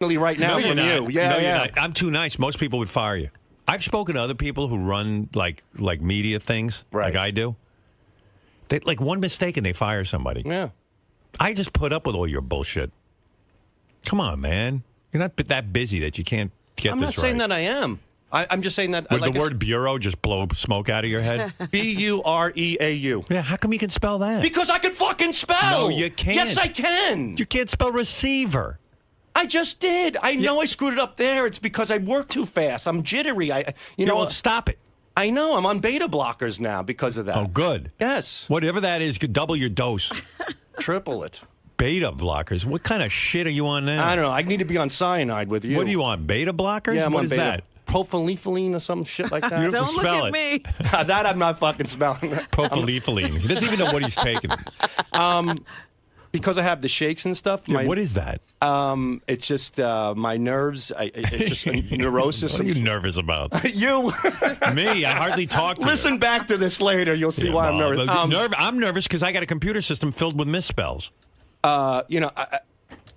right now from you. Yeah, You're not. I'm too nice. Most people would fire you. I've spoken to other people who run like media things, like I do. They like one mistake and they fire somebody. Yeah. I just put up with all your bullshit. Come on, man. You're not that busy that you can't get this right. I'm not saying that I am. I'm just saying that. Would the word bureau just blow smoke out of your head? Bureau. Yeah, how come you can spell that? Because I can fucking spell. No, you can't. Yes, I can. You can't spell receiver. I just did. I know I screwed it up there. It's because I work too fast. I'm jittery. Well, stop it. I know. I'm on beta blockers now because of that. Oh, good. Yes. Whatever that is, you could double your dose. Triple it. Beta blockers? What kind of shit are you on now? I don't know. I need to be on cyanide with you. What are you on? Beta blockers? Yeah, I'm what on is beta. that? Propylethylene or some shit like that. Don't look at me. That I'm not fucking smelling. Propylethylene. He doesn't even know what he's taking. Because I have the shakes and stuff. Yeah, what is that? It's just my nerves. It's just a neurosis. What are you nervous about? You. Me? I hardly talk to you. Listen back to this later. You'll see why I'm nervous. I'm nervous because I got a computer system filled with misspells. I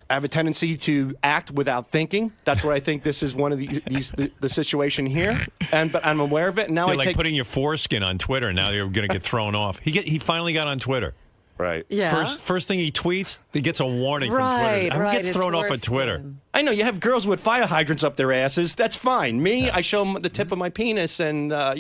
have a tendency to act without thinking. That's what I think this is one of the situation here. But I'm aware of it. And now You're like putting your foreskin on Twitter. Now you're going to get thrown off. He finally got on Twitter. Right. Yeah. First thing he tweets, he gets a warning from Twitter. Who gets thrown off of Twitter? I know you have girls with fire hydrants up their asses. That's fine. Me, I show them the tip of my penis, and Is that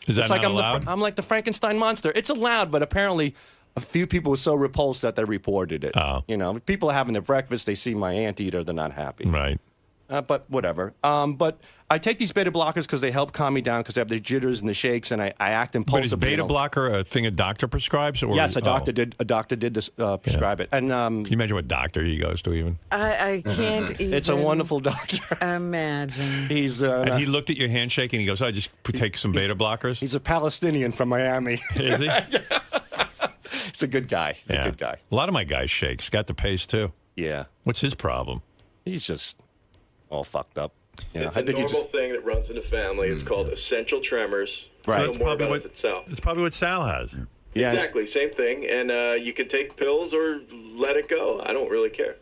it's like not allowed? I'm like the Frankenstein monster. It's allowed, but apparently a few people were so repulsed that they reported it. Oh. People are having their breakfast. They see my anteater. They're not happy. Right. But whatever. But I take these beta blockers because they help calm me down because I have the jitters and the shakes, and I act impulsively. But is beta blocker a thing a doctor prescribes? Or, yes, a doctor did prescribe it. And can you imagine what doctor he goes to even? I can't even. It's a wonderful doctor. Imagine. He's and he looked at your handshake and he goes, "I just take some beta blockers." He's a Palestinian from Miami. Is he? He's a good guy. He's a good guy. A lot of my guys shakes. Got the pace too. Yeah. What's his problem? He's just all fucked up. It's a normal thing that runs in the family. It's called essential tremors. Right. So That's probably what Sal has. Yeah, exactly. Same thing. And you can take pills or let it go. I don't really care.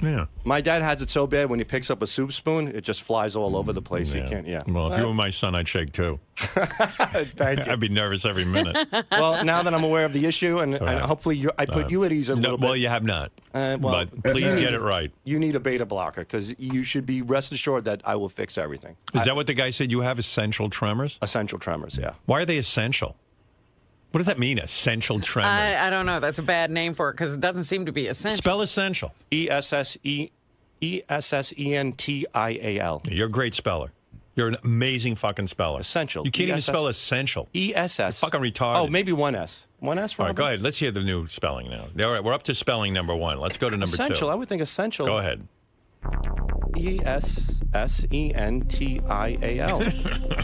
Yeah. My dad has it so bad when he picks up a soup spoon, it just flies all over the place. Yeah. He can't, Well, if you were my son, I'd shake too. Thank you. I'd be nervous every minute. Well, now that I'm aware of the issue, and hopefully I put you at ease a little bit. Well, you have not. But please get it right. You need a beta blocker because you should be rest assured that I will fix everything. Is that what the guy said? You have essential tremors? Essential tremors, yeah. Why are they essential? What does that mean, essential tremors? I don't know. That's a bad name for it because it doesn't seem to be essential. Spell essential. ESSENTIAL. You're a great speller. You're an amazing fucking speller. Essential. You can't even spell essential. ESS. You're fucking retarded. Oh, maybe one S. One S for All right, go ahead. Let's hear the new spelling now. All right, we're up to spelling number 1. Let's go to number 2. Essential. I would think essential. Go ahead. ESSENTIAL.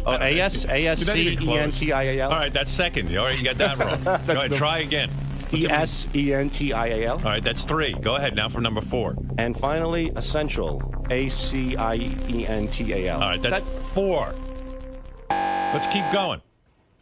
Oh, ASCENTIAL. All right, that's second. All right, you got that wrong. Go ahead, try again. ESENTIAL. All right, that's 3. Go ahead now for number 4. And finally, essential. ACIENTAL. All right, that's 4. Let's keep going.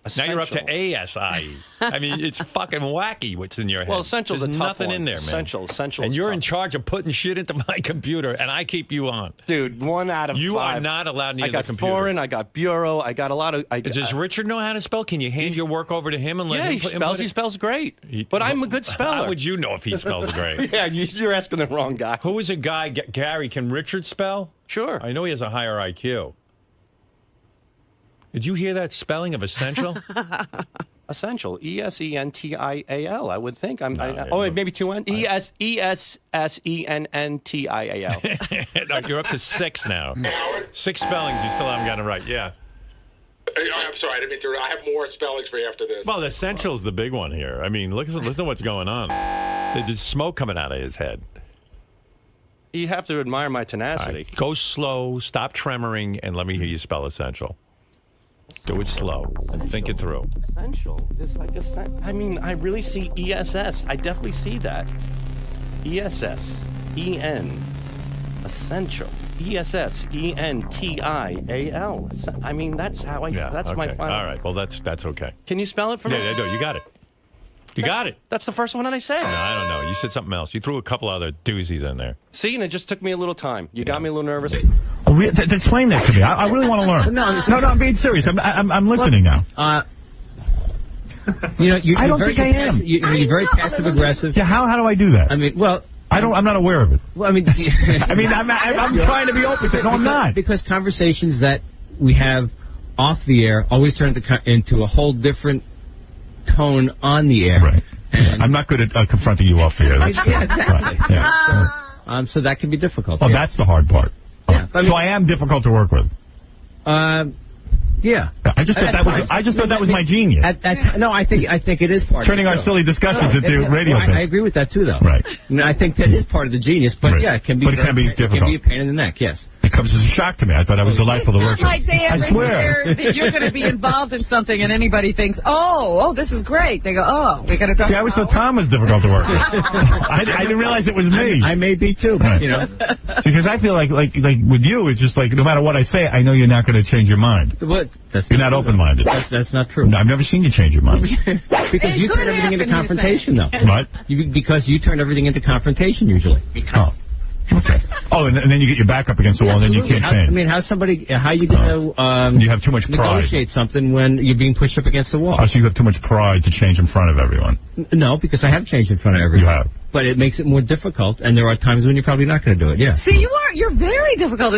Essential. Now you're up to ASIE. I mean, it's fucking wacky what's in your head. Well, essential's There's a tough nothing one. in there, man. Essential. And you're in tough. charge of putting shit into my computer, and I keep you on. Dude, 1 out of 5. You are not allowed near I got the computer. foreign, I got bureau, I got a lot of... Does Richard know how to spell? Can you hand your work over to him and let him put he spells great. But I'm a good speller. How would you know if he spells great? Yeah, you're asking the wrong guy. Who is a guy, Gary, can Richard spell? Sure. I know he has a higher IQ. Did you hear that spelling of essential? Essential. ESENTIAL. I would think. Maybe 2 N. ESSENNTIAL. No, you're up to 6 now. 6 spellings. You still haven't gotten it right. Yeah. I'm sorry. I didn't mean to. I have more spellings for you after this. Well, essential is the big one here. I mean, listen to what's going on. There's smoke coming out of his head. You have to admire my tenacity. Right. Go slow. Stop tremoring, and let me hear you spell essential. Do it slow and think it through. Essential is like I mean, I really see ESS. I definitely see that. ESSEN. Essential. ESSENTIAL. I mean, that's how I. Yeah, that's okay. my final. All right. Well, that's okay. Can you spell it for me? Yeah, I do. You got it. You got it. That's the first one that I said. No, I don't know. You said something else. You threw a couple other doozies in there. See, and it just took me a little time. You got me a little nervous. Explain that to me. I really want to learn. No, I'm being serious. I'm listening now. I don't think I am. You're very passive aggressive. Yeah, how do I do that? I mean, well, I'm not aware of it. Well, I mean, I'm trying to be open. No, I'm not. Because conversations that we have off the air always turn into a whole different tone on the air. Right. And I'm not good at confronting you off the air. That's yeah, exactly. Yeah. So that can be difficult. Oh, that's the hard part. Yeah. So I am difficult to work with. Yeah. I just thought that was my genius. No, I think it is part turning of it, our silly discussions into radio. I agree with that too, though. Right. I think that is part of the genius, but yeah, it can be. But it can be difficult. It can be a pain in the neck. Yes. It comes as a shock to me. I thought I was delightful to work with. Like they ever I swear. hear that you're going to be involved in something, and anybody thinks, "Oh, this is great." They go, "Oh, we got to talk." See, I always thought Tom was difficult to work with. I didn't realize it was me. I may be too, right. Because I feel like with you, it's just like no matter what I say, I know you're not going to change your mind. What? You're not open-minded. That's not true. No, I've never seen you change your mind. Because you turn everything into confrontation, though. What? Because you turn everything into confrontation usually. Because. Okay. Oh, and then you get your back up against the wall, and then you can't change. I mean, how you going to you have too much pride. Negotiate something when you're being pushed up against the wall? Oh, so you have too much pride to change in front of everyone. No, because I have changed in front of everyone. You have. But it makes it more difficult, and there are times when you're probably not going to do it, yeah. See, you're very difficult.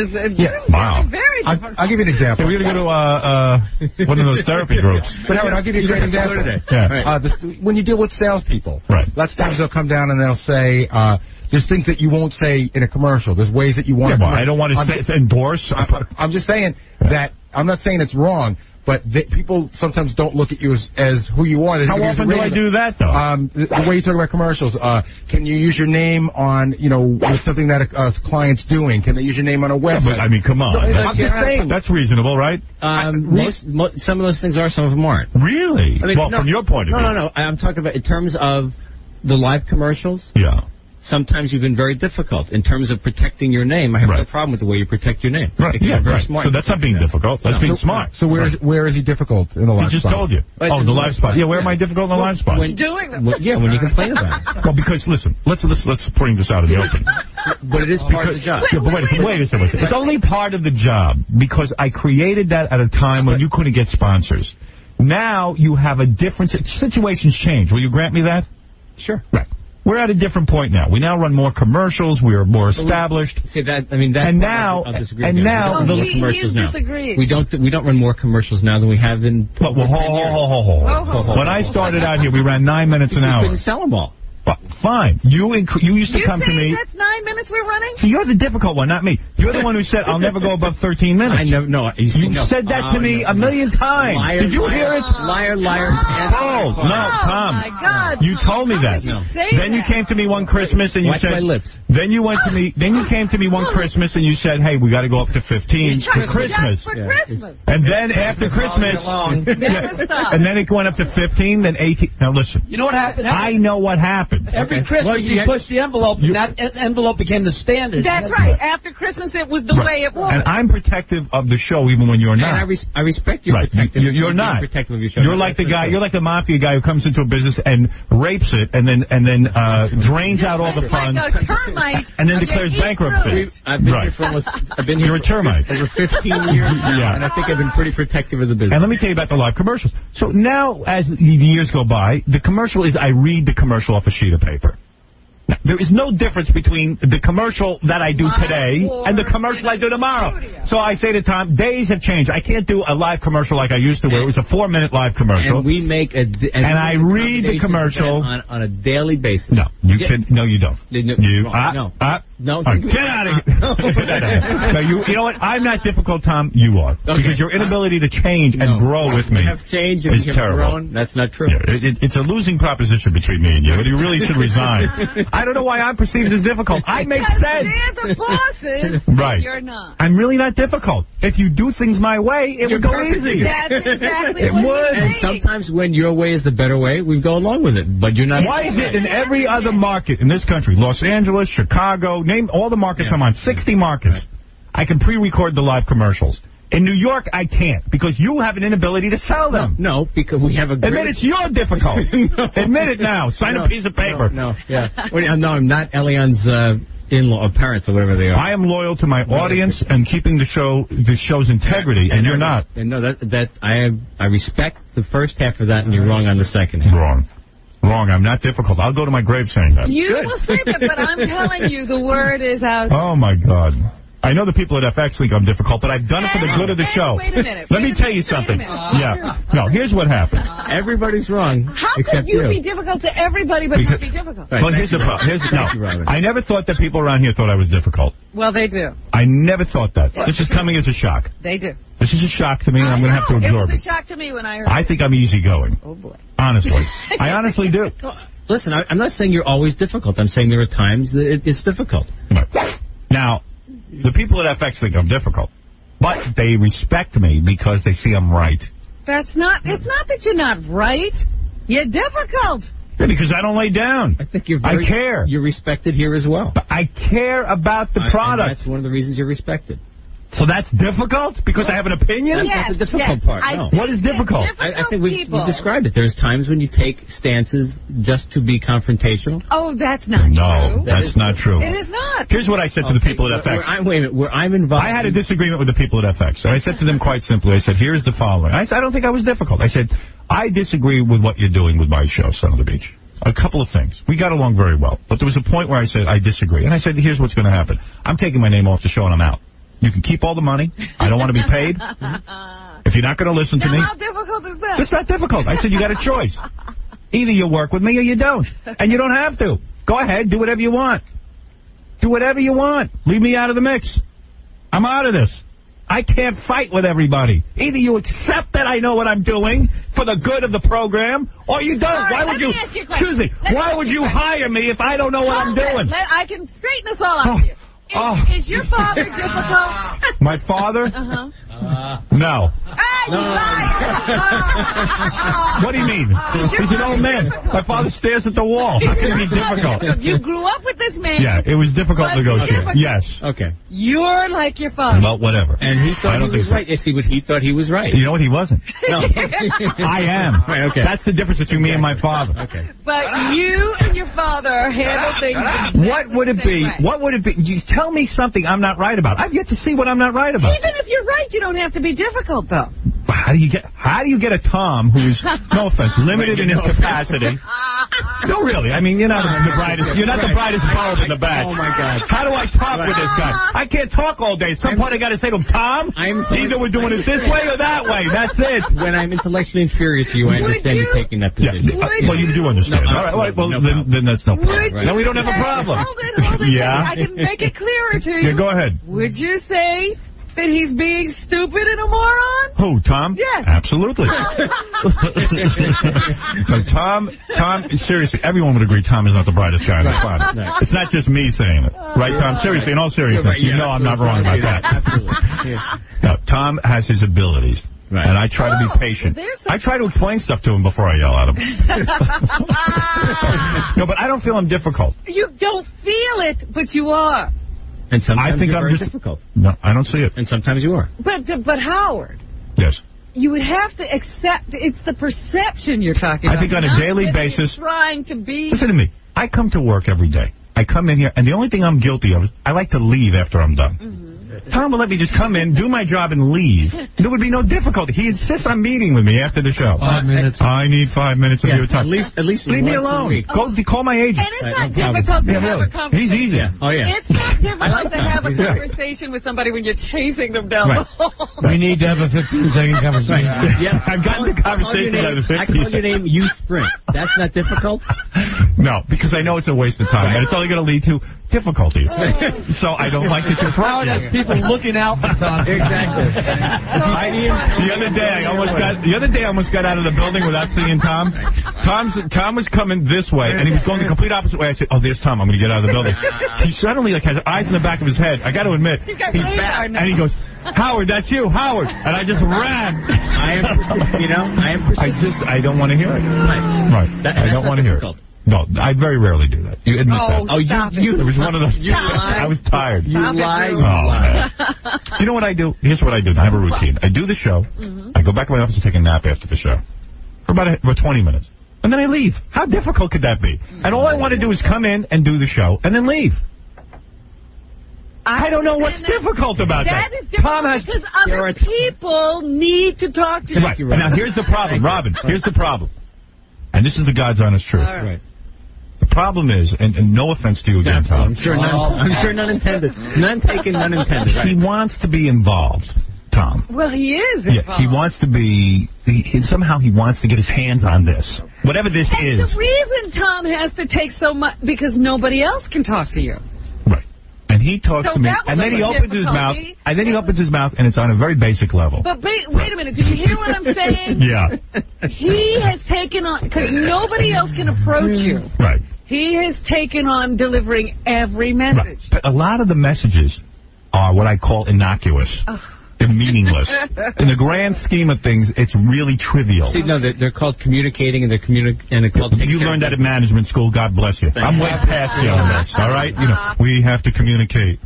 Wow. Very difficult. I'll give you an example. Yeah, we're going to go to one of those therapy groups. But Howard, I'll give you a great example. Yeah. When you deal with salespeople, right. Lots of times they'll come down and they'll say, there's things that you won't say in a commercial. There's ways that you want to... I don't want to endorse. I'm just saying that... I'm not saying it's wrong, but people sometimes don't look at you as who you are. How often do I do that, though? The way you talk about commercials, can you use your name on, with something that a client's doing? Can they use your name on a website? But, I mean, come on. I'm just saying. That's reasonable, right? Some of those things are, some of them aren't. Really? I mean, from your point of view. No. I'm talking about in terms of the live commercials. Yeah. Sometimes you've been very difficult. In terms of protecting your name, I have no problem with the way you protect your name. Right, very smart. So that's not being difficult. That's being smart. So where is he difficult in the live spot? He just told you. Oh, the live spot. Yeah, where am I difficult in the live spot? When you complain about it. Well, because, listen, let's bring this out in the open. But it is part of the job. Yeah, but wait a second. It's only part of the job because I created that at a time when you couldn't get sponsors. Now you have a different... Situations change. Will you grant me that? Sure. Right. We're at a different point now. We now run more commercials. We are more established. See that? I mean, that. And now, I'll disagree. And now, the commercials now. Disagreed. We don't run more commercials now than we have in. Well, hold. When I started out here, we ran 9 minutes an hour. We couldn't sell them all. Well, fine. You used to come to me. That's 9 minutes we're running? So you're the difficult one, not me. You're the one who said I'll never go above 13 minutes. I never. No, you said that to me a million times. Liar, Did you hear it? Liar. Oh, no, Tom. My God. You told me that. Then you came to me one Christmas and you said. My lips. Then you went to me. Then you came to me one Christmas and you said, "Hey, we got to go up to 15 for Christmas." For Christmas. And then after Christmas, and then it went up to 15, then 18. Now listen. You know what happened? I know what happened. Every Christmas you pushed the envelope, and that envelope became the standard. That's right. After Christmas, it was the way it was. And I'm protective of the show, even when you're not. And I respect your protective. You're not. Protective of your show. You're like the guy. You're like the mafia guy who comes into a business and rapes it, and then drains out all the funds, like a termite, and then declares bankruptcy. I've been here for almost. I've been here. You're a termite. Over 15 years now, and I think I've been pretty protective of the business. And let me tell you about the live commercials. So now, as the years go by, the commercial is I read the commercial off a sheet of paper. Now, there is no difference between the commercial that I do today and the commercial I do tomorrow. So I say to Tom, days have changed. I can't do a live commercial like I used to, where it was a 4-minute live commercial. And we make and I read the commercial on a daily basis. No, you can. No, you don't. No, get out of here. No, you know what? I'm not difficult, Tom. You are. Because your inability to change and grow with me have changed is terrible. That's not true. Yeah, it's a losing proposition between me and you. You really should resign. I don't know why I'm perceived as difficult. I make sense. They're the bosses. Right. You're not. I'm really not difficult. If you do things my way, it would go easy. That's exactly it what would. you're And sometimes when your way is the better way, we go along with it. But you're not. Why is it in every other market in this country, Los Angeles, Chicago, name all the markets I'm on, 60 markets, I can pre-record the live commercials. In New York, I can't, because you have an inability to sell them. No, because we have a great... Admit it's your difficult. No. Admit it now. Sign a piece of paper. No, I'm not Elian's in-law or parents or whatever they are. I am loyal to my audience and keeping the show's integrity, and you're not. And no, I respect the first half of that, and you're wrong on the second half. Wrong. I'm not difficult. I'll go to my grave saying that. You will say that, but I'm telling you, the word is out. Oh, my God. I know the people at FX think I'm difficult, but I've done it for the good of the show. Wait a minute. Let me tell you something. Yeah. No, here's what happened. Everybody's wrong. How could you be difficult to everybody but not be difficult? Well, here's the problem. I never thought that people around here thought I was difficult. Well, they do. I never thought that. This is coming as a shock. They do. This is a shock to me, and I'm going to have to absorb it. It was a shock to me when I heard I think I'm easygoing. Oh, boy. Honestly. I honestly do. Listen, I'm not saying you're always difficult. I'm saying there are times that it's difficult. Now, the people at FX think I'm difficult, but they respect me because they see I'm right. It's not that you're not right. You're difficult. Yeah, because I don't lay down. I think I care. You're respected here as well. But I care about the product. And that's one of the reasons you're respected. So that's difficult? Because I have an opinion? That's the difficult part. No. What is difficult? I think we described it. There's times when you take stances just to be confrontational. Oh, that's not true. No, that's not true. It is not. Here's what I said to the people at FX. Wait a minute. Where I'm involved. I had a disagreement with the people at FX. And I said to them quite simply, I said, here's the following. I don't think I was difficult. I said, I disagree with what you're doing with my show, Son of the Beach. A couple of things. We got along very well. But there was a point where I said, I disagree. And I said, here's what's going to happen. I'm taking my name off the show and I'm out. You can keep all the money. I don't want to be paid. If you're not going to listen to me. How difficult is that? It's not difficult. I said you got a choice. Either you work with me or you don't. And you don't have to. Go ahead. Do whatever you want. Do whatever you want. Leave me out of the mix. I'm out of this. I can't fight with everybody. Either you accept that I know what I'm doing for the good of the program, or you don't. Right, why would you? Excuse me. Why would you hire me if I don't know what I'm doing? I can straighten this all out for you. Is your father difficult? My father? No. Hey, you liar! What do you mean? He's an old man. My father stares at the wall. How can it be difficult? You grew up with this man. Yeah, it was difficult to negotiate. Yes. Okay. You're like your father. Well, whatever. And he thought he was right. See what he thought he was right. You know what? He wasn't. No. I am. Right, okay. That's the difference between me and my father. Okay. But you and your father handle things exactly What would it be? What would it be? You tell me something I'm not right about. I've yet to see what I'm not right about. Even if you're right, you don't have to be difficult, though. How do you get a Tom who's, no offense, limited in his capacity? No, really. I mean, you're not the brightest. You're not the brightest bulb in the batch. Oh my God. How do I talk with this guy? I can't talk all day. At some point, I got to say to him, Tom, either we're doing it this way or that way. That's it. When I'm intellectually inferior to you, I understand you taking that position. Yeah. Well, you do understand. No, all right. Well, then that's no problem. Right. Then we don't have a problem. Hold it. Yeah. I can make it clearer to you. Yeah, go ahead. Would you say that he's being stupid and a moron? Who, Tom? Yes. Absolutely. No, Tom, seriously, everyone would agree Tom is not the brightest guy on the planet. Right. It's not just me saying it. Right, Tom? Seriously, in all seriousness, right, you know I'm not wrong about that. Absolutely. Yeah. No, Tom has his abilities. Right. And I try to be patient. I try to explain stuff to him before I yell at him. No, but I don't feel I'm difficult. You don't feel it, but you are. And sometimes I think you're I'm very just difficult. No, I don't see it. And sometimes you are. But Howard. Yes. You would have to accept it's the perception you're talking about. I think on a daily basis. Trying to be. Listen to me. I come to work every day. I come in here, and the only thing I'm guilty of is I like to leave after I'm done. Mm-hmm. Tom will let me just come in, do my job, and leave. There would be no difficulty. He insists on meeting with me after the show. 5 minutes. I need 5 minutes of your time. At least leave me alone. Call my agent. And it's not difficult to have a conversation. He's easy. Oh, yeah. It's not difficult to have a conversation with somebody when you're chasing them down the hall. We need to have a 15-second conversation. Yeah, I've gotten the conversation out of it. I call your name, you sprint. That's not difficult? No, because I know it's a waste of time, and it's only going to lead to difficulties. So I don't like that you're Howard has people looking out for Tom. Exactly. The other day I almost got out of the building without seeing Tom. Tom was coming this way, and he was going the complete opposite way. I said, "Oh, there's Tom. I'm going to get out of the building." He suddenly has eyes in the back of his head. I got to admit, and he goes, "Howard, that's you, Howard!" And I just ran. I am persistent. I don't want to hear it. Right. I don't want to hear it. No, I very rarely do that. You admit that. Oh, It was one of those. I was tired. You lie. Man. You know what I do? Here's what I do. I have a routine. I do the show. I go back to my office and take a nap after the show for about 20 minutes. And then I leave. How difficult could that be? And all I want to do is come in and do the show and then leave. I don't know what's difficult about that. That is difficult because other people need to talk to you. Right. Now, here's the problem, Robin. Here's the problem. And this is the God's honest truth. Right. The problem is, and no offense to you again, Tom. I'm sure none intended. None taken, none intended. Right. He wants to be involved, Tom. Well, he is Yeah, involved. he wants to be, somehow he wants to get his hands on this. Whatever this and is. the reason Tom has to take so much, because nobody else can talk to you. Right. And he talks So to me, that was and then he a opens his mouth, difficulty. and then he opens his mouth, and it's on a very basic level. But wait a minute, did you hear what I'm saying? Yeah. He has taken on, because nobody else can approach you. Right. He has taken on delivering every message. Right. But a lot of the messages are what I call innocuous. They're meaningless. In the grand scheme of things, it's really trivial. See, no, they're called communicating, and they're called taking You care learned of that in management school. God bless you. I'm way past you on this, all right? You know, we have to communicate.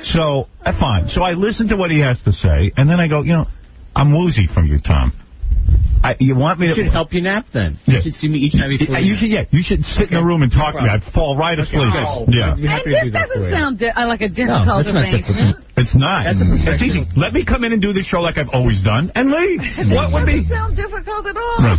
So, fine. So I listen to what he has to say, and then I go, I'm woozy from you, Tom. You want me to... should help you nap, then. Yeah. You should see me each night before you should sit in the room and talk to me. I'd fall right asleep. Yeah. I'd be happy to And do this that for doesn't you. sound like a difficult that's not arrangement. It's not. That's a It's easy. Let me come in and do the show like I've always done and leave. What would be... It doesn't sound difficult at all. Right.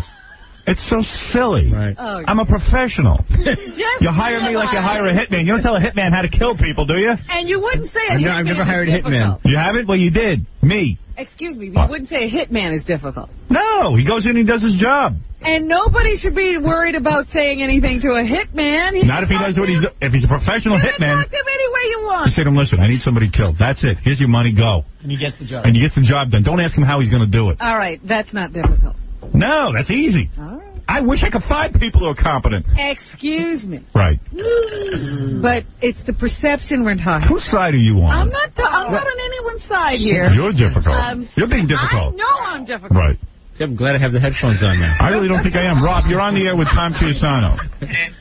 It's so silly. Right. Oh, I'm a professional. Just You hire me like you hire a hitman. You don't tell a hitman how to kill people, do you? And you wouldn't say a hitman I've never hired is a hitman. difficult. You haven't? Well, you did. Me. Excuse me, you wouldn't say a hitman is difficult. No, he goes in and he does his job. And nobody should be worried about saying anything to a hitman. Not if he knows what he's doing. If he's a professional You can hitman, talk to him any way you you want. say to him, listen, I need somebody killed. That's it. Here's your money. Go. And he gets the job. And he gets the job done. Don't ask him how he's going to do it. All right, that's not difficult. No, that's easy. All right. I wish I could find people who are competent. Excuse me. Right. But it's the perception we're talking. Whose side are you on? I'm not on anyone's side here. You're difficult. You're being difficult. I know I'm difficult. Right. I'm glad I have the headphones on now. I really don't think I am. Rob, you're on the air with Tom Chiusano.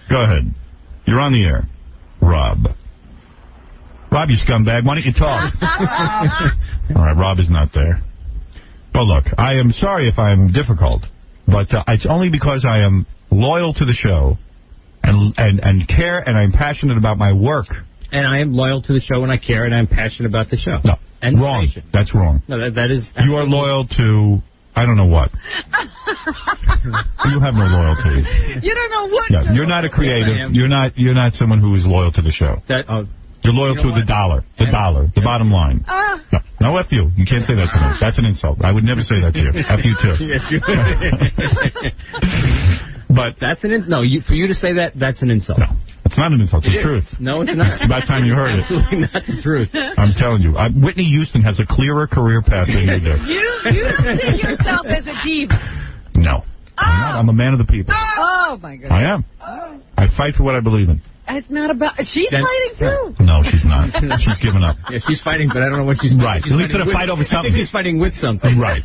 Go ahead. You're on the air. Rob, you scumbag. Why don't you talk? All right, Rob is not there. Well, look, I am sorry if I am difficult, but it's only because I am loyal to the show and care, and I'm passionate about my work. And I am loyal to the show, and I care, and I'm passionate about the show. No, and wrong. The station. That's wrong. No, that is... You are loyal to... I don't know what. You have no loyalty. You don't know what. Yeah, you're not a creative. You're not someone who is loyal to the show. You're loyal to the dollar. The bottom line. No, F you. You can't say that to me. That's an insult. I would never say that to you. F you too. Yes, you But that's an no. For you to say that, that's an insult. No, it's not an insult. It's the truth. No, it's not. It's about time you heard it. Absolutely not the truth. I'm telling you. Whitney Houston has a clearer career path than you do. You don't see yourself as a diva. No. I'm not. I'm a man of the people. Oh, my goodness. I am. I fight for what I believe in. It's not about... She's fighting, too. No, she's not. She's given up. Yeah, she's fighting, but I don't know what she's Right. She's At least in a fight over something. I think she's fighting with something. Right.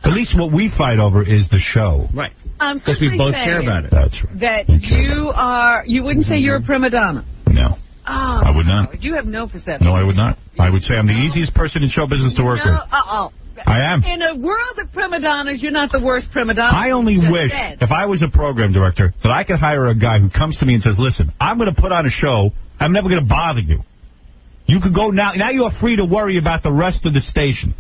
At least what we fight over is the show. Right. Because we both care about it. That's right. That you wouldn't say you're a prima donna. No. Oh, I would not. You have no perception. No, I would not. I would say I'm the easiest person in show business to work with. I am. In a world of prima donnas, you're not the worst prima donna. I only wish, if I was a program director, that I could hire a guy who comes to me and says, listen, I'm going to put on a show. I'm never going to bother you. You could go now. Now you are free to worry about the rest of the station.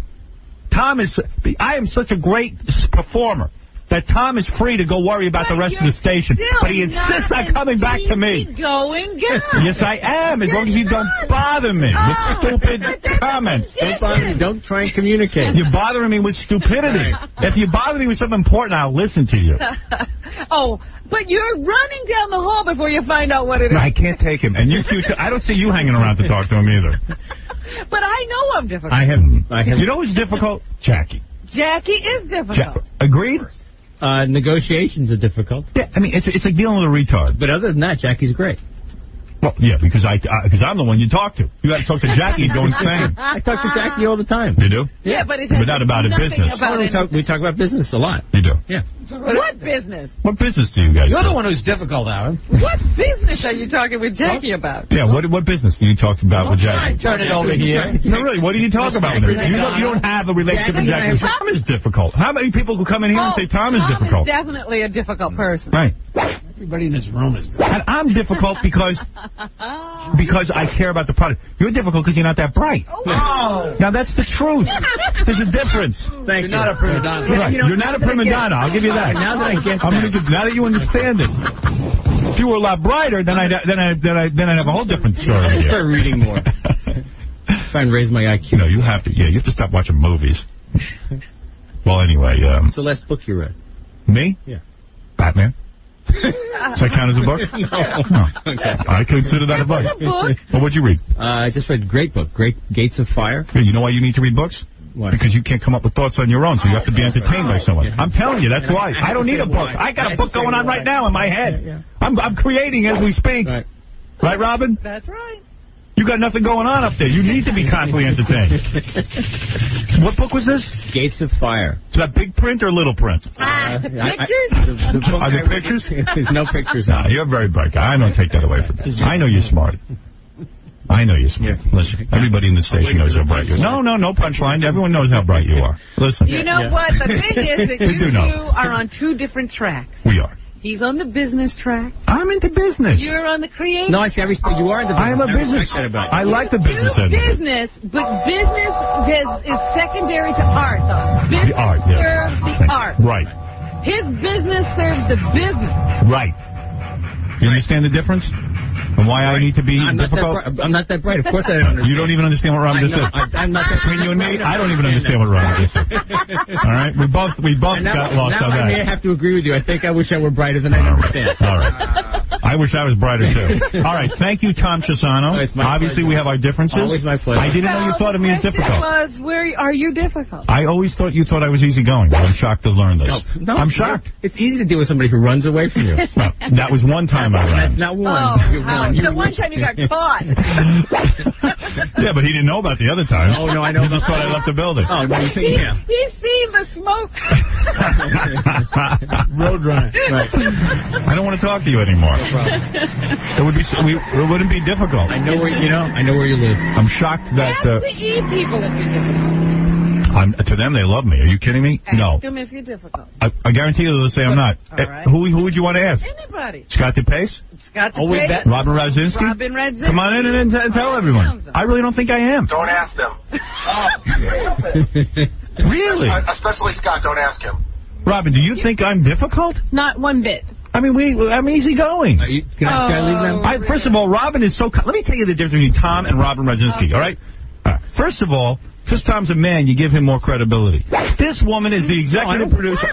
I am such a great performer that Tom is free to go worry about the rest of the station. But he insists on coming back to me. Yes, I am, as long as you don't bother me with stupid comments. Don't try and communicate. You're bothering me with stupidity. If you bother me with something important, I'll listen to you. But you're running down the hall before you find out what it is. I can't take him. And you're cute. I don't see you hanging around to talk to him either. But I know I'm difficult. I have. You know who's difficult? Jackie. Jackie is difficult. Agreed? Negotiations are difficult. Yeah, I mean, it's like dealing with a retard. But other than that, Jackie's great. Well, yeah, because I'm the one you talk to. You got to talk to Jackie and go insane. I talk to Jackie all the time. You do? Yeah, but not about a business. We talk about business a lot. You do? Yeah. What business? What business do you guys You're do? the one who's difficult, Aaron. What business are you talking with Jackie about? Yeah, what business do you talk about with Jackie? Turn it over here. No, really, what do you talk about with her? You don't have a relationship with Jackie. Tom is difficult. How many people who come in here and say Tom is difficult? Tom is definitely a difficult person. Right. Everybody in this room is difficult. And I'm difficult because I care about the product. You're difficult because you're not that bright. Oh. Now, that's the truth. There's a difference. You're not a prima donna. Right. You're not a prima donna. I'll give you that. Now that I get now that you understand it. If you were a lot brighter, then I'd have a whole different story. I'll start reading more. Try and raise my IQ. No, you have to. Yeah, you have to stop watching movies. Well, anyway. What's the last book you read? Me? Yeah. Batman. Does that count as a book? No. Okay. I consider that a book. Well, what'd you read? I just read Great Book, Great Gates of Fire. Yeah, you know why you need to read books? Why? Because you can't come up with thoughts on your own, so you have to be entertained by someone. I'm telling you, that's why. I don't need a book. I got a book going on right now in my head. I'm creating as we speak. Right, Robin? That's right. You got nothing going on up there. You need to be constantly entertained. What book was this? Gates of Fire. Is that big print or little print? Pictures? Are there pictures? There's no pictures. You're a very bright guy. I don't take that away from you. I know you're smart. I know you're smart. Listen, everybody in the station knows how bright you are. No punchline. Everyone knows how bright you are. Listen. You know what? The thing is that you two are on two different tracks. We are. He's on the business track. I'm into business. You're on the creative. No, I see. You are into business. I am a business. I like the business end. Business, but business is secondary to art, though. Business serves the art. Right. His business serves the business. Right. You understand the difference? And why I need to be difficult? I'm not that bright. Of course I don't understand. You don't even understand what Robin just said. I'm not that between you and me, I don't even understand what Robin just said. All right? We both got lost on that. Now I may have to agree with you. I think I wish I were brighter than I understand. All right. I wish I was brighter, too. All right. Thank you, Tom Chisano. Obviously, we have our differences. Always my pleasure. I didn't know you thought of me as difficult. The question was, where are you difficult? I always thought you thought I was easygoing. I'm shocked to learn this. No, I'm shocked. It's easy to deal with somebody who runs away from you. No, that was one time I ran. That's not one. The one time you got caught. Yeah, but he didn't know about the other time. Oh, no, I know. He just thought I left the building. Oh, no, you think, yeah. He's seen the smoke. Road runner. Right. I don't want to talk to you anymore. No it wouldn't be difficult. I know where you live. I'm shocked that... Ask the E people if you're difficult. To them, they love me. Are you kidding me? No. Ask them if you're difficult. I guarantee you they'll say I'm not. All right. Who would you want to ask? Anybody. Scott DePace? Scott DePace. Robin Razinski? Robin Razinski. Come on in and tell everyone. I really don't think I am. Don't ask them. Really? Especially Scott, don't ask him. Robin, do you think I'm difficult? Not one bit. I mean, I'm easygoing. Can I leave them? First of all, Robin is so... Let me tell you the difference between Tom and Robin Razinski, all right? First of all, because Tom's a man, you give him more credibility. This woman is the executive producer.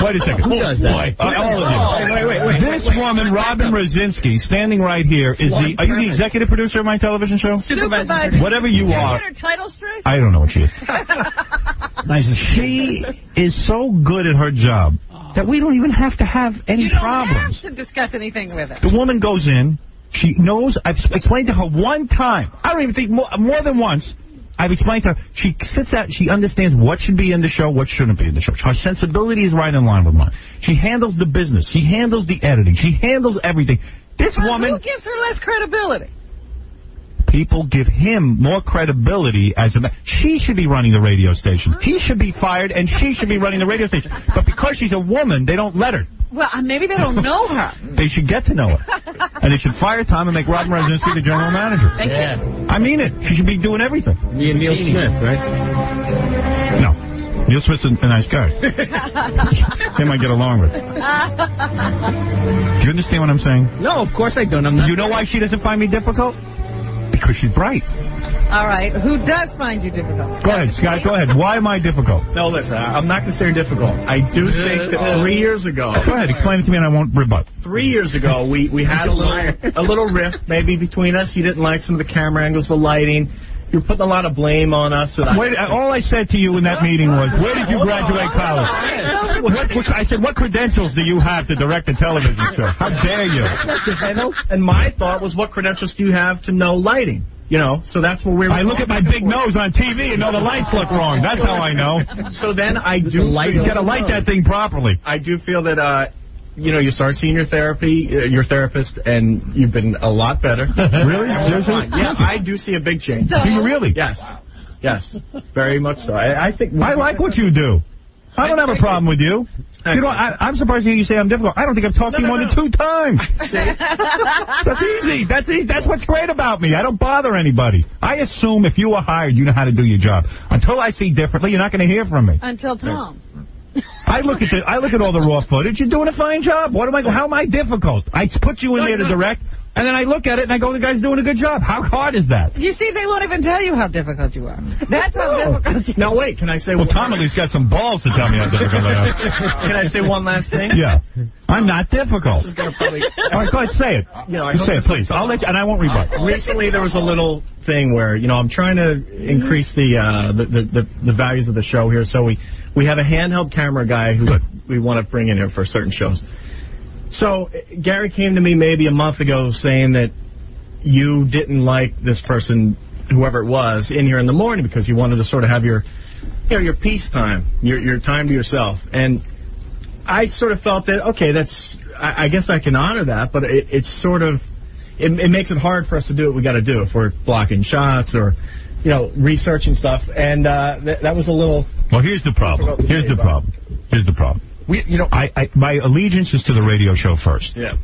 Wait a second. Who does that? All of you. Wait. This woman, Robin Razinski, standing right here, is the... Are you the executive producer of my television show? Supervisor. Whatever you are. Her title straight? I don't know what she is. She is so good at her job that we don't even have to have any problems. You don't have to discuss anything with her. The woman goes in. She knows. I've explained to her one time. I don't even think more than once. I've explained to her. She sits out. She understands what should be in the show, what shouldn't be in the show. Her sensibility is right in line with mine. She handles the business. She handles the editing. She handles everything. This woman... Who gives her less credibility? People give him more credibility as a man. She should be running the radio station. He should be fired, and she should be running the radio station. But because she's a woman, they don't let her. Well, maybe they don't know her. They should get to know her. And they should fire Tom and make Robin Razinski the general manager. Yeah. I mean it. She should be doing everything. Me and Neil Smith, right? No. Neil Smith's a nice guy. Him I get along with. Do you understand what I'm saying? No, of course I don't. I'm not. You know why she doesn't find me difficult? Because she's bright. All right. Who does find you difficult? Go ahead, Scott. Go ahead. Why am I difficult? No, listen. I'm not considered difficult. I do think that 3 years ago... Go ahead. Explain it to me and I won't rebut. 3 years ago, we had a little rift maybe between us. You didn't like some of the camera angles, the lighting. you're putting a lot of blame on us. And all I said to you in that meeting was, where did you graduate college? I said, what credentials do you have to direct a television show? How dare you? And my thought was, what credentials do you have to know lighting? You know, so that's where I look at my big nose on TV and know the lights look wrong. That's how I know. So then I do. You got to light that thing properly. I do feel that, you know, you start seeing your therapist, and you've been a lot better. Really? Yeah, I do see a big change. Do you really? Yes. Yes. Very much so. I think. I like what you do. I don't have a problem with you. You know, I'm surprised to hear you say I'm difficult. I don't think I've talked to you more than 2 times. That's easy. That's what's great about me. I don't bother anybody. I assume if you were hired, you know how to do your job. Until I see differently, you're not going to hear from me. Until Tom. I look at all the raw footage. You're doing a fine job. How am I difficult? I put you in there to direct, and then I look at it and I go, the guy's doing a good job. How hard is that? You see, they won't even tell you how difficult you are. That's how difficult you are. Now, wait, can I say... Well, Tom at least got some balls to tell me how difficult I am. Can I say one last thing? Yeah. I'm not difficult. This is going to probably... All right, go ahead, say it. You know, say it, please. I'll let you, and I won't rebut. Recently, there was a little thing where, you know, I'm trying to increase the values of the show here, so we have a handheld camera guy who we want to bring in here for certain shows. So Gary came to me maybe a month ago saying that you didn't like this person, whoever it was, in here in the morning because you wanted to sort of have your peace time, your time to yourself. And I sort of felt that, okay, I guess I can honor that, but it's sort of, it makes it hard for us to do what we got to do if we're blocking shots or, you know, researching stuff. And that was a little... Well, here's the problem. Here's the problem. My allegiance is to the radio show first. Yeah.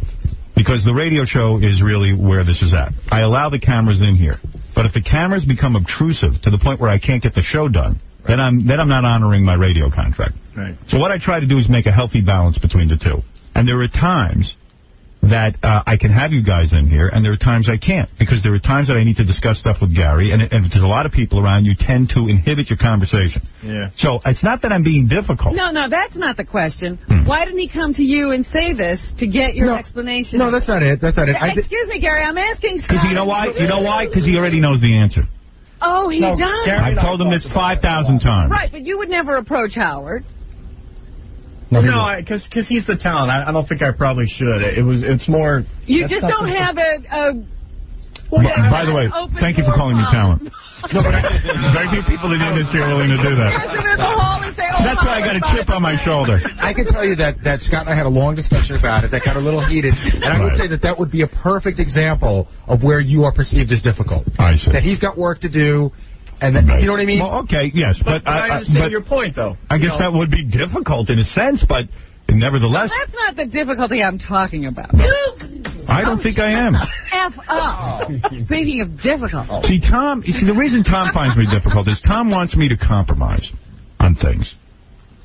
Because the radio show is really where this is at. I allow the cameras in here. But if the cameras become obtrusive to the point where I can't get the show done, then I'm not honoring my radio contract. Right. So what I try to do is make a healthy balance between the two. And there are times that I can have you guys in here, and there are times I can't. Because there are times that I need to discuss stuff with Gary, and if there's a lot of people around, you tend to inhibit your conversation. Yeah. So it's not that I'm being difficult. No, that's not the question. Why didn't he come to you and say this to get your explanation? No, that's not it. Excuse me, Gary, I'm asking Scott. Because you know why? You know why? Because he already knows the answer. Oh, he does? I've told him this 5,000 times. Right, but you would never approach Howard. No, because he's the talent. I don't think I probably should. It's more... You just don't have a by the way, thank you for calling me talent. No, but very few people in the industry are willing to do that. That's why I got a chip on my shoulder. I can tell you that Scott and I had a long discussion about it that got a little heated, and I would say that would be a perfect example of where you are perceived as difficult. I see. That he's got work to do. And then, you know what I mean? Well, okay, yes. But I understand your point, though. I guess that would be difficult in a sense, but nevertheless... No, that's not the difficulty I'm talking about. I don't think I am. F up. Speaking of difficult. See, the reason Tom finds me difficult is Tom wants me to compromise on things.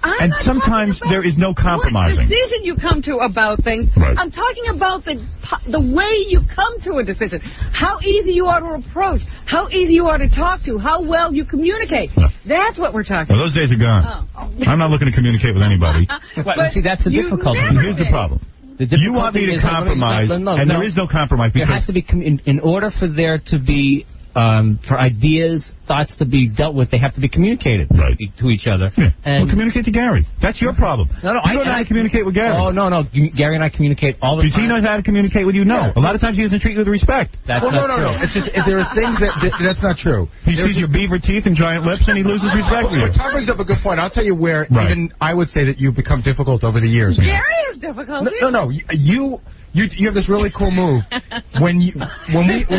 And sometimes there is no compromising. What decision you come to about things. Right. I'm talking about the way you come to a decision. How easy you are to approach. How easy you are to talk to. How well you communicate. No. That's what we're talking about. Well, those days are gone. Oh. I'm not looking to communicate with anybody. Well, see, that's the difficulty. Here's the problem. You want me to compromise, and there is no compromise. There has to be, in order for there to be, for ideas, thoughts to be dealt with, they have to be communicated to each other. Yeah. Well, communicate to Gary. That's your problem. No, I don't know how to communicate with Gary. Oh, no. Gary and I communicate all the time. Does he know how to communicate with you? No. Yeah. A lot of times he doesn't treat you with respect. That's not true. No. It's just, if there are things that's not true. He sees your beaver teeth and giant lips, and he loses respect for you. Tom brings up a good point. I'll tell you where even I would say that you've become difficult over the years. Gary has difficulty. No. You have this really cool move. When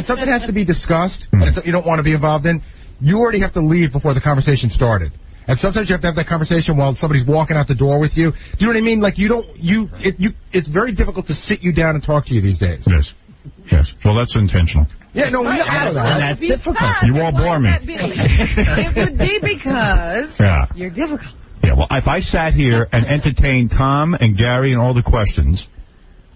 something has to be discussed and it's something you don't want to be involved in, you already have to leave before the conversation started. And sometimes you have to have that conversation while somebody's walking out the door with you. Do you know what I mean? Like it's very difficult to sit you down and talk to you these days. Yes. Well, that's intentional. Yeah, no, we know that. And that's difficult. You all bore me. It would be because you're difficult. Yeah, well, if I sat here and entertained Tom and Gary and all the questions,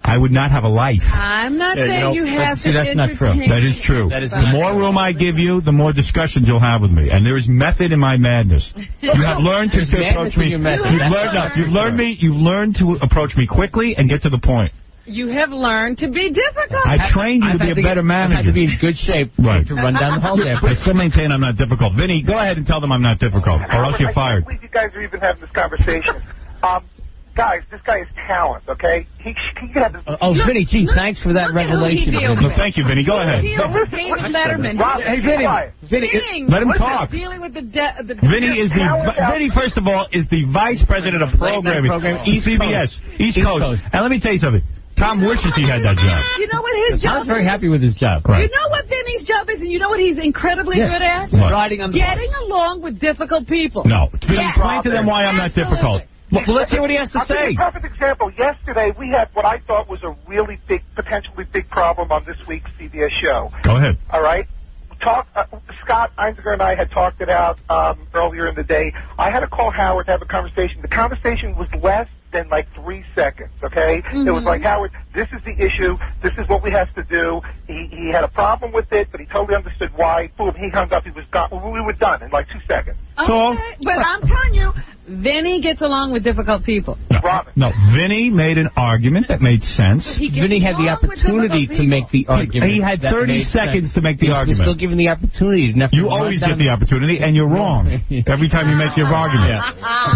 I would not have a life. I'm not saying you have to. That's not true. That is true. The more room I give you, the more discussions you'll have with me. And there is method in my madness. You have learned to approach me. You've learned to approach me quickly and get to the point. You have learned to be difficult. I trained you to be a better manager. I had to be in good shape to run down the hall there. I still maintain I'm not difficult. Vinny, go ahead and tell them I'm not difficult, or else you're fired. I can't believe you guys are even having this conversation. Guys, this guy is talent, okay? He could have this... Vinny, gee, thanks for that revelation. Thank you, Vinny. Go ahead. David Letterman. Hey, Vinny, let him talk. Dealing with the Vinny, first of all, is the vice president of programming, CBS, East Coast. And let me tell you something. Tom wishes he had that job. You know what his job is? Tom's very happy with his job. Right. You know what Vinny's job is, and you know what he's incredibly good at? Riding on the Getting along with difficult people. No. Explain to them why I'm not difficult. Well, let's hear what he has to say. I'll give you a perfect example. Yesterday, we had what I thought was a really big, potentially big problem on this week's CBS show. Go ahead. All right? Scott Einziger and I had talked it out earlier in the day. I had to call Howard to have a conversation. The conversation was less than like 3 seconds, okay? It was like, Howard, this is the issue. This is what we have to do. He had a problem with it, but he totally understood why. Boom, he hung up. He was gone. We were done in like 2 seconds. Okay, but I'm telling you, Vinny gets along with difficult people. No, Vinny made an argument that made sense. Vinny had the opportunity to make the argument. He had 30 seconds to make the argument. You're still given the opportunity. You always get the opportunity, and you're wrong every time you make your argument.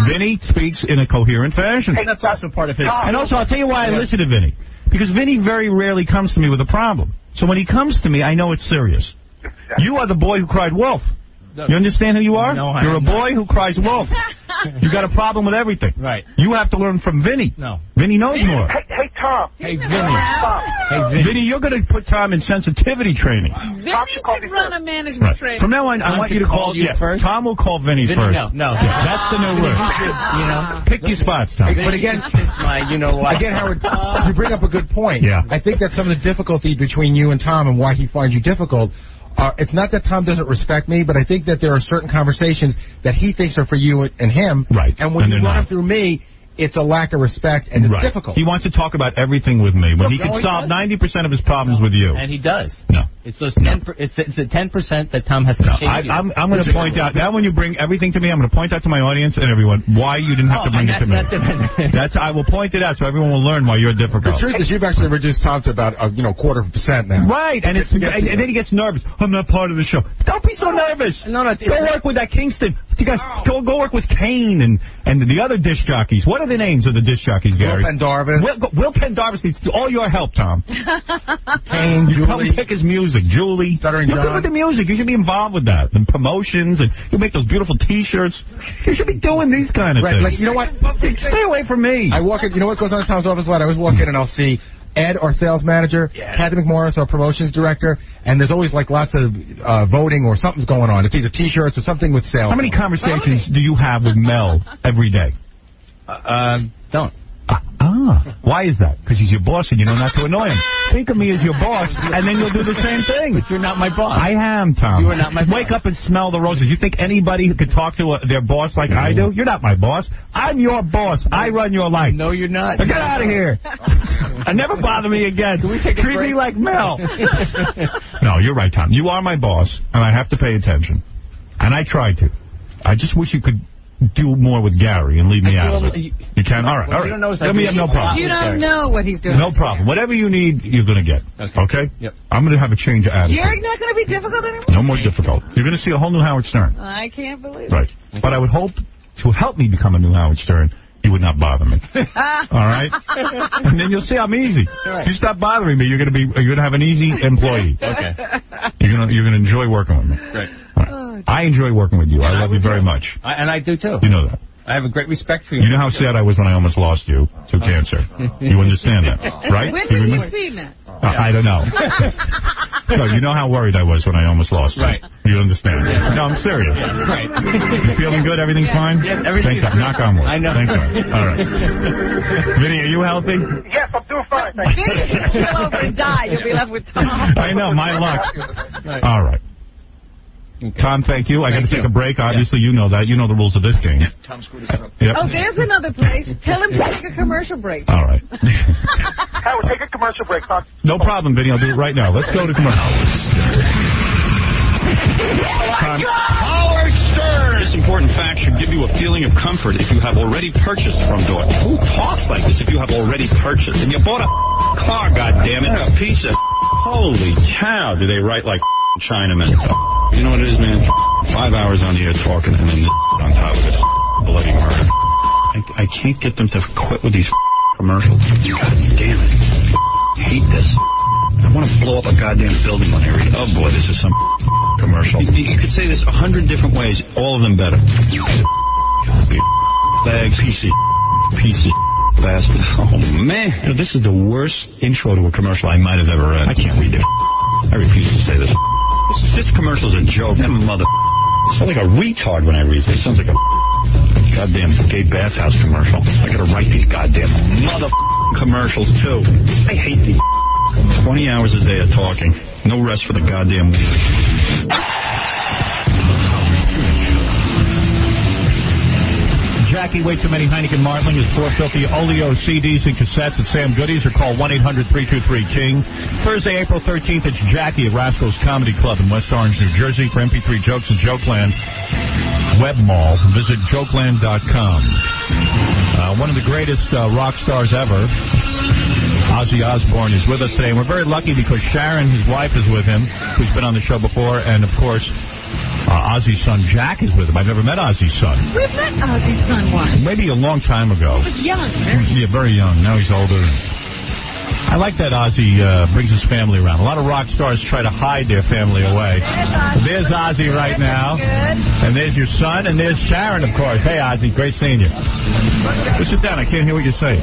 Vinny speaks in a coherent fashion. Hey, that's also part of his... And also, I'll tell you why I listen to Vinny. Because Vinny very rarely comes to me with a problem. So when he comes to me, I know it's serious. You are the boy who cried wolf. You understand who you are? No, you're a boy who cries wolf. You got a problem with everything. Right. You have to learn from Vinny. No. Vinny knows more. Hey, Tom. Hey, Vinny. Vinny, you're going to put Tom in sensitivity training. Vinny should run a management training. From now on, I want you to call you first. Tom will call Vinny first. No. That's the new rule. Pick your spots, Tom. But again, again, Howard, you bring up a good point. Yeah. I think that some of the difficulty between you and Tom and why he finds you difficult, it's not that Tom doesn't respect me, but I think that there are certain conversations that he thinks are for you and him. Right. And when you run them through me, it's a lack of respect, and it's difficult. He wants to talk about everything with me when he can solve 90% of his problems with you. And he does. No. It's those 10%. It's the 10% that Tom has to change. I'm going to point out now when you bring everything to me, I'm going to point out to my audience and everyone why you didn't have to bring it to me. I will point it out so everyone will learn why you're difficult. The truth is, you've actually reduced Tom to about a 0.25% now. Right, and then he gets nervous. I'm not part of the show. Don't be so nervous. No, go work with that Kingston. You guys go work with Kane and the other disc jockeys. What are the names of the disc jockeys, Gary? Will Pendarvis. Will Pendarvis needs all your help, Tom. Kane, you Julie. help pick his music, Julie. You're good with the music. You should be involved with that and promotions, and you make those beautiful T-shirts. You should be doing these kind of things. Like, you know what? Stay away from me. I walk in. You know what goes on in Tom's office a lot? I always walk in and I'll see Ed, our sales manager, Kathy McMorris, our promotions director, and there's always like lots of voting or something's going on. It's either T-shirts or something with sales. How many conversations do you have with Mel every day? Don't. Why is that? Because he's your boss and you know not to annoy him. Think of me as your boss, and then you'll do the same thing. But you're not my boss. I am, Tom. You are not my boss. Wake up and smell the roses. You think anybody who could talk to their boss like I do? You're not my boss. I'm your boss. I run your life. No, you're not. So get out of here. And never bother me again. Treat me like Mel. No, you're right, Tom. You are my boss, and I have to pay attention. And I try to. I just wish you could do more with Gary and leave me out of it. You can? All right. All right. Let me have no problem. You don't know what he's doing. No problem. Whatever you need, you're going to get. Okay? Yep. I'm going to have a change of attitude. You're not going to be difficult anymore? No more difficult. You're going to see a whole new Howard Stern. I can't believe it. Right. But I would hope to help me become a new Howard Stern, you would not bother me. All right? And then you'll see I'm easy. If you stop bothering me, you're going to have an easy employee. Okay. You're going to enjoy working with me. Great. Right. I enjoy working with you. I love you very much. And I do, too. You know that. I have a great respect for you. You know how sad I was when I almost lost you to cancer. You understand that, right? When did you see that? I don't know. No, you know how worried I was when I almost lost you. Right. You understand. No, I'm serious. Right. You feeling good? Everything's fine? Yeah, everything's Thank God. Knock on wood. I know. Thank God. All right. Vinny, are you healthy? Yes, I'm doing fine. Thank you. Vinny can kill over and die. You'll be left with Tom. I know. My luck. All right. Tom, thank you. I got to take a break. Obviously, you know that. You know the rules of this game. Tom screwed us up. Yep. Oh, there's another place. Tell him to take a commercial break. All right. Howard, take a commercial break, Tom. No problem, Vinny. I'll do it right now. Let's go to commercial. Howard Stern! This important fact should give you a feeling of comfort if you have already purchased from Dort. Who talks like this if you have already purchased? And you bought a car, goddammit, a piece of... Holy cow, do they write like Chinamen. You know what it is, man? 5 hours on the air talking and then on top of it, bloody murder. I can't get them to quit with these commercials. God damn it. I hate this. I want to blow up a goddamn building when I read, oh boy, this is some commercial. You could say this 100 different ways, all of them better. Bag, PC, bastard. Oh, man. You know, this is the worst intro to a commercial I might have ever read. I can't read it. I refuse to say this. This commercial's a joke. That mother... I sound like a retard when I read this. It sounds like a goddamn gay bathhouse commercial. I gotta write these goddamn mother commercials, too. I hate these 20 hours a day of talking. No rest for the goddamn week. Jackie, way too many Heineken Martling is for filthy Oleo CDs and cassettes at Sam Goodies or call 1-800-323-KING. Thursday, April 13th, it's Jackie at Rascals Comedy Club in West Orange, New Jersey for MP3 Jokes and Jokeland Web Mall. Visit jokeland.com. One of the greatest rock stars ever, Ozzy Osbourne, is with us today. And we're very lucky because Sharon, his wife, is with him, who's been on the show before, and, of course, Ozzy's son, Jack, is with him. I've never met Ozzy's son. We've met Ozzy's son once. Maybe a long time ago. He was young. Yeah, very young. Now he's older. I like that Ozzy brings his family around. A lot of rock stars try to hide their family away. There's Ozzy right now. And there's your son, and there's Sharon, of course. Hey, Ozzy, great seeing you. Just sit down. I can't hear what you're saying.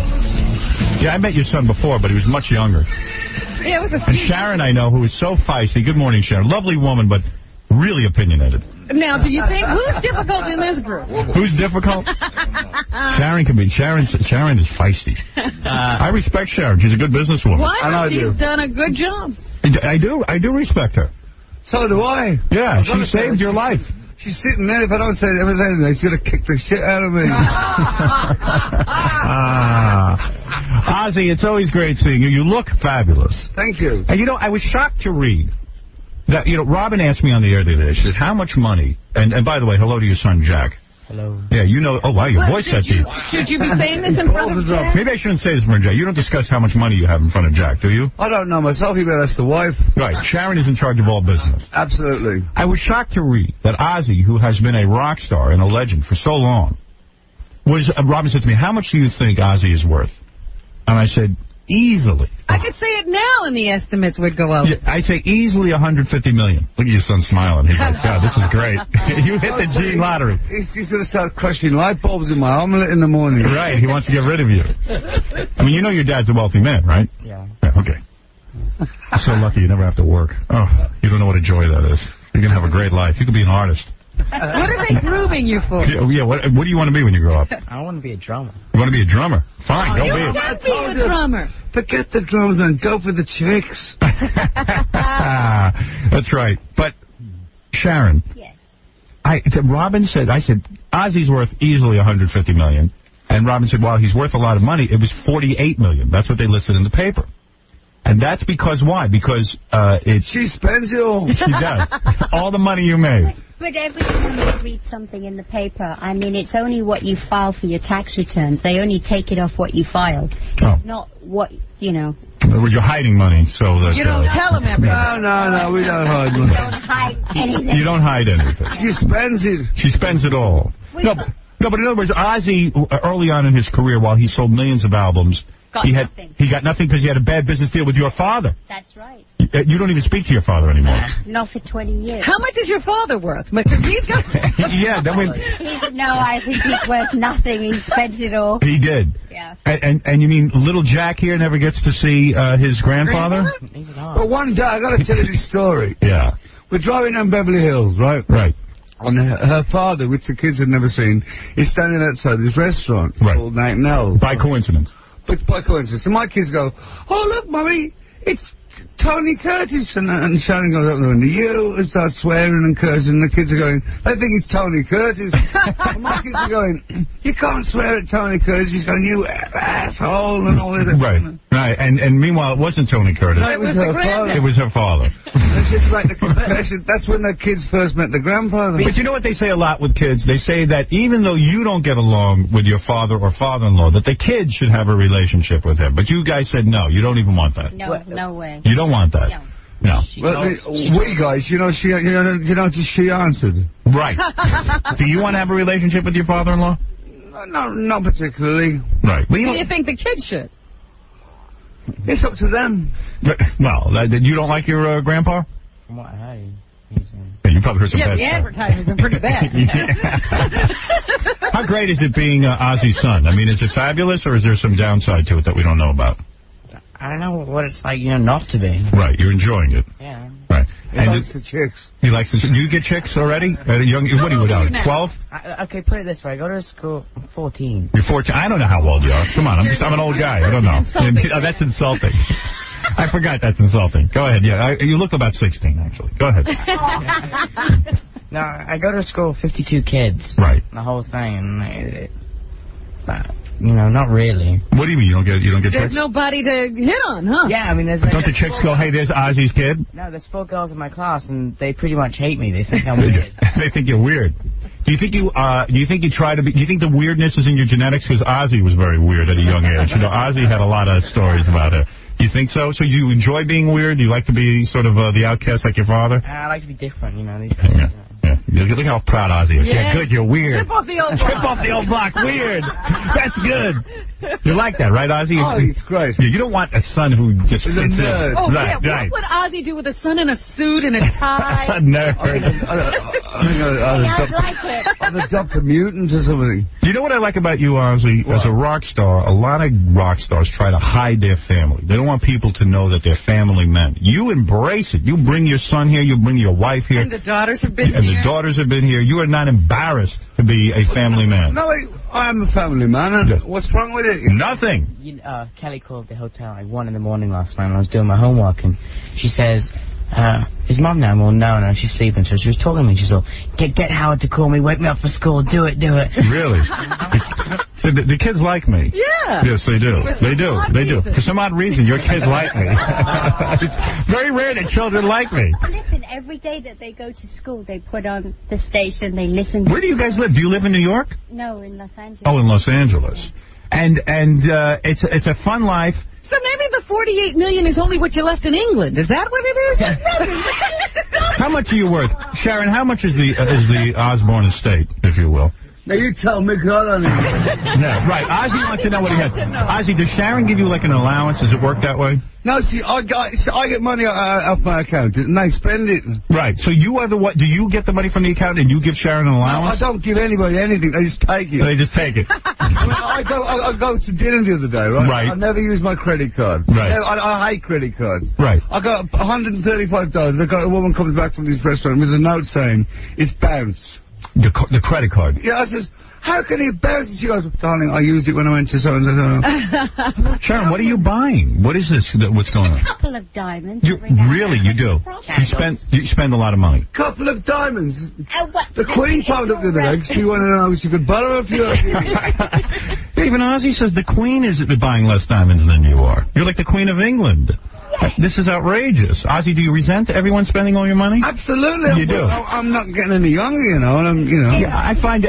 Yeah, I met your son before, but he was much younger. Yeah, it was a And Sharon, I know, who is so feisty. Good morning, Sharon. Lovely woman, but really opinionated. Now, do you think, who's difficult in this group? Who's difficult? Sharon can be. Sharon is feisty. I respect Sharon. She's a good businesswoman. Why? She's done a good job. I do respect her. So do I. Yeah, she saved your life. She's sitting there. If I don't say anything, she's going to kick the shit out of me. Ozzy, it's always great seeing you. You look fabulous. Thank you. And, I was shocked to read that, Robin asked me on the air the other day, she said, how much money, and by the way, hello to your son, Jack. Hello. Yeah, oh, wow, your voice got deep. Should you be saying this in front of Jack? Maybe I shouldn't say this in front of Jack. You don't discuss how much money you have in front of Jack, do you? I don't know myself. You better ask the wife. Right. Sharon is in charge of all business. Absolutely. I was shocked to read that Ozzy, who has been a rock star and a legend for so long, Robin said to me, how much do you think Ozzy is worth? And I said, easily. I could say it now and the estimates would go up. Yeah, I'd say easily $150 million. Look at your son smiling. He's like, God, this is great. You hit the Gene lottery. He's going to start crushing light bulbs in my omelet in the morning. Right. He wants to get rid of you. I mean, your dad's a wealthy man, right? Yeah. Okay. I'm so lucky you never have to work. Oh, you don't know what a joy that is. You're going to have a great life. You could be an artist. What are they grooming you for? Yeah, what do you want to be when you grow up? I want to be a drummer. You want to be a drummer? Fine, go be it. You can be a drummer. Forget the drums and go for the chicks. That's right. But, Sharon. Yes. Robin said, Ozzy's worth easily $150 million. And Robin said, well, he's worth a lot of money. It was $48 million. That's what they listed in the paper. And that's because why? Because she spends it all. She does. All the money you made. But every time you read something in the paper, I mean, it's only what you file for your tax returns. They only take it off what you filed. It's not what, You're hiding money, so that... You don't tell them everything. No, we don't hide money. You don't hide anything. You don't hide anything. She spends it. She spends it all. No, but in other words, Ozzy, early on in his career, while he sold millions of albums... He got nothing because he had a bad business deal with your father. That's right. You don't even speak to your father anymore. Not for 20 years. How much is your father worth? Because he's got... Yeah, then we... No, I think he's worth nothing. He spent it all. He did. Yeah. And you mean little Jack here never gets to see his grandfather? But one day, I got to tell you this story. Yeah. We're driving down Beverly Hills, right? Right. And her father, which the kids had never seen, is standing outside this restaurant called Night Nell. By coincidence. But by coincidence. And my kids go, oh, look, Mummy, it's Tony Curtis. And Sharon goes up there and you and starts swearing and cursing. And the kids are going, I think it's Tony Curtis. And my kids are going, you can't swear at Tony Curtis. He's going, you asshole and all that. Right. Right, and meanwhile, it wasn't Tony Curtis. No, it was her father. It was her father. That's just like the confession. That's when the kids first met the grandfather. But you know what they say a lot with kids? They say that even though you don't get along with your father or father-in-law, that the kids should have a relationship with him. But you guys said no, you don't even want that. No, no way. You don't want that? No. Well, we guys, she answered. Right. Do you want to have a relationship with your father-in-law? No, not particularly. Right. Do you think the kids should? It's up to them. Well, you don't like your grandpa? From what I heard, you probably heard some bad the stuff. advertising's been pretty bad. How great is it being Ozzy's son? I mean, is it fabulous, or is there some downside to it that we don't know about? I don't know what it's like, not to be. Right, you're enjoying it. Yeah. Right. He likes the chicks. He likes the chicks. Do you get chicks already? What are you without? 12? Okay, put it this way. I go to school. I'm 14. You're 14. I don't know how old you are. Come on, I'm an old guy. I don't know. Oh, that's insulting. I forgot that's insulting. Go ahead. Yeah, you look about 16, actually. Go ahead. No, I go to school with 52 kids. Right. The whole thing, and not really. What do you mean you don't get There's chicks? nobody to hit on, huh? Yeah, I mean, there's. Don't the chicks go, hey, there's Ozzy's kid? No, there's 4 girls in my class, and they pretty much hate me. They think I'm weird. They think you're weird. Do you think you try to be? Do you think the weirdness is in your genetics? Because Ozzy was very weird at a young age. Ozzy had a lot of stories about her. You think so? So you enjoy being weird? Do you like to be sort of the outcast like your father? I like to be different, these days. Yeah. Look how proud Ozzy is. Yeah, good, you're weird. Trip off the old block. Trip off the old block, weird. That's good. You like that, right, Ozzy? Oh, he's great. You don't want a son who just fits in. Oh, right, yeah. right. What would Ozzy do with a son in a suit and a tie? A nerd. I'd adopt a mutant or something. You know what I like about you, Ozzy? What? As a rock star, a lot of rock stars try to hide their family. They don't want people to know that they're family men. You embrace it. You bring your son here. You bring your wife here. And the daughters have been here. And the daughters have been here. You are not embarrassed to be a family man. No, I'm a family man. What's wrong with it? Nothing. Kelly called the hotel at 1 in the morning last night when I was doing my homework, and she says, is Mum now? Well, no, she's sleeping. So she was talking to me. She's all, get Howard to call me, wake me up for school, do it. Really? The kids like me. Yeah. Yes, they do. They do. For some odd reason, your kids like me. It's very rare that children like me. Listen, every day that they go to school, they put on the station, they listen. Where do you guys live? Do you live in New York? No, in Los Angeles. Oh, in Los Angeles. And it's a fun life. So maybe the $48 million is only what you left in England. Is that what it is? How much are you worth? Sharon, how much is the Osborne estate, if you will? Now you tell me, because I don't know. Yeah, right. Ozzy wants to know what he has. Ozzy, does Sharon give you like an allowance? Does it work that way? No, see, I get money off my account, and I spend it. Right. So you are the what? Do you get the money from the account and you give Sharon an allowance? No, I don't give anybody anything. They just take it. They just take it. I go to dinner the other day, right? Right. I never use my credit card. Right. I hate credit cards. Right. I got $135. I got a woman comes back from this restaurant with a note saying it's bounced. The credit card. Yeah, I says, how can it bounce? And she goes, darling, I used it when I went to so-and-so. Sharon, what are you buying? What is this? What's going on? A couple of diamonds. You do. You spend a lot of money. Couple of diamonds. The Queen phoned up the other day. She wanted to know if she could borrow a few. Even Ozzy says the Queen is buying less diamonds than you are. You're like the Queen of England. This is outrageous. Ozzy, do you resent everyone spending all your money? Absolutely. You do. I'm not getting any younger, and Yeah, I find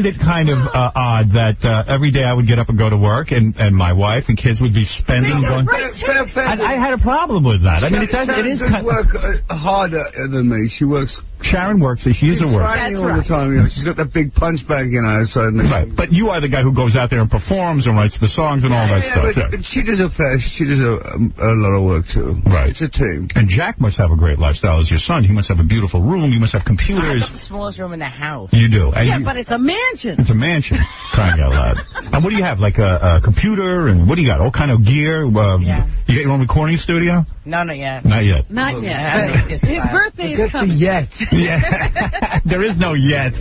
it kind of odd that every day I would get up and go to work, and my wife and kids would be spending. I had a problem with that. I mean, it is kind of work harder than me. She works. Sharon works. She's a worker. That's all the time. She's got that big punch bag, outside. Right. But you are the guy who goes out there and performs and writes the songs and all that stuff. But she does a lot of work too. Right. It's a team. And Jack must have a great lifestyle as your son. He must have a beautiful room. You must have computers. I got the smallest room in the house. You do. And but it's a mansion. It's a mansion. Crying out loud. And what do you have? Like a computer and what do you got? All kind of gear? Yeah. You got your own recording studio? No, not yet. Not yet. Not yet. His birthday is coming. Yet. Yeah. There is no yet.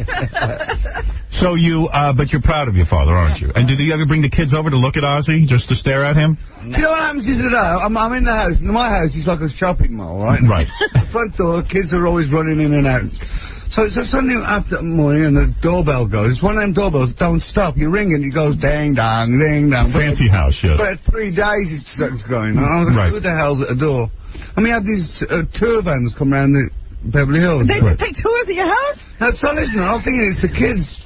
So but you're proud of your father, aren't you? And did you ever bring the kids over to look at Ozzy, just to stare at him? Do you know what happens is that I'm in the house. My house is like a shopping mall, right? Right. The front door, kids are always running in and out. So Sunday after morning, and the doorbell goes. One of them doorbells don't stop. You ring and it goes ding dong, ding dong. Fancy house, yes. But 3 days it's going. Right. Who the hell's at the door? And we had these tour vans come around the Beverly Hills. They just take tours of your house? That's so listen, I'm thinking it's the kids,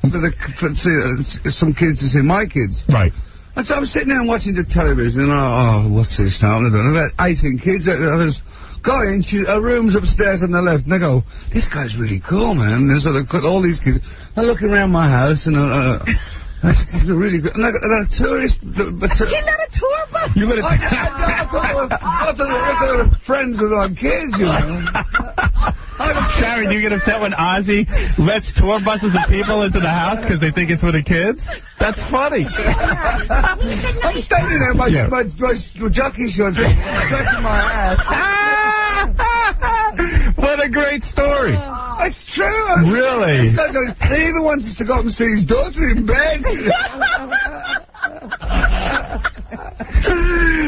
some kids to see my kids. Right. And so I'm sitting there and watching the television, and what's this now? And about 18 kids. There's going, her room's upstairs on the left, and I go, this guy's really cool, man. And so they've got all these kids. They're looking around my house, and they're really good. And I got a tourist. You're not a tour bus? I thought they were friends of my kids, you know. Sharon, you get upset when Ozzy lets tour buses of people into the house because they think it's for the kids? That's funny. I'm standing there, my jockey shorts, stretching my ass. What a great story. It's true. Really? This guy goes, he even wants us to go up and see his daughter in bed.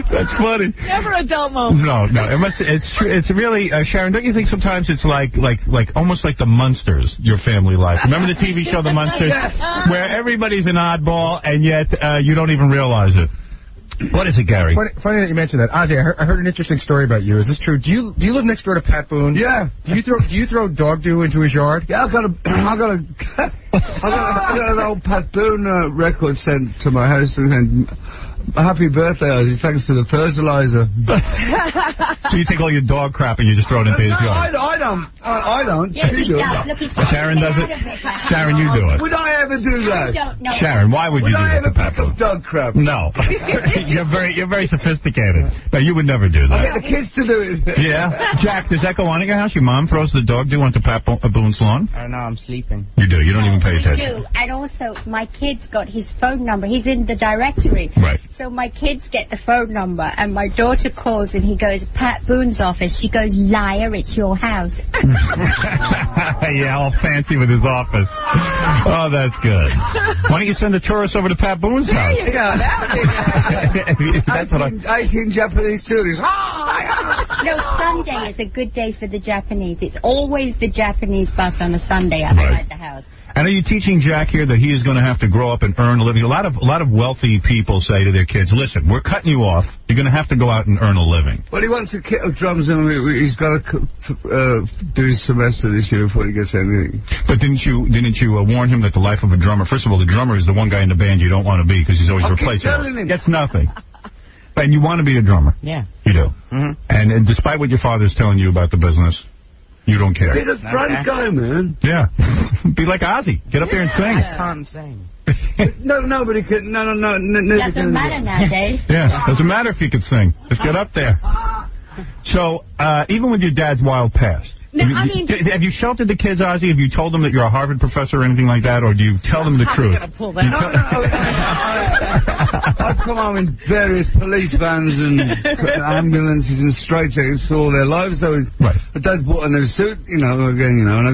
That's funny. Never a dull moment. No. It's really, Sharon, don't you think sometimes it's like almost like the Munsters, your family life? Remember the TV show The Munsters? Yes. Where everybody's an oddball and yet you don't even realize it. What is it, Gary? Funny that you mentioned that. Ozzy, I heard an interesting story about you. Is this true? Do you live next door to Pat Boone? Yeah. Do you throw dog dew into his yard? Yeah, I got an old Pat Boone record sent to my house and happy birthday, Ozzy. Thanks for the fertilizer. So you take all your dog crap and you just throw it into his yard? I don't. Yes, he does. Look, he's Sharon does it? Sharon, you do it. Would I ever do that? Sharon, why would you do that to Pat Boone? Dog crap? No. You're very sophisticated. No, you would never do that. I get the kids to do it. Yeah? Jack, does that go on at your house? Your mom throws the dog dew onto Pat Boone's lawn? I don't know, I'm sleeping. You do. You don't even pay attention. We do. And also, my kids got his phone number. He's in the directory. Right. So my kids get the phone number, and my daughter calls, and he goes, Pat Boone's office. She goes, liar, it's your house. Yeah, all fancy with his office. Oh, that's good. Why don't you send a tourist over to Pat Boone's house? There you go. That would be That's what I seen Japanese tourists. No, Sunday is a good day for the Japanese. It's always the Japanese bus on a Sunday outside the house. And are you teaching Jack here that he is going to have to grow up and earn a living? A lot of wealthy people say to their kids, listen, we're cutting you off. You're going to have to go out and earn a living. Well, he wants a kit of drums, and he's got to do his semester this year before he gets anything. But didn't you warn him that the life of a drummer, first of all, the drummer is the one guy in the band you don't want to be because he's always replacing. Gets nothing. And you want to be a drummer. Yeah. You do. Mm-hmm. And despite what your father's telling you about the business, you don't care. He's a front guy, man. Yeah. Be like Ozzy. Get up there and sing. I can't sing. No, nobody can. No. Doesn't matter nowadays. Yeah. Doesn't matter if you could sing. Just get up there. So, even with your dad's wild past, have you sheltered the kids, Ozzy? Have you told them that you're a Harvard professor or anything like that, or do you tell them the truth? I've come home in various police vans and ambulances and straitjackets all their lives. So my dad's bought a new suit, and I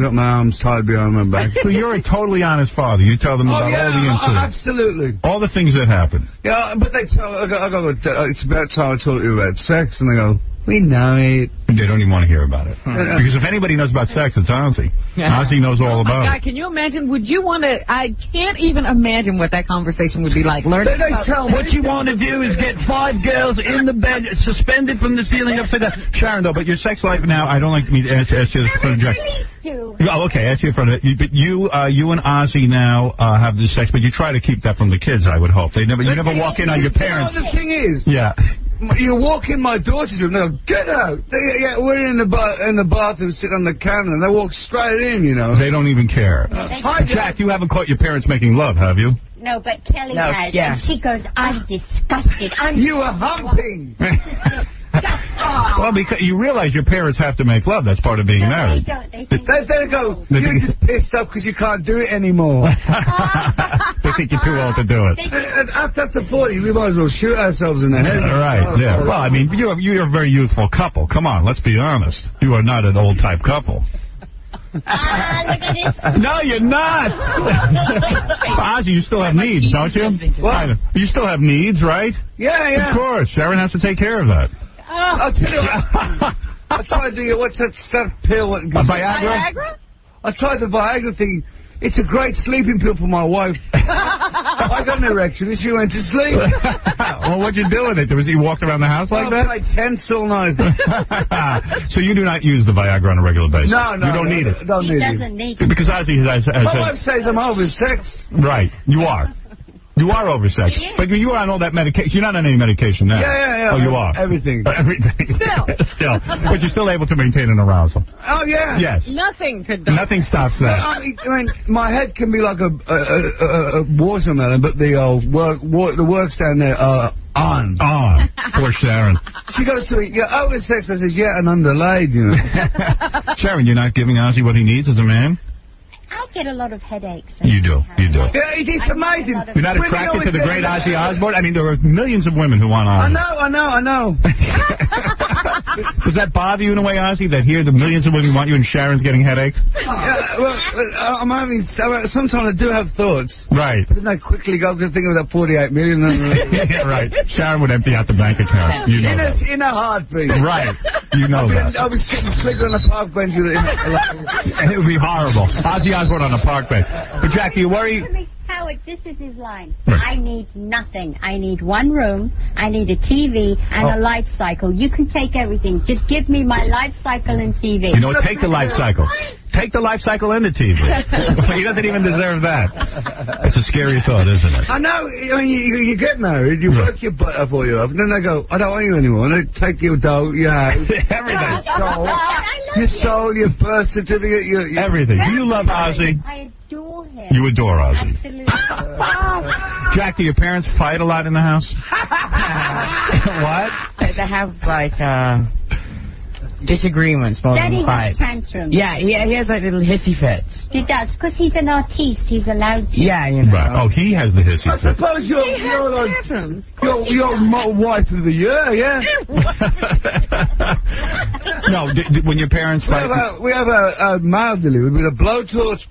got my arms tied behind my back. So you're a totally honest father. You tell them about all the incidents. Absolutely. All the things that happen. Yeah, but they tell, it's about time I told you about sex, and they go, we know it. They don't even want to hear about it. Because if anybody knows about sex, it's Ozzy. Ozzy knows all about it. God, can you imagine? Would you want to? I can't even imagine what that conversation would be like. Learning about what you want to do is get 5 girls in the bed, suspended from the ceiling upside down. Sharon, though, but your sex life now, I don't like me to ask you this in front of Jack. Oh, okay, ask you in front of it. But you and Ozzy now have this sex, but you try to keep that from the kids, I would hope. You never walk in on your parents. The thing is, you walk in my daughter's room, they go, get out. We're in the bathroom sitting on the counter, and they walk straight in, They don't even care. Jack, you haven't caught your parents making love, have you? No, but Kelly has. Yeah. And she goes, I'm disgusted. You are humping. Well, because you realize your parents have to make love. That's part of being married. They don't. They go, you're just pissed off because you can't do it anymore. They think you're too old to do it. After 40, we might as well shoot ourselves in the head. Right, yeah. Well, I mean, you're a very youthful couple. Come on, let's be honest. You are not an old-type couple. Look at this. No, you're not. Ozzy, you still have needs, don't you? What? You still have needs, right? Yeah. Of course. Sharon has to take care of that. I'll tell you what. I'll try to do what's that pill? Viagra? I tried the Viagra thing. It's a great sleeping pill for my wife. I got an erection and she went to sleep. Well, what'd you do with it? You walked around the house like that? I played tense all night. So you do not use the Viagra on a regular basis? No. You don't need it? Don't need He doesn't need it. Because Ozzy has my wife says I'm oversexed. Right, you are. You are oversexed. Yeah. But you are on all that medication. You're not on any medication now. Yeah. Oh, you are? Everything. Still. But you're still able to maintain an arousal. Oh, yeah. Yes. Nothing could. Nothing stops that. I mean, my head can be like a watermelon, but the works down there are on. Poor Sharon. She goes to me, you're oversexed. I says, yeah, and underlaid, you know. Sharon, you're not giving Ozzy what he needs as a man? I get a lot of headaches. You do. Yeah, it's amazing. You're not attracted to the great Ozzy Osbourne? I mean, there are millions of women who want Ozzy. I know. Does that bother you in a way, Ozzy, that here the millions of women want you and Sharon's getting headaches? Yeah, well, I'm having... Sometimes I do have thoughts. Right. But then I quickly go to think of that 48 million. Yeah, right. Sharon would empty out the bank account. You know that. In a heartbeat. Right. You know that. I'll be sitting on a park bench. It would be horrible. Ozzy Osbourne on a park bench. But, Jack, you worry... Howard, this is his line. I need nothing. I need one room, I need a TV, and a life cycle. You can take everything. Just give me my life cycle and TV. You know what? Take the life cycle. Take the life cycle and the TV. He doesn't even deserve that. It's a scary thought, isn't it? I know. I mean, you get married, you work your butt up all your life, and then they go, I don't want you anymore. And they take your dough, your house, everything. Your soul, your birth certificate, your everything. Do you love Ozzy? I adore him. You adore Ozzy. Absolutely. Jack, do your parents fight a lot in the house? What? They have, like, disagreements more Daddy than fight. has tantrums. Yeah, he has, like, little hissy fits. He does, because he's an artiste. He's allowed to. Yeah, you know. Right. Oh, he has the hissy I fit. suppose you're wife of the year, yeah? No, when your parents fight... We have a mouthly with a blowtorch.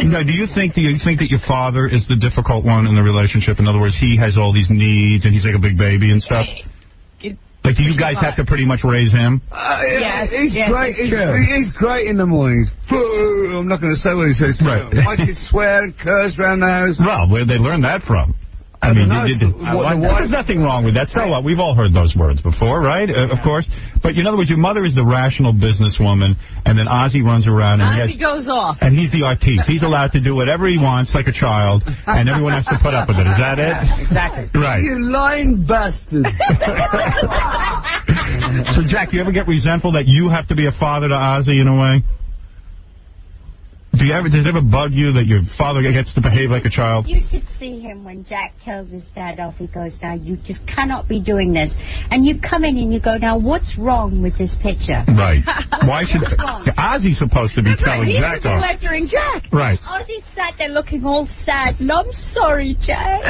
No, do you think that your father is the difficult one in the relationship? In other words, he has all these needs and he's like a big baby and stuff? Like, do you guys have to pretty much raise him? Yes, he's great. He's great in the mornings. I'm not going to say what he says. Right. My kids swear and curse around the house. Well, where'd they learn that from? I mean, there's nothing wrong with that. So what? We've all heard those words before, right? Of course. But in other words, your mother is the rational businesswoman, and then Ozzy runs around and Ozzy goes off. And he's the artiste. He's allowed to do whatever he wants, like a child, and everyone has to put up with it. Is that it? Exactly. Right. You lying bastard. So, Jack, you ever get resentful that you have to be a father to Ozzy in a way? Does it ever bug you that your father gets to behave like a child? You should see him when Jack tells his dad off. He goes, now, you just cannot be doing this. And you come in and you go, now, what's wrong with this picture? Right. Why should... Ozzy's supposed to be telling Jack off. He's lecturing Jack. Right. Ozzy sat there looking all sad. And I'm sorry, Jack.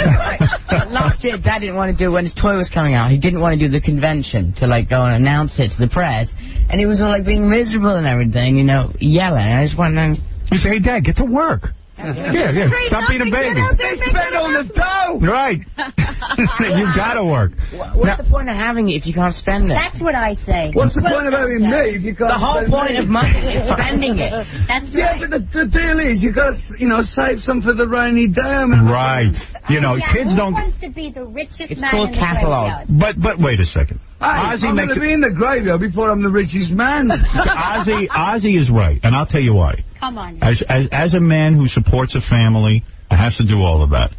Last year, Dad didn't want to do, when his toy was coming out, he didn't want to do the convention to, like, go and announce it to the press. And he was all, like, being miserable and everything, you know, yelling. I just want to... You say, hey, Dad, get to work. Yeah. Stop being a baby. They spend all the dough. Right. You've got to work. What's the point of having it if you can't spend it? That's what I say. What's the point of having me if you can't The whole point of money is spending it. That's right. Yeah, but the deal is you got to, save some for the rainy day. Right. Kids who don't... wants to be the richest It's man called in the catalog. graveyard? But wait a second. I'm going to be in the graveyard before I'm the richest man. Ozzy is right, and I'll tell you why. Come on. As a man who supports a family and has to do all of that,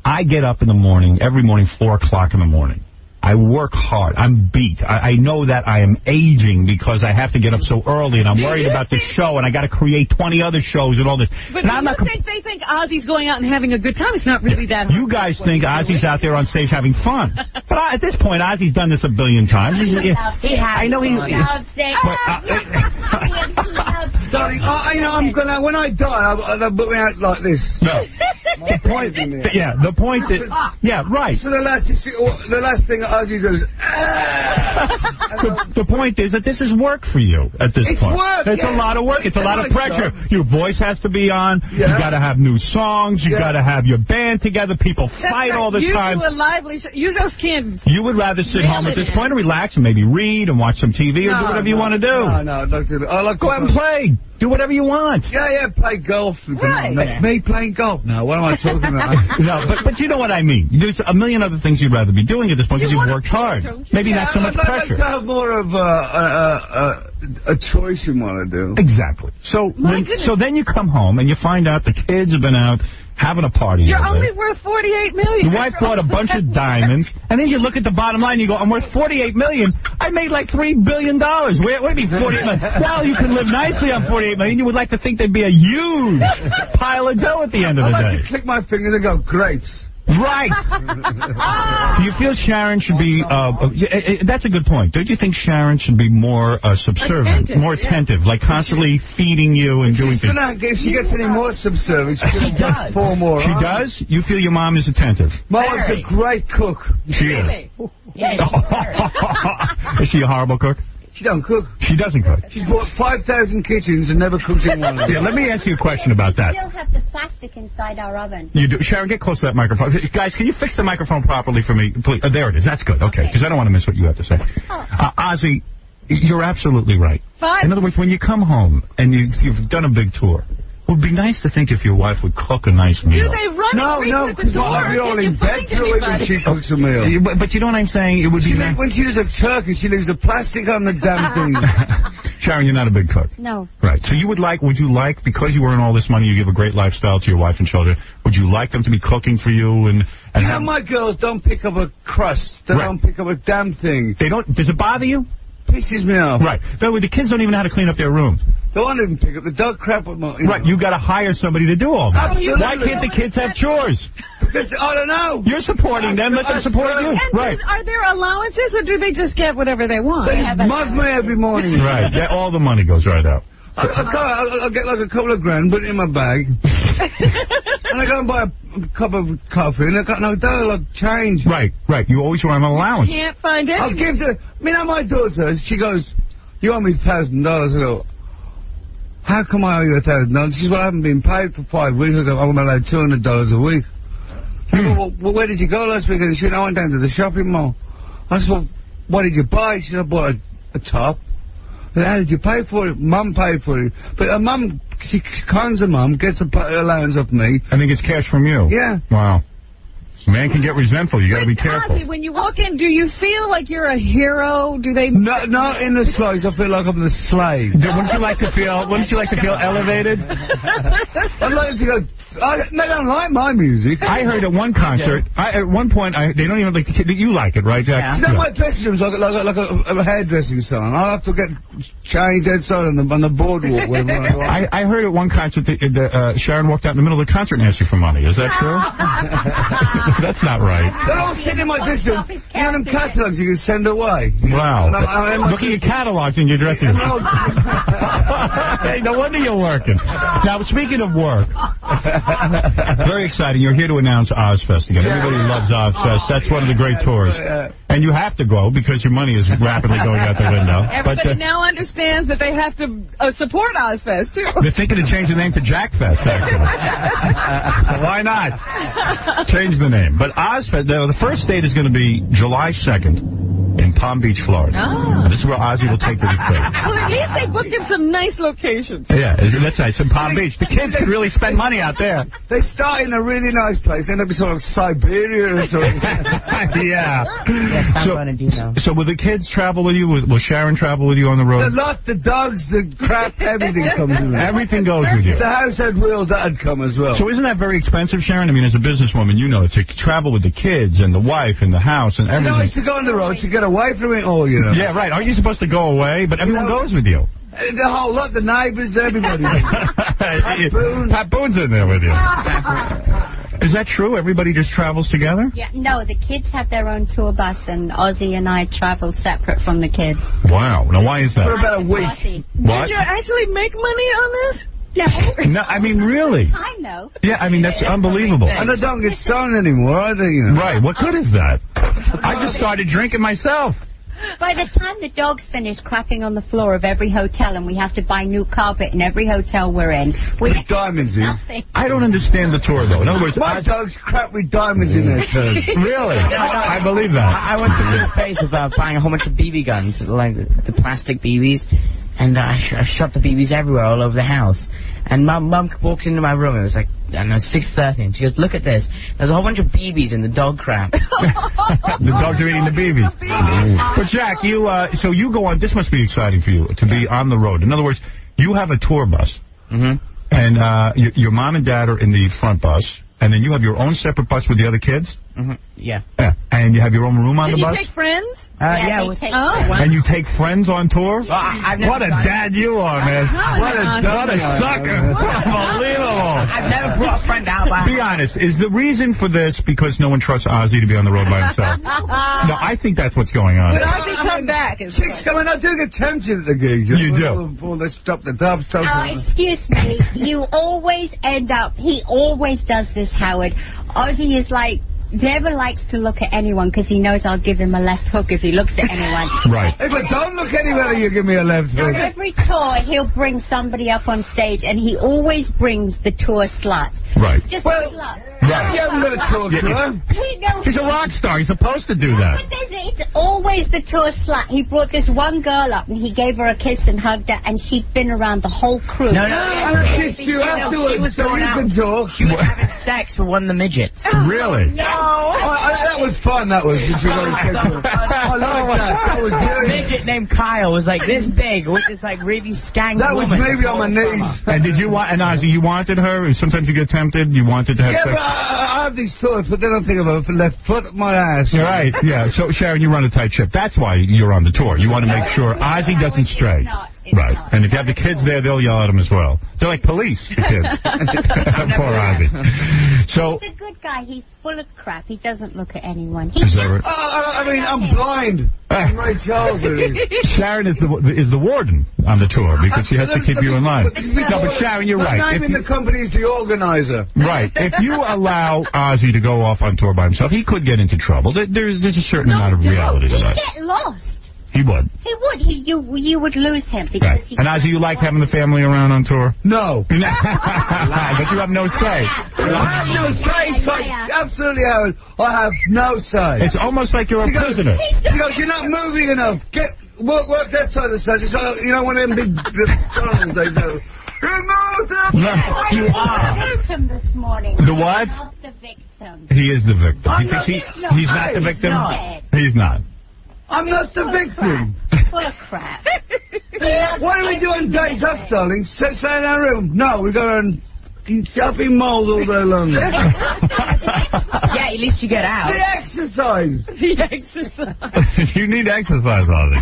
I get up in the morning, every morning, 4 o'clock in the morning. I work hard. I'm beat. I know that I am aging because I have to get up so early, and I'm worried about the show, and I got to create 20 other shows and all this. But and they think Ozzy's going out and having a good time. It's not really that hard. You guys think Ozzy's out there on stage having fun. But at this point, Ozzy's done this a billion times. I know he's... Darling, I'm gonna, when I die, they'll put me out like this. No. The point is, right. So the last thing Ozzy does. The point is that this is work for you at this point. Work. It's a lot of work. It's a lot of pressure. Your voice has to be on. Yeah. You got to have new songs. You got to have your band together. People fight all the time. You do a lively show. You just can't. You would rather sit home at this point and relax and maybe read and watch some TV or do whatever you want to do. No, don't do that. I like go out and play. Do whatever you want. Yeah, play golf. Right. Me playing golf now. What am I talking about? No, but you know what I mean. There's a million other things you'd rather be doing at this point because you've worked hard. Maybe not so much pressure. I'd like to have more of a choice in what I do. Exactly. So then you come home and you find out the kids have been out having a party. You're only worth $48 million. Your wife bought a bunch of diamonds, and then you look at the bottom line and you go, I'm worth $48 million. I made like $3 billion. What do you mean $48 million? Well, you can live nicely on $48 million. You would like to think there'd be a huge pile of dough at the end of the day. I like to click my fingers and go, grapes. Right. Do you feel Sharon should be... that's a good point. Don't you think Sharon should be more subservient, more attentive, like constantly feeding you and doing things? If she gets any more subservient, she does. 4 more. She does? You feel your mom is attentive? My wife's a great cook. She is. Is she a horrible cook? She don't cook. She doesn't cook. She's bought 5,000 kitchens and never cooks in one of them. Yeah, let me ask you a question about that. We still have the plastic inside our oven. You do. Sharon, get close to that microphone. Guys, can you fix the microphone properly for me, please? There it is. That's good. Okay, because I don't want to miss what you have to say. Ozzy, you're absolutely right. In other words, when you come home and you've done a big tour, it would be nice to think if your wife would cook a nice meal. Do they run No, because I'll be all in bed when she cooks a meal. But you know what I'm saying? It would be nice. When she does a turkey, she leaves the plastic on the damn thing. Sharon, you're not a big cook. No. Right. So would you like, because you earn all this money, you give a great lifestyle to your wife and children, would you like them to be cooking for you? And you know, my girls don't pick up a crust. They don't pick up a damn thing. They don't? Does it bother you? Pisses me off. Right. The kids don't even know how to clean up their room. They won't even pick up the dog crap. Right. You got to hire somebody to do all that. Absolutely. Why can't the kids have chores? Because I don't know. You're supporting them. Let them support you. And Right. are there allowances, or do they just get whatever they want? They just mug me every morning. Right. Yeah, all the money goes right out. I'll get like a couple of grand, put it in my bag, and I go and buy a cup of coffee, and I got no dough, like change. Right. You always run an allowance. You can't find anything. I'll give the... my daughter, she goes, you owe me $1,000. I go, how come I owe you $1,000? She says, well, I haven't been paid for 5 weeks. I go, I'm allowed $200 a week. I go, well, where did you go last weekend? She said, I went down to the shopping mall. I said, well, what did you buy? She said, I bought a top. How did you pay for it? Mum paid for it. But her mum, she cons her mum, gets a allowance off me. And then gets cash from you? Yeah. Wow. Man can get resentful. You got to be careful. Ozzy, when you walk in, do you feel like you're a hero? Do they? No, not in the slice. I feel like I'm the slave. Wouldn't you like to feel elevated? I'd like to go. They don't like my music. I heard at one concert. At one point, they don't even like the kid. You like it, right, Jack? Yeah. You know, my dressing room's like a hairdressing salon. I'll have to get changed outside on the boardwalk. I heard at one concert that Sharon walked out in the middle of the concert and asked you for money. Is that true? That's not right. They're all sitting in my dressing room. You know them catalogs you can send away. Wow. Looking at catalogs in your dressing room. Hey, no wonder you're working. Now, speaking of work, very exciting. You're here to announce Ozfest again. Everybody loves Ozfest. That's one of the great tours. And you have to go because your money is rapidly going out the window. Everybody now understands that they have to support Ozfest, too. They're thinking to change the name to Jackfest, actually. Why not? Change the name. But Ozfest, the first date is going to be July 2nd. In Palm Beach, Florida. Oh. This is where Ozzy will take the kids. Well, at least they booked him some nice locations. Yeah, that's right. It's in Palm Beach. The kids can really spend money out there. They start in a really nice place. They end up in sort of Siberia or something. Yeah. Yes, I'm going to do so. So will the kids travel with you? Will Sharon travel with you on the road? The dogs, the crap, everything comes with it. Everything goes with you. If the house had wheels, that'd come as well. So isn't that very expensive, Sharon? I mean, as a businesswoman, you know, to travel with the kids and the wife and the house and everything. You know, it's to go on the road to get away from it all, you know. Yeah, right. Aren't you supposed to go away? But everyone goes with you. The whole lot, the neighbours, everybody. Pat Boone's in there with you. Is that true? Everybody just travels together? Yeah, no, the kids have their own tour bus, and Ozzy and I travel separate from the kids. Wow. Now, why is that? For about a week. What? Did you actually make money on this? No. No, I mean, really? I know. Yeah, I mean, that's unbelievable. And I don't get stoned anymore, either, you know. Right. What good is that? I just started drinking myself. By the time the dogs finish crapping on the floor of every hotel and we have to buy new carpet in every hotel we're in, we with diamonds in. Nothing. I don't understand the tour, though. In other words, my dogs crap with diamonds in their toes. Really? I believe that. I went through this phase of buying a whole bunch of BB guns, like the plastic BBs. And I shot the BBs everywhere, all over the house. And Mum walks into my room. It was like, I don't know, 6:30. And she goes, look at this. There's a whole bunch of BBs in the dog crap. The dogs are eating the BBs. But, Jack, so you go on. This must be exciting for you, to be on the road. In other words, you have a tour bus. Mm-hmm. And your mom and dad are in the front bus. And then you have your own separate bus with the other kids? Mm-hmm. Yeah. And you have your own room on the bus? Did you take friends? Yeah, they take And you take friends on tour? What a dad you are, man. What a sucker. Unbelievable. I've never brought a friend out. Be honest, is the reason for this because no one trusts Ozzy to be on the road by himself? No, I think that's what's going on. But Ozzy come back. Chicks coming, I do get tempted at the gigs. You do. Before they stop the dubs. Excuse me. You always end up, he always does this, Howard. Ozzy is like, never likes to look at anyone because he knows I'll give him a left hook if he looks at anyone. Right. Hey, but don't look anywhere you give me a left hook. Every tour, he'll bring somebody up on stage, and he always brings the tour slut. Right. Just a slut. Right. You haven't got a tour, He's a rock star. He's supposed to do that. It's always the tour slut. He brought this one girl up, and he gave her a kiss and hugged her, and she'd been around the whole crew. No. I kissed you afterwards, She was so going you out. can talk. She was having sex with one of the midgets. Really? That was fun, that was. I like that. That was A good. midget named Kyle was like this big with this like really skanky That was woman. maybe on my knees. And did you want, and Ozzy, you wanted her? Sometimes you get tempted. You wanted to have Yeah, sex. but I have these tours, but then I think of a left foot up my ass. You're right, yeah. So, Sharon, you run a tight ship. That's why you're on the tour. You want to make sure Ozzy doesn't stray. Right. And if you have the kids there, they'll yell at him as well. They're like police, the kids. Poor Ozzy. So, He's a good guy. He's full of crap. He doesn't look at anyone. is that right? I mean, I'm blind. I'm Ray Charles. Sharon is the warden on the tour because she has to keep you in line. No, but Sharon, you're right. I'm in the company as the organizer. Right. If you allow Ozzy to go off on tour by himself, he could get into trouble. There's a certain amount of reality to that. He'd get lost. He would. He would. You would lose him because he. And Ozzy, you like having the family around on tour? No. But you have no say. I have no say, son. Absolutely, Howard. I have no say. It's almost like you're a prisoner. She goes, you're not moving enough. Work that side of the stage. So, you know, one of them big tunnels they do. You are the victim this morning. The what? Not the victim. He is the victim. He thinks he's not the victim? He's not. I'm not the victim. Full of crap. What are we doing days off, darling? Stay in our room. No, we go around shopping malls all day long. Yeah, at least you get out. The exercise. The exercise. You need exercise, Ozzy.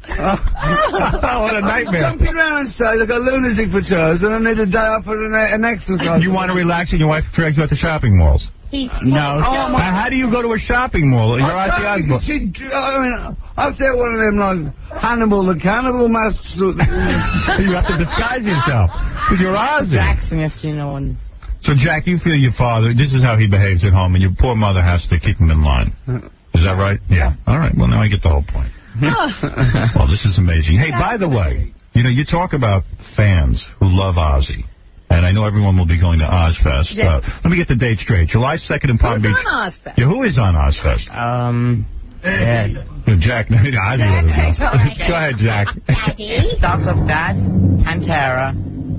What a nightmare. I'm jumping around on stage like a lunatic for chairs, and I need a day off for an exercise. You want to relax and your wife drags you out to shopping malls? No. How do you go to a shopping mall? You're Ozzy Osbourne. I mean, I've seen one of them like Hannibal the Cannibal masks. You have to disguise yourself because you're Ozzy. Jackson, yes, you know, and... So, Jack, you feel your father, this is how he behaves at home, and your poor mother has to keep him in line. Is that right? Yeah. All right. Well, now I get the whole point. Well, this is amazing. Hey, by the way, you know, you talk about fans who love Ozzy. And I know everyone will be going to Ozfest. Yes. Let me get the date straight. July 2nd in Palm Beach. Who's on Ozfest? Yeah, who is on Ozfest? Yeah. Jack. Ozzy. Go ahead, Jack. It starts off Dad, Pantera,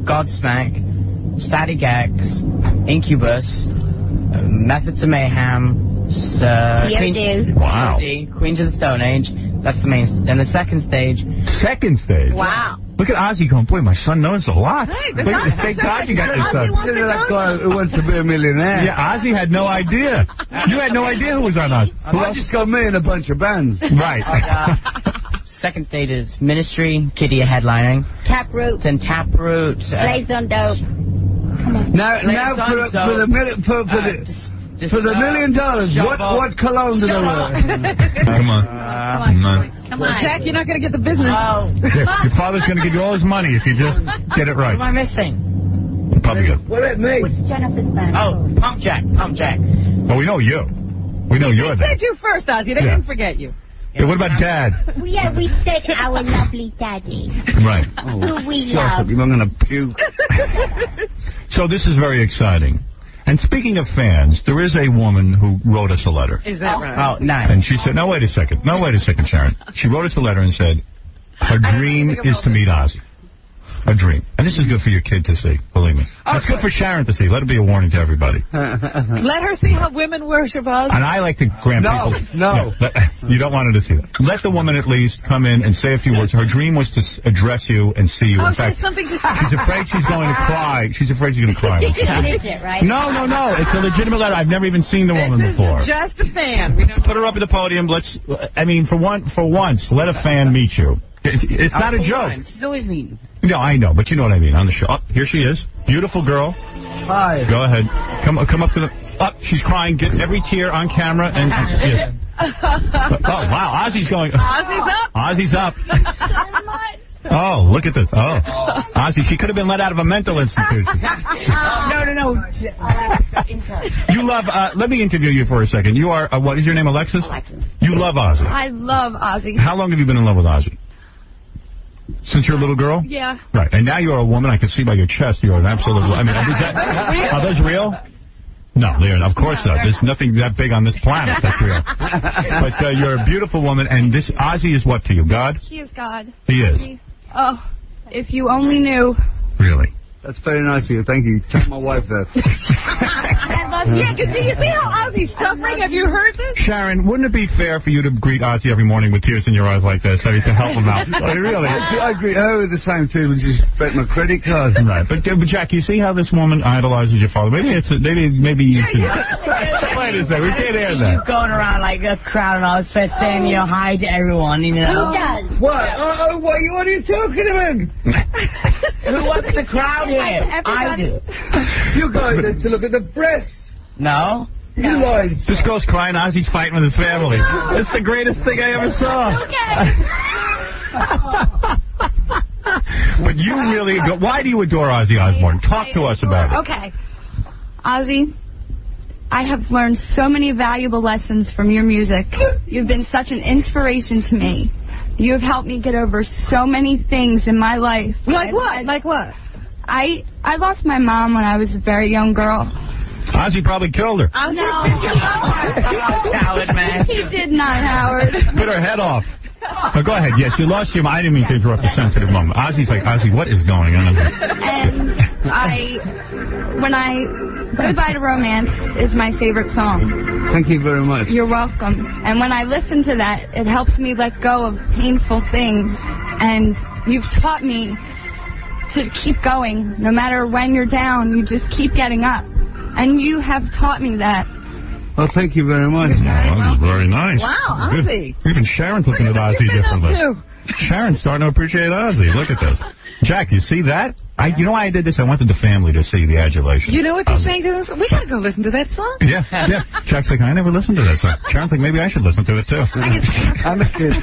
Godsmack, Static X, Incubus, Methods of Mayhem, Wow. Queens of the Stone Age. That's the main. Then the second stage. Second stage? Wow. Look at Ozzy going, boy, my son knows a lot. Hey, Thank God you got your son. That guy who wants to be a millionaire. Yeah, Ozzy had no idea. You had no idea who was on Ozzy. I just got me in a bunch of bands. Right. Second stage is Ministry, Kitty headlining. Taproot. Then Taproot. Slaves on Dope. Come on. Now for the $1 million, what cologne do they wear? Come on. Come on. Jack, you're not going to get the business. Oh. Your father's going to give you all his money if you just get it right. What am I missing? Probably good. What about me? What's Jennifer's band? Oh, Pump Jack. Well, we know you. We know you're They there. said you first, Ozzy. They didn't forget you. Yeah, what about Dad? Well, yeah, we said our lovely daddy. Right. Who we love. I'm going to puke. So this is very exciting. And speaking of fans, there is a woman who wrote us a letter. Is that right? Oh, nice. And she said, no, wait a second, Sharon. She wrote us a letter and said, Her dream is to meet Ozzy. A dream. And this is good for your kid to see, believe me. It's good for Sharon to see. Let it be a warning to everybody. Let her see how women worship us. And I like to grant people... No. You don't want her to see that. Let the woman at least come in and say a few words. Her dream was to address you and see you. In fact, she's afraid she's going to cry. She's afraid she's going to cry. Right? No. It's a legitimate letter. I've never even seen the woman before. This is just a fan. We don't Put her up at the podium. For once, let a fan meet you. It's not a joke. She's always mean. No, I know, but you know what I mean on the show. Oh, here she is. Beautiful girl. Hi. Go ahead. Come up to the... Oh, she's crying. Get every tear on camera. And yeah. Oh, wow. Ozzy's going... Ozzy's up. So much. Oh, look at this. Oh. Ozzy, she could have been let out of a mental institution. No. You love... let me interview you for a second. You are... what is your name, Alexis? Alexis. You love Ozzy. I love Ozzy. How long have you been in love with Ozzy? Since you're a little girl? Yeah. Right. And now you're a woman. I can see by your chest you're an absolute... I mean, are those real? No, they're of course not. There's nothing that big on this planet that's real. But you're a beautiful woman, and this Ozzy is what to you? God? He is God. He is. Oh, if you only knew. Really? That's very nice of you. Thank you. Tell my wife that. I love you. Yeah, do you see how Ozzy's suffering? Have you heard this? Sharon, wouldn't it be fair for you to greet Ozzy every morning with tears in your eyes like this? I mean, to help him out. Really? I greet her with the same too, which is bet my credit card. Right. But Jack, you see how this woman idolizes your father? Maybe you should... Wait a second. We can't hear that. You going around like a crowd and all this fest saying hi to everyone, you know? Who does? What? What are you talking about? Who wants the crowd here? I do. You guys need to look at the breasts. No? You lies. This girl's crying. Ozzy's fighting with his family. It's the greatest thing I ever saw. But you really... Why do you adore Ozzy Osbourne? Talk to us about it. Okay. Ozzy, I have learned so many valuable lessons from your music. You've been such an inspiration to me. You have helped me get over so many things in my life. Like what? Like what? I lost my mom when I was a very young girl. Ozzy probably killed her. No. Salad, man. He did not, Howard. Put her head off. Oh, go ahead. Yes, you lost your... I didn't mean to interrupt a sensitive moment. Ozzy's like, Ozzy, what is going on? And Goodbye to Romance is my favorite song. Thank you very much. You're welcome. And when I listen to that, it helps me let go of painful things. And you've taught me to keep going. No matter when you're down, you just keep getting up. And you have taught me that. Well, thank you very much. Oh, that was very nice. Wow, Ozzy. Even Sharon's looking at Ozzy differently. Sharon's starting to appreciate Ozzy. Look at this. Jack, you see that? You know why I did this? I wanted the family to see the adulation. You know what they're saying to them? We gotta go listen to that song. Yeah. Jack's like, I never listened to that song. Sharon's like, maybe I should listen to it too. I'm a kid.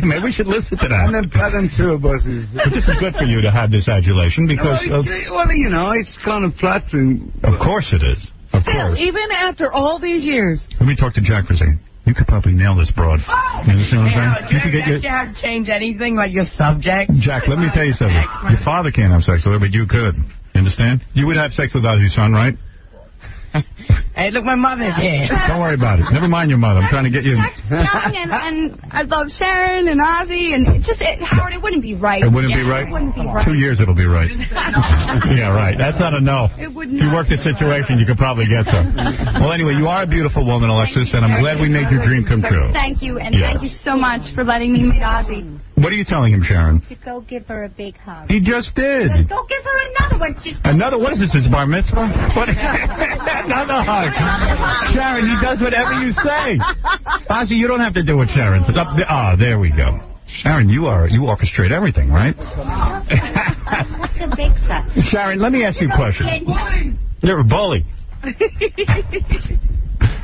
Maybe we should listen to that. And then pat them tour buses. But this is good for you to have this adulation because... Well, you know, it's kind of flattering. Of course it is. Of course. Even after all these years. Let me talk to Jack for a second. You could probably nail this broad. You understand what I'm saying? You have to change anything, like your subject. Jack, let me tell you something. Your father can't have sex with her, but you could. You understand? You would have sex with Ozzy's son, right? Hey, look, my mother's here. Don't worry about it. Never mind your mother. I'm trying to get you... and I love Sharon and Ozzy, and Howard, it wouldn't be right. It wouldn't be right? It wouldn't be right. 2 years it'll be right. Yeah, right. That's not a no. It would If you work the situation, you could probably get some. Well, anyway, you are a beautiful woman, Alexis, and I'm glad we made your dream come true. Thank you, and thank you so much for letting me meet Ozzy. What are you telling him, Sharon? To go give her a big hug. He just did. Let's go give her another one. Another? What is this, his bar mitzvah? What? Another hug. Sharon, he does whatever you say. Ozzy, you don't have to do what Sharon says. There we go. Sharon, you orchestrate everything, right? What's a big suck? Sharon, let me ask you a question. You're a bully.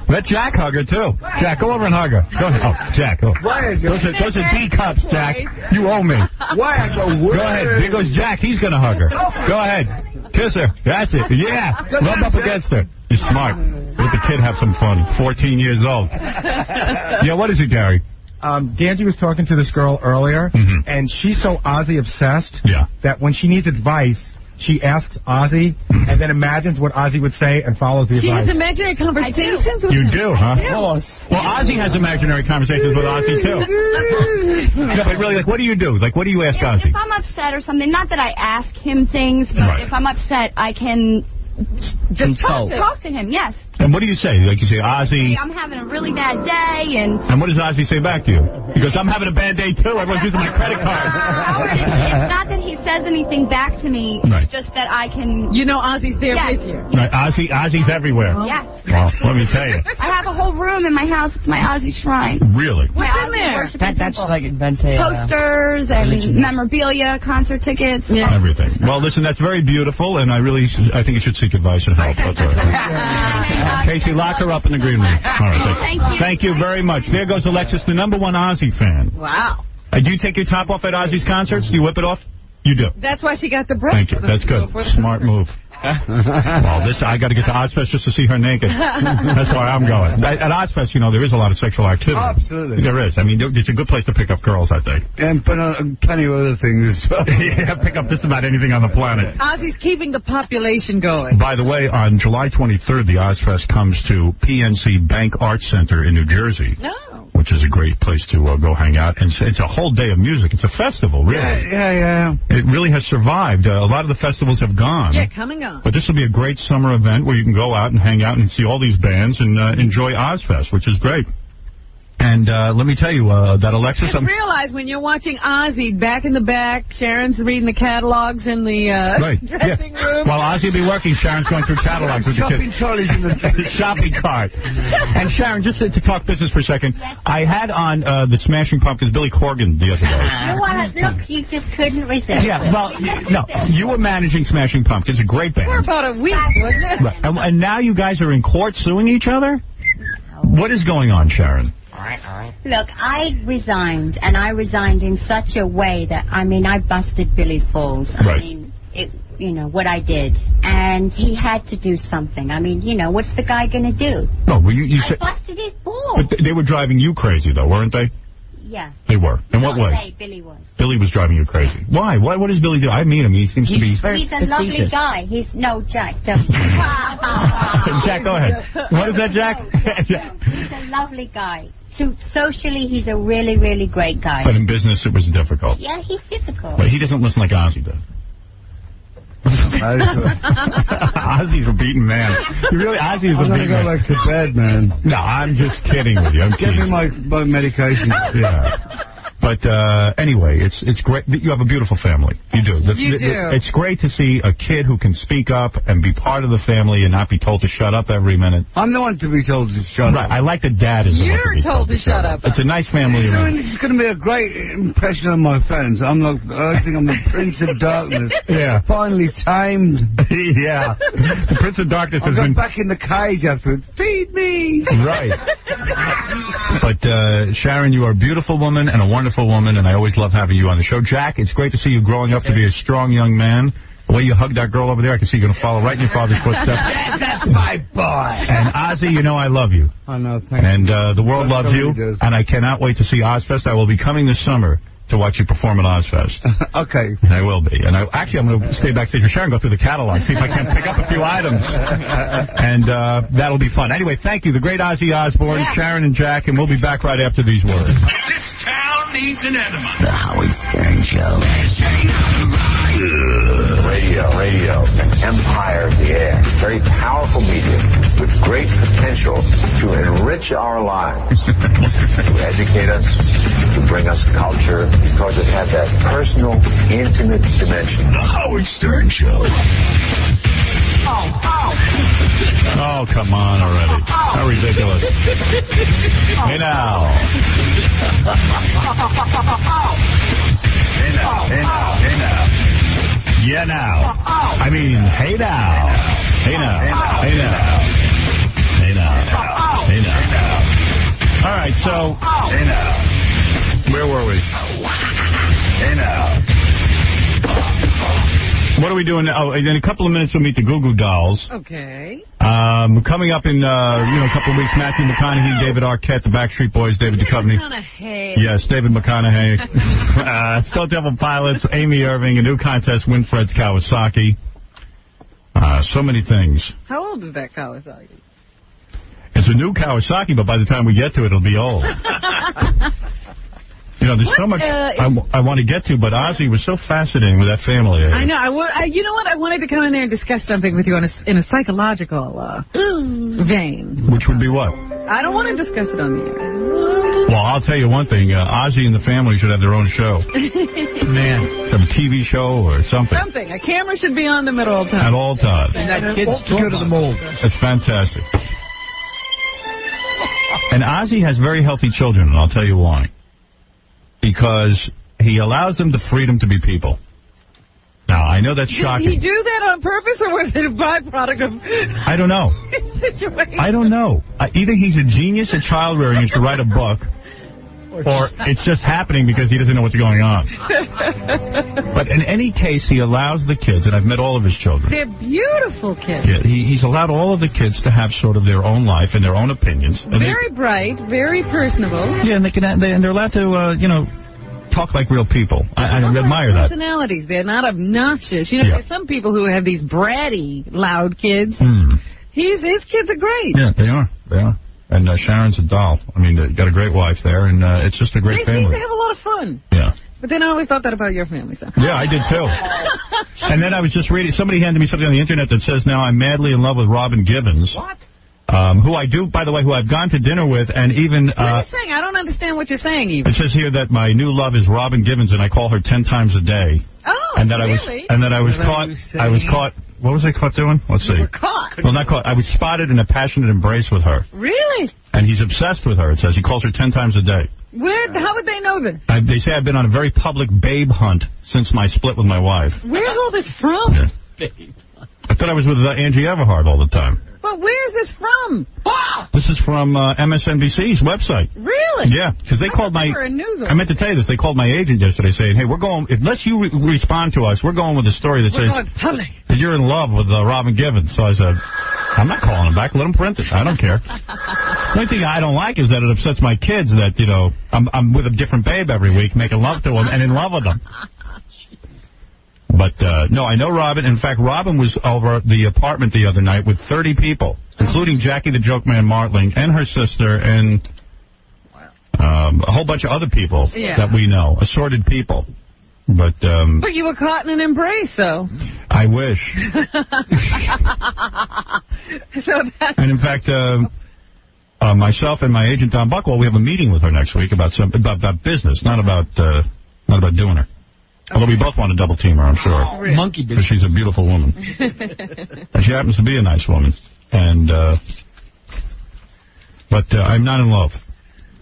Let Jack hug her, too. Jack, go over and hug her. Go ahead. Oh, Jack. Oh. Those are D cups, Jack. You owe me. Why? Go ahead. Here goes Jack. He's going to hug her. Go ahead. Kiss her. That's it. Yeah. Rub up against her. You're smart. Let the kid have some fun. 14 years old. Yeah, what is it, Gary? Ganji was talking to this girl earlier, and she's so Ozzy obsessed that when she needs advice, she asks Ozzy and then imagines what Ozzy would say and follows the She advice. has imaginary conversations with You him. do, huh? I do. Well, Ozzy has imaginary conversations with Ozzy, too. No, but really, like, what do you do? Like, what do you ask Ozzy? If I'm upset or something, not that I ask him things, but Right. if I'm upset, I can just talk to him, yes. And what do you say? Like, you say, Ozzy... Hey, I'm having a really bad day, and... And what does Ozzy say back to you? He goes, I'm having a bad day, too. Everyone's using my credit card. Howard, it's not that he says anything back to me. Right. It's just that I can... You know Ozzy's there with you. Right, Ozzy's everywhere. Yes. Well, let me tell you. I have a whole room in my house. It's my Ozzy shrine. Really? My What's in Ozzy there? worshiping That's temple. like invented. Posters and memorabilia, concert tickets. Everything. Well, listen, that's very beautiful, and I think you should seek advice and help. That's all right. Casey, lock her up in the green room. All right, thank you very much. There goes Alexis, the #1 Ozzy fan. Wow. Do you take your top off at Ozzy's concerts? Do you whip it off? You do. That's why she got the breast. Thank you. That's good. Smart move. Well, I got to get to Ozfest just to see her naked. That's why I'm going. At Ozfest, there is a lot of sexual activity. Absolutely. There is. I mean, it's a good place to pick up girls, I think. And plenty of other things as well. Yeah, pick up just about anything on the planet. Ozzy's keeping the population going. By the way, on July 23rd, the Ozfest comes to PNC Bank Arts Center in New Jersey. No. Which is a great place to go hang out. And it's a whole day of music. It's a festival, really. Yeah. It really has survived. A lot of the festivals have gone. Yeah, coming on. But this will be a great summer event where you can go out and hang out and see all these bands and enjoy Ozfest, which is great. And let me tell you that Alexis... Just realize when you're watching Ozzy back in the back, Sharon's reading the catalogs in the dressing room. While Ozzy will be working, Sharon's going through catalogs with the kids. Shopping trolleys in the shopping cart. And Sharon, just to talk business for a second, I had on the Smashing Pumpkins, Billy Corgan, the other day. You know what? Look, you just couldn't resist. Yeah, well, no, you were managing Smashing Pumpkins, a great band. For about a week, wasn't it? Right. And now you guys are in court suing each other? What is going on, Sharon? Look, I resigned, and I resigned in such a way that, I busted Billy's balls. Right. What I did. And he had to do something. What's the guy going to do? No, well, you I said... busted his balls. But they were driving you crazy, though, weren't they? Yeah. They were. In what way? Billy was. Billy was driving you crazy. Why? What does Billy do? I meet him. He seems to be... He's a lovely guy. Jack, don't. Jack, go ahead. What is that, Jack? He's a lovely guy. Socially, he's a really, really great guy. But in business, it was difficult. Yeah, he's difficult. But he doesn't listen like Ozzy does. Ozzy's a beaten man. Ozzy's a beaten man. I'm going to go back to bed, man. No, I'm just kidding with you. I'm Give me my medication. Yeah. But anyway, it's great. You have a beautiful family. You do. You do. It's great to see a kid who can speak up and be part of the family and not be told to shut up every minute. I'm the one to be told to shut up. Right. I like that dad is the one to be told to shut up. It's a nice family. This is going to be a great impression on my fans. I think I'm the Prince of Darkness. Yeah. Finally tamed. Yeah. The Prince of Darkness I'll has go been... back in the cage afterwards. Feed me! Right. But, Sharon, you are a beautiful woman and a wonderful woman, and I always love having you on the show. Jack, it's great to see you growing up to be a strong young man. The way you hugged that girl over there, I can see you're going to follow right in your father's footsteps. Yes, that's my boy! And Ozzy, I love you. I know, thank you. And the world loves you, and I cannot wait to see Ozfest. I will be coming this summer to watch you perform at Ozfest. Okay. I will be. And I'm going to stay backstage with Sharon, go through the catalog, see if I can pick up a few items. And that'll be fun. Anyway, thank you. The great Ozzy Osbourne, Sharon and Jack, and we'll be back right after these words. This town needs an enema. The Howard Stern Show. Radio, an empire of the air, very powerful medium with great potential to enrich our lives, to educate us, to bring us culture, because it had that personal, intimate dimension. The Howard Stern Show. Oh, come on already. How ridiculous. Hey now. Hey now. Yeah, now. I mean, hey now. Hey now. Hey now. Hey now. Hey now. All right, so. Hey now. Where were we? Hey now. What are we doing? Oh, in a couple of minutes we'll meet the Goo Goo Dolls. Okay. Coming up in a couple of weeks, Matthew McConaughey, David Arquette, the Backstreet Boys, David Duchovny. McConaughey. Yes, David McConaughey. Stone Temple Pilots, Amy Irving, a new contest, Winfred's Kawasaki. So many things. How old is that Kawasaki? It's a new Kawasaki, but by the time we get to it, it'll be old. There's so much I want to get to, but Ozzy was so fascinating with that family. I know. You know what? I wanted to come in there and discuss something with you in a psychological vein. Which would be what? I don't want to discuss it on the air. Well, I'll tell you one thing. Ozzy and the family should have their own show. Man. Some TV show or something. Something. A camera should be on them at all times. At all times. And that kid's good to the mold. It's fantastic. And Ozzy has very healthy children, and I'll tell you why. Because he allows them the freedom to be people. Now, I know that's shocking. Did he do that on purpose, or was it a byproduct of... I don't know. Situation? I don't know. Either he's a genius at child rearing and should write a book, or it's just happening because he doesn't know what's going on. But in any case, he allows the kids, and I've met all of his children. They're beautiful kids. Yeah, he's allowed all of the kids to have sort of their own life and their own opinions. And very bright, very personable. Yeah, and they're allowed to, talk like real people. I admire that. Personalities. They're not obnoxious. There's some people who have these bratty, loud kids. His kids are great. Yeah, they are. They are. And Sharon's a doll. I mean, they got a great wife there, and it's just a great family. They seem to have a lot of fun. Yeah. But then I always thought that about your family, so. Yeah, I did too. And then I was just reading, somebody handed me something on the internet that says now I'm madly in love with Robin Givens. What? Who I do, by the way, who I've gone to dinner with, and even... What are you saying? I don't understand what you're saying, even. It says here that my new love is Robin Givens, and I call her 10 times a day. Oh, and that really? I was caught... What was I caught doing? Let's see. You were caught. Well, not caught. I was spotted in a passionate embrace with her. Really? And he's obsessed with her, it says. He calls her 10 times a day. How would they know this? They say I've been on a very public babe hunt since my split with my wife. Where's all this from? Yeah. I thought I was with Angie Everhart all the time. But where's this from? Wow. This is from MSNBC's website. Really? Yeah, because they called my... I meant to tell you this. They called my agent yesterday saying, hey, we're going... Unless you respond to us, we're going with a story that says that you're in love with Robin Givens. So I said, I'm not calling him back. Let him print it. I don't care. The only thing I don't like is that it upsets my kids that, I'm with a different babe every week, making love to them and in love with them. But, no, I know Robin. In fact, Robin was over at the apartment the other night with 30 people, including Jackie the Joke Man Martling and her sister and a whole bunch of other people that we know, assorted people. But you were caught in an embrace, so. I wish. And, in fact, myself and my agent, Don Buckwell, we have a meeting with her next week about business, not about doing her. Although we both want to double team her, I'm sure. Oh, really? Monkey business. Because she's a beautiful woman. And she happens to be a nice woman. And, but I'm not in love.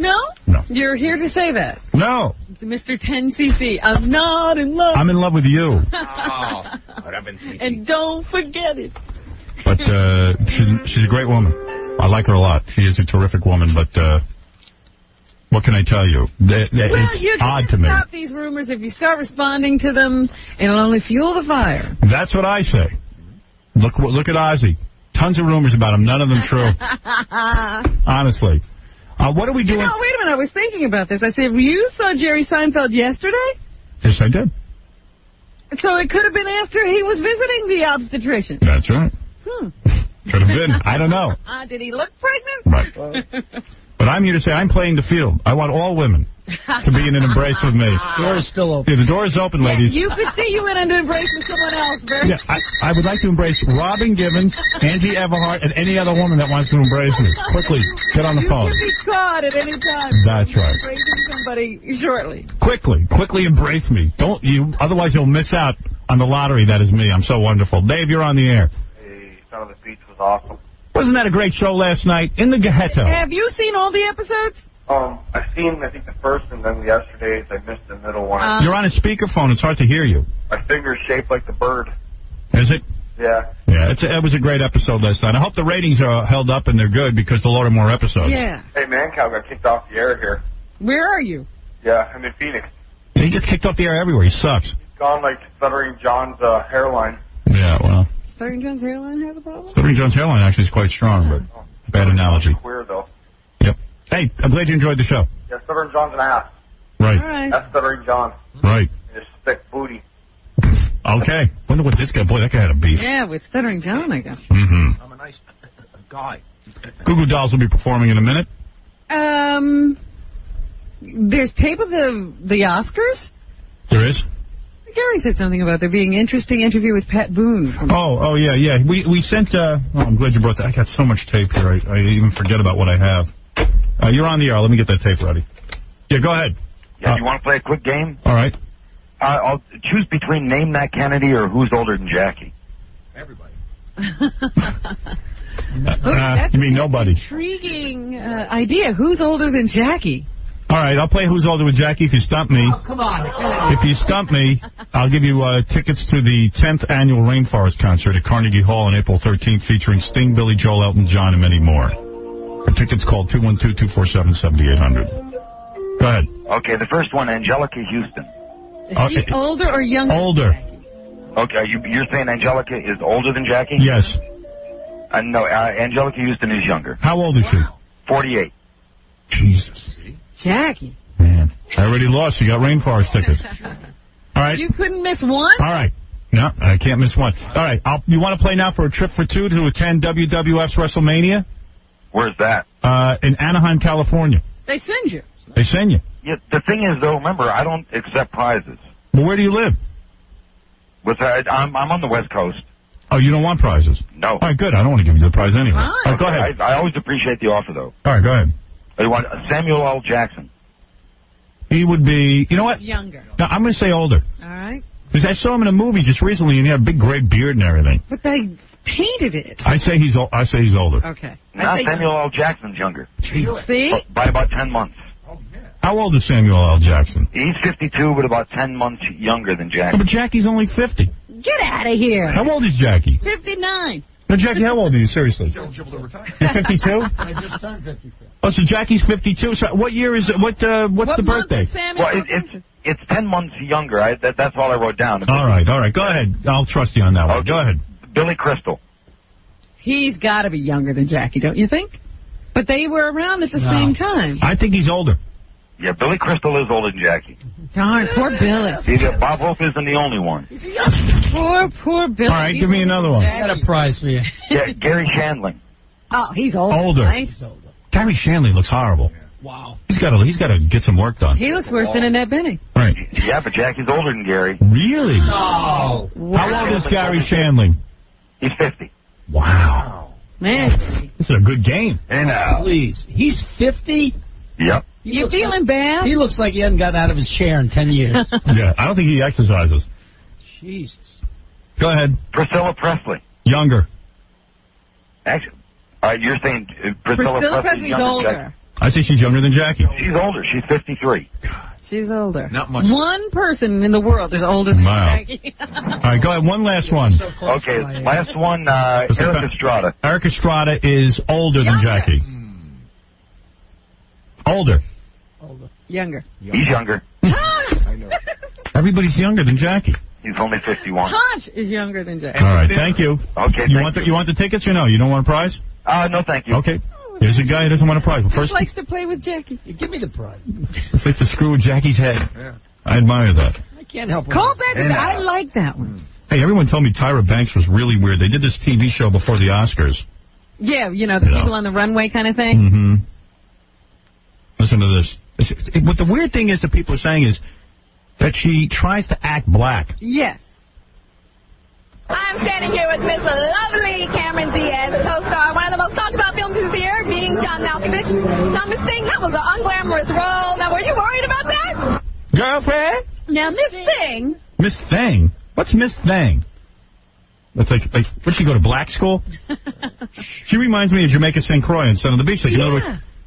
No? No. You're here to say that? No. Mr. 10cc, I'm not in love. I'm in love with you. And don't forget it. But she's a great woman. I like her a lot. She is a terrific woman, but... what can I tell you? It's odd to me. Stop these rumors. If you start responding to them, it'll only fuel the fire. That's what I say. Look at Ozzy. Tons of rumors about him. None of them true. Honestly. What are we doing? Wait a minute. I was thinking about this. I said, you saw Jerry Seinfeld yesterday? Yes, I did. So it could have been after he was visiting the obstetrician. That's right. Could have been. I don't know. Did he look pregnant? Right. But I'm here to say I'm playing the field. I want all women to be in an embrace with me. The door is still open. Yeah, the door is open, ladies. You could see you in an embrace with someone else. I would like to embrace Robin Givens, Angie Everhart, and any other woman that wants to embrace me. Quickly, get on the phone. You can be caught at any time. That's right. Embracing somebody shortly. Quickly embrace me. Don't you? Otherwise, you'll miss out on the lottery. That is me. I'm so wonderful. Dave, you're on the air. Hey, Son of the Beach was awesome. Wasn't that a great show last night? In the Ghetto. Have you seen all the episodes? I've seen, I think, the first and then yesterday's. I missed the middle one. You're on a speakerphone. It's hard to hear you. My finger's shaped like the bird. Is it? Yeah. Yeah, it was a great episode last night. I hope the ratings are held up and they're good because they'll order more episodes. Yeah. Hey, Mancow got kicked off the air here. Where are you? Yeah, I'm in Phoenix. He gets kicked off the air everywhere. He sucks. He's gone like Stuttering John's hairline. Yeah, well. Stuttering John's hairline has a problem? Stuttering John's hairline actually is quite strong, but bad analogy. Queer, though. Yep. Hey, I'm glad you enjoyed the show. Yeah, Stuttering John's an ass. Right. All right. That's Stuttering John. Right. His thick booty. Okay. Wonder what this guy, boy, that guy had a beef. Yeah, with Stuttering John, I guess. Mm-hmm. I'm a nice guy. Goo Goo Dolls will be performing in a minute. There's tape of the Oscars? There is? Gary said something about there being an interesting interview with Pat Boone. Oh, yeah. We sent, I'm glad you brought that. I got so much tape here, I even forget about what I have. You're on the air. Let me get that tape ready. Yeah, go ahead. Yeah, you want to play a quick game? All right. I'll choose between Name That Kennedy or Who's Older Than Jackie. Everybody. You mean nobody? Intriguing idea. Who's older than Jackie? All right, I'll play Who's Older with Jackie if you stump me. Oh, come on. If you stump me, I'll give you tickets to the 10th annual Rainforest concert at Carnegie Hall on April 13th featuring Sting, Billy Joel, Elton John, and many more. The tickets called 212-247-7800. Go ahead. Okay, the first one, Angelica Houston. Is she older or younger? Older. Okay, you're saying Angelica is older than Jackie? Yes. No, Angelica Houston is younger. How old is she? 48. Jesus. Jackie. Man, I already lost. You got Rainforest tickets. All right. You couldn't miss one? All right. No, I can't miss one. All right. You want to play now for a trip for two to attend WWF's WrestleMania? Where's that? In Anaheim, California. They send you. They send you. Yeah, the thing is, though, remember, I don't accept prizes. Well, where do you live? I'm on the West Coast. Oh, you don't want prizes? No. All right, good. I don't want to give you the prize anyway. All right, go ahead. I always appreciate the offer, though. All right, go ahead. You want Samuel L. Jackson? He would be, you know what? He's younger. No, I'm going to say older. All right. Because I saw him in a movie just recently, and he had a big gray beard and everything. But they painted it. I say he's older. Okay. No, Samuel L. Jackson's younger. See? By about 10 months. How old is Samuel L. Jackson? He's 52, but about 10 months younger than Jackie. Oh, but Jackie's only 50. Get out of here. How old is Jackie? 59. No, Jackie, how old are you? Seriously? She's eligible to retire. You're 52? I just turned 52. Oh, so Jackie's 52. So what year is it? What's the birthday? Well, it's 10 months younger. That's all I wrote down. All right. Go ahead. I'll trust you on that one. Okay. Go ahead. Billy Crystal. He's got to be younger than Jackie, don't you think? But they were around at the same time. I think he's older. Yeah, Billy Crystal is older than Jackie. Darn, poor Billy. See, Bob Hope isn't the only one. Poor Billy. All right, give me another one. I got a prize for you. Yeah, Gary Shandling. Oh, he's older. Older. Right? Gary Shandling looks horrible. Wow. He's got to get some work done. He looks worse than Annette Bening. Right. Yeah, but Jackie's older than Gary. Really? Oh. Wow. How old is Gary Shandling? He's 50. Wow. Man. This is a good game. Hey, now. Please. He's 50? Yep. You feeling bad? He looks like he hasn't gotten out of his chair in 10 years. Yeah, I don't think he exercises. Jesus. Go ahead. Priscilla Presley. Younger. Actually, you're saying Priscilla Presley's younger older. than Jackie? I say she's younger than Jackie. She's older. She's 53. She's older. Not much. One person in the world is older than Wow. Jackie. All right, go ahead. One last one. Okay, last one, Eric Estrada. Eric Estrada is older than Jackie. Older. Younger. He's younger. I know. Everybody's younger than Jackie. He's only 51. Punch is younger than Jackie. All right, thank you. Okay, You want the tickets or no? You don't want a prize? No, thank you. Okay. Here's a guy who doesn't want a prize. Well, Just first, likes to play with Jackie. Give me the prize. it's like to screw with Jackie's head. Yeah. I admire that. I can't help it. Call that. I like that one. Hey, everyone told me Tyra Banks was really weird. They did this TV show before the Oscars. Yeah, the people on the runway kind of thing. Mm-hmm. Listen to this. What the weird thing is that people are saying is that she tries to act black. Yes. I'm standing here with Miss Lovely Cameron Diaz, co-star, one of the most talked about films this year, being John Malkovich. Now, Miss Thing, that was an unglamorous role. Now, were you worried about that? Girlfriend? Now, Miss Thing. Miss Thing? What's Miss Thing? That's like would she go to black school? She reminds me of Jamaica St. Croix in Son of the Beach. Like, in other words,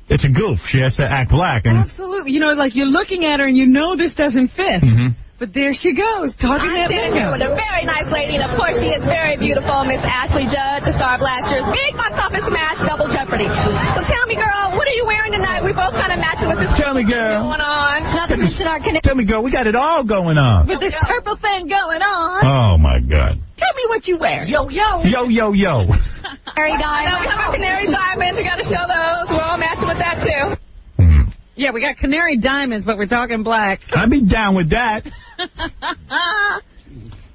it's a goof. She has to act black. And Absolutely. Like you're looking at her and you know this doesn't fit. Mm-hmm. But there she goes, talking I'm that standing here with a very nice lady, and of course she is very beautiful, Miss Ashley Judd, the star of last year's big box office smash, Double Jeopardy. So tell me, girl, what are you wearing tonight? We both kind of matching with this Tell me, girl. going on. Not to mention our connection. Tell me, girl, we got it all going on. With this purple thing going on. Oh, my God. Tell me what you wear. Yo, yo. Yo, yo, yo. Canary diamonds. We have our canary diamonds. You got to show those. We're all matching with that, too. Yeah, we got canary diamonds, but we're talking black. I'd be down with that.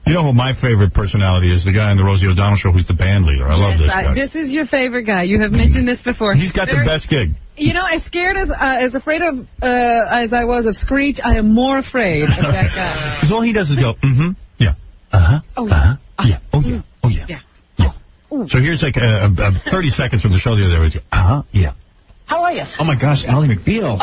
You know who my favorite personality is? The guy on the Rosie O'Donnell show who's the band leader. I love this guy. This is your favorite guy. You have mentioned this before. He's got the best gig. You know, as scared as afraid of as I was of Screech, I am more afraid of that guy. Because all he does is go, yeah, Oh, yeah. yeah, oh, yeah, oh, yeah. Yeah. So here's like 30 seconds from the show the other day. Where he's go, yeah. How are you? Oh, my gosh, Ally McBeal.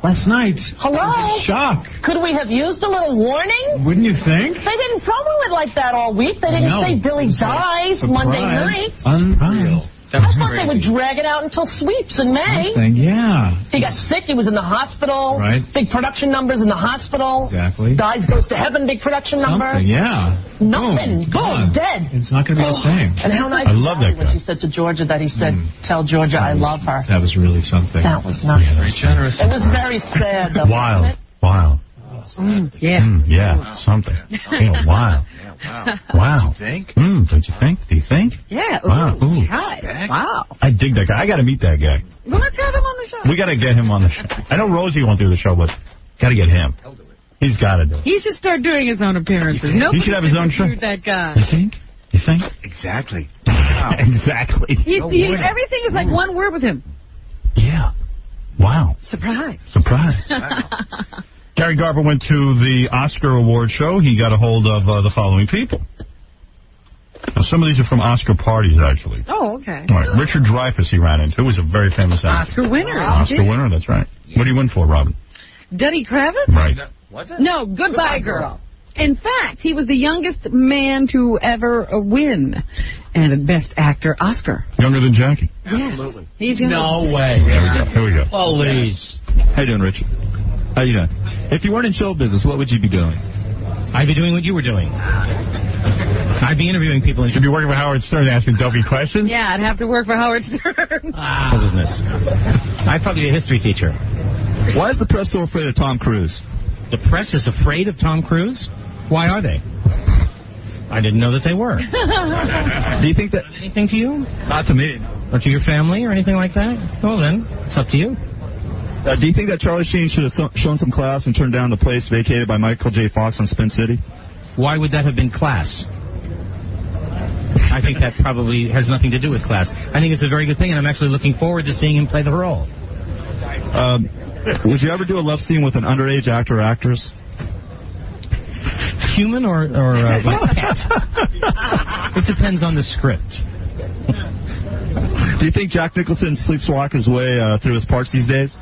Last night. Hello? Shock. Could we have used a little warning? Wouldn't you think? They didn't promo it like that all week. They didn't say Billy dies Monday night. Unreal. I thought they would drag it out until sweeps in May. Yeah. He got sick. He was in the hospital. Right. Big production numbers in the hospital. Exactly. Dies, goes to heaven. Big production number. Something, yeah. Nothing. Boom. Dead. It's not going to be the same. And how nice I love that when guy. she said to Georgia that he said, tell Georgia I love her. That was really something. That was nice. Yeah, very generous. It was very sad, though. Wild. Wow. Yeah, something. Yeah, wow. Wow. Don't you think? Don't you think? Do you think? Yeah. Wow. Ooh. God. Wow. I dig that guy. I got to meet that guy. Well, let's have him on the show. We got to get him on the show. I know Rosie won't do the show, but got to get him. He's got to do it. He should start doing his own appearances. He should have his own show. That guy. You think? You think? Exactly. Wow. Exactly. Everything is like one word with him. Yeah. Wow. Surprise. Surprise. Gary Garver went to the Oscar award show. He got a hold of the following people. Now, some of these are from Oscar parties, actually. Oh, okay. All right. Richard Dreyfuss he ran into, who was a very famous actor. Oscar winner. Oscar winner, that's right. What do you win for, Robin? Denny Kravitz? Right. Was it? No, Goodbye Girl. In fact, he was the youngest man to ever win and Best Actor Oscar. Younger than Jackie? Yes. Absolutely. He's younger. No way. Here we go. Please. How you doing, Richard? How you doing? If you weren't in show business, what would you be doing? I'd be doing what you were doing. I'd be interviewing people. You'd be working for Howard Stern asking dopey questions? Yeah, I'd have to work for Howard Stern. Business. I'd probably be a history teacher. Why is the press so afraid of Tom Cruise? The press is afraid of Tom Cruise? Why are they? I didn't know that they were. Do you think that... Anything to you? Not to me. Or to your family or anything like that? Well, then, it's up to you. Do you think that Charlie Sheen should have shown some class and turned down the place vacated by Michael J. Fox on Spin City? Why would that have been class? I think that probably has nothing to do with class. I think it's a very good thing, and I'm actually looking forward to seeing him play the role. Would you ever do a love scene with an underage actor or actress? Human or cat? It depends on the script. Do you think Jack Nicholson sleepwalk his way through his parts these days?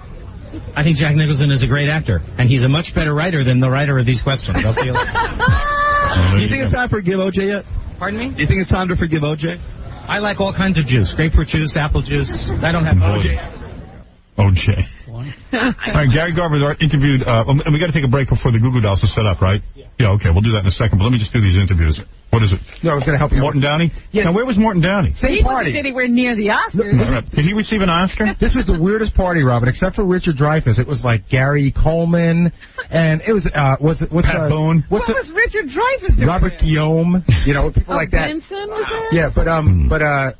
I think Jack Nicholson is a great actor, and he's a much better writer than the writer of these questions. I'll see you later. Do you think it's time to forgive O.J. yet? Pardon me? Do you think it's time to forgive O.J.? I like all kinds of juice. Grapefruit juice, apple juice. I don't have O.J. O.J. All right, Gary Garver interviewed, and we got to take a break before the Goo Goo Dolls are set up, right? Yeah, okay, we'll do that in a second, but let me just do these interviews. What is it? No, I was going to help you. Morton Downey? Yeah. Now, where was Morton Downey? He wasn't anywhere near the Oscars. Did he receive an Oscar? This was the weirdest party, Robin, except for Richard Dreyfuss. It was like Gary Coleman, and it was, Pat Boone? What was Richard Dreyfuss doing? Robert Guillaume, you know, people like that. Benson was there? Yeah, but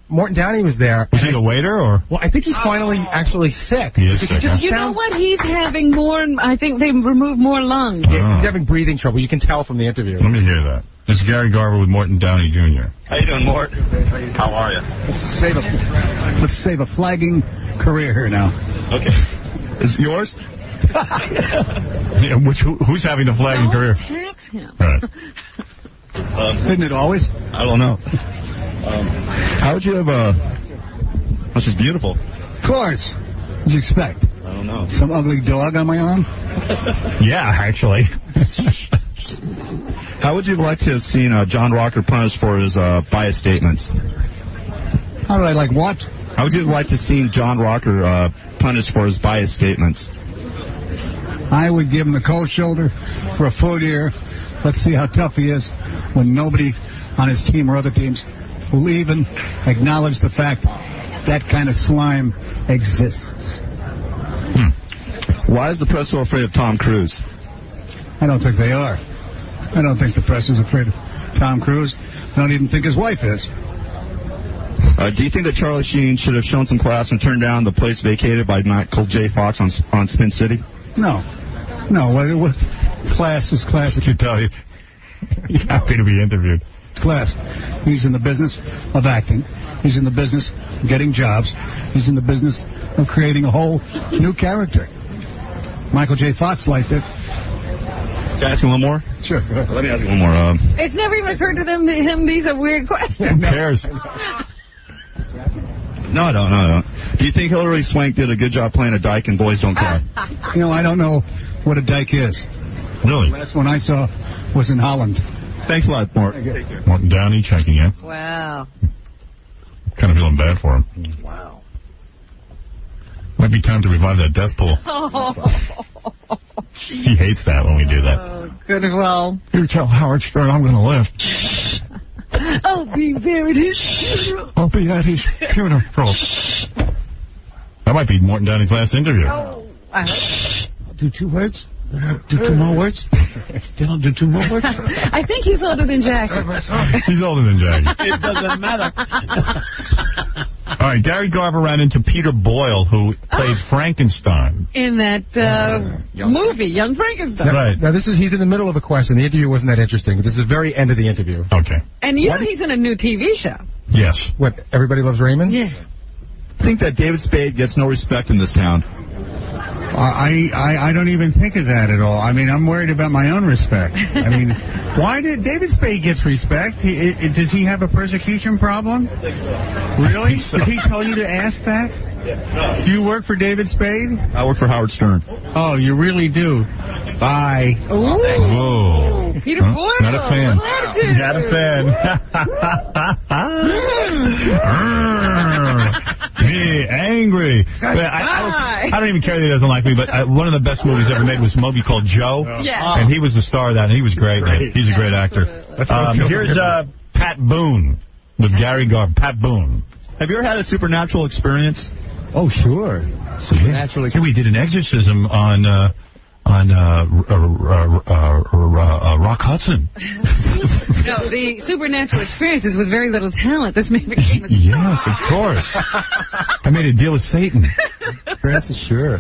Morton Downey was there. Was he a waiter, or? Well, I think he's finally actually sick. He is sick, huh? You know what? He's having more, I think they removed more lungs. Yeah, he's having breathing trouble. You can tell from the interview. Let me hear that. This is Gary Garver with Morton Downey Jr. How you doing, Mort? How are you? Let's save a flagging career here now. Okay. Is it yours? Yeah, who's having the flagging career? Tax him. Right. Isn't it always? I don't know. How would you have This is beautiful. Of course. What did you expect? I don't know. Some ugly dog on my arm? Yeah, actually. How would you like to have seen John Rocker punished for his biased statements? How did I like what? How would you like to see John Rocker punished for his biased statements? I would give him the cold shoulder for a full year. Let's see how tough he is when nobody on his team or other teams will even acknowledge the fact that kind of slime exists. Why is the press so afraid of Tom Cruise? I don't think they are. I don't think the press is afraid of Tom Cruise. I don't even think his wife is. Do you think that Charlie Sheen should have shown some class and turned down the place vacated by Michael J. Fox on Spin City? No. What class is class? I can tell you. He's happy to be interviewed. Class. He's in the business of acting. He's in the business of getting jobs. He's in the business of creating a whole new character. Michael J. Fox liked it. Can I ask you one more? Sure. Go ahead. Let me ask you one more. It's never even occurred to him these are weird questions. Who cares? No, I don't. Do you think Hilary Swank did a good job playing a dyke in Boys Don't Cry? I don't know what a dyke is. Really? The last one I saw was in Holland. Thanks a lot, Mort. Morton Downey checking in. Wow. Kind of feeling bad for him. Wow. Might be time to revive that death pool. He hates that when we do that. Oh, good as well. You tell Howard Stern I'm going to live. I'll be there at his funeral. I'll be at his funeral. That might be Morton Downey's last interview. Oh, I'll do 2 words. Do 2 more words. Then I'll do 2 more words. I think he's older than Jackie. He's older than Jackie. It doesn't matter. All right, Gary Garver ran into Peter Boyle, who played Frankenstein. In that movie, Young Frankenstein. Right. Now, he's in the middle of a question. The interview wasn't that interesting, but this is the very end of the interview. Okay. And you know he's in a new TV show. Yes. What, Everybody Loves Raymond? Yeah. I think that David Spade gets no respect in this town. I don't even think of that at all. I mean, I'm worried about my own respect. I mean, why did David Spade gets respect? Does he have a persecution problem? Really? So. Did he tell you to ask that? No. Do you work for David Spade? I work for Howard Stern. Oh, you really do. Bye. Whoa. Peter Boyle. Not a fan. Not a fan. Me, angry. I don't even care that he doesn't like me, but one of the best movies ever made was a movie called Joe. Yeah. And he was the star of that, and he was great. He's a great actor. Here's Pat Boone with Gary Garver. Pat Boone. Have you ever had a supernatural experience? Oh, sure. Supernatural experience. We did an exorcism on Rock Hudson. No, the supernatural experiences with very little talent. This man became a star. Yes, of course. I made a deal with Satan. Experiences, sure.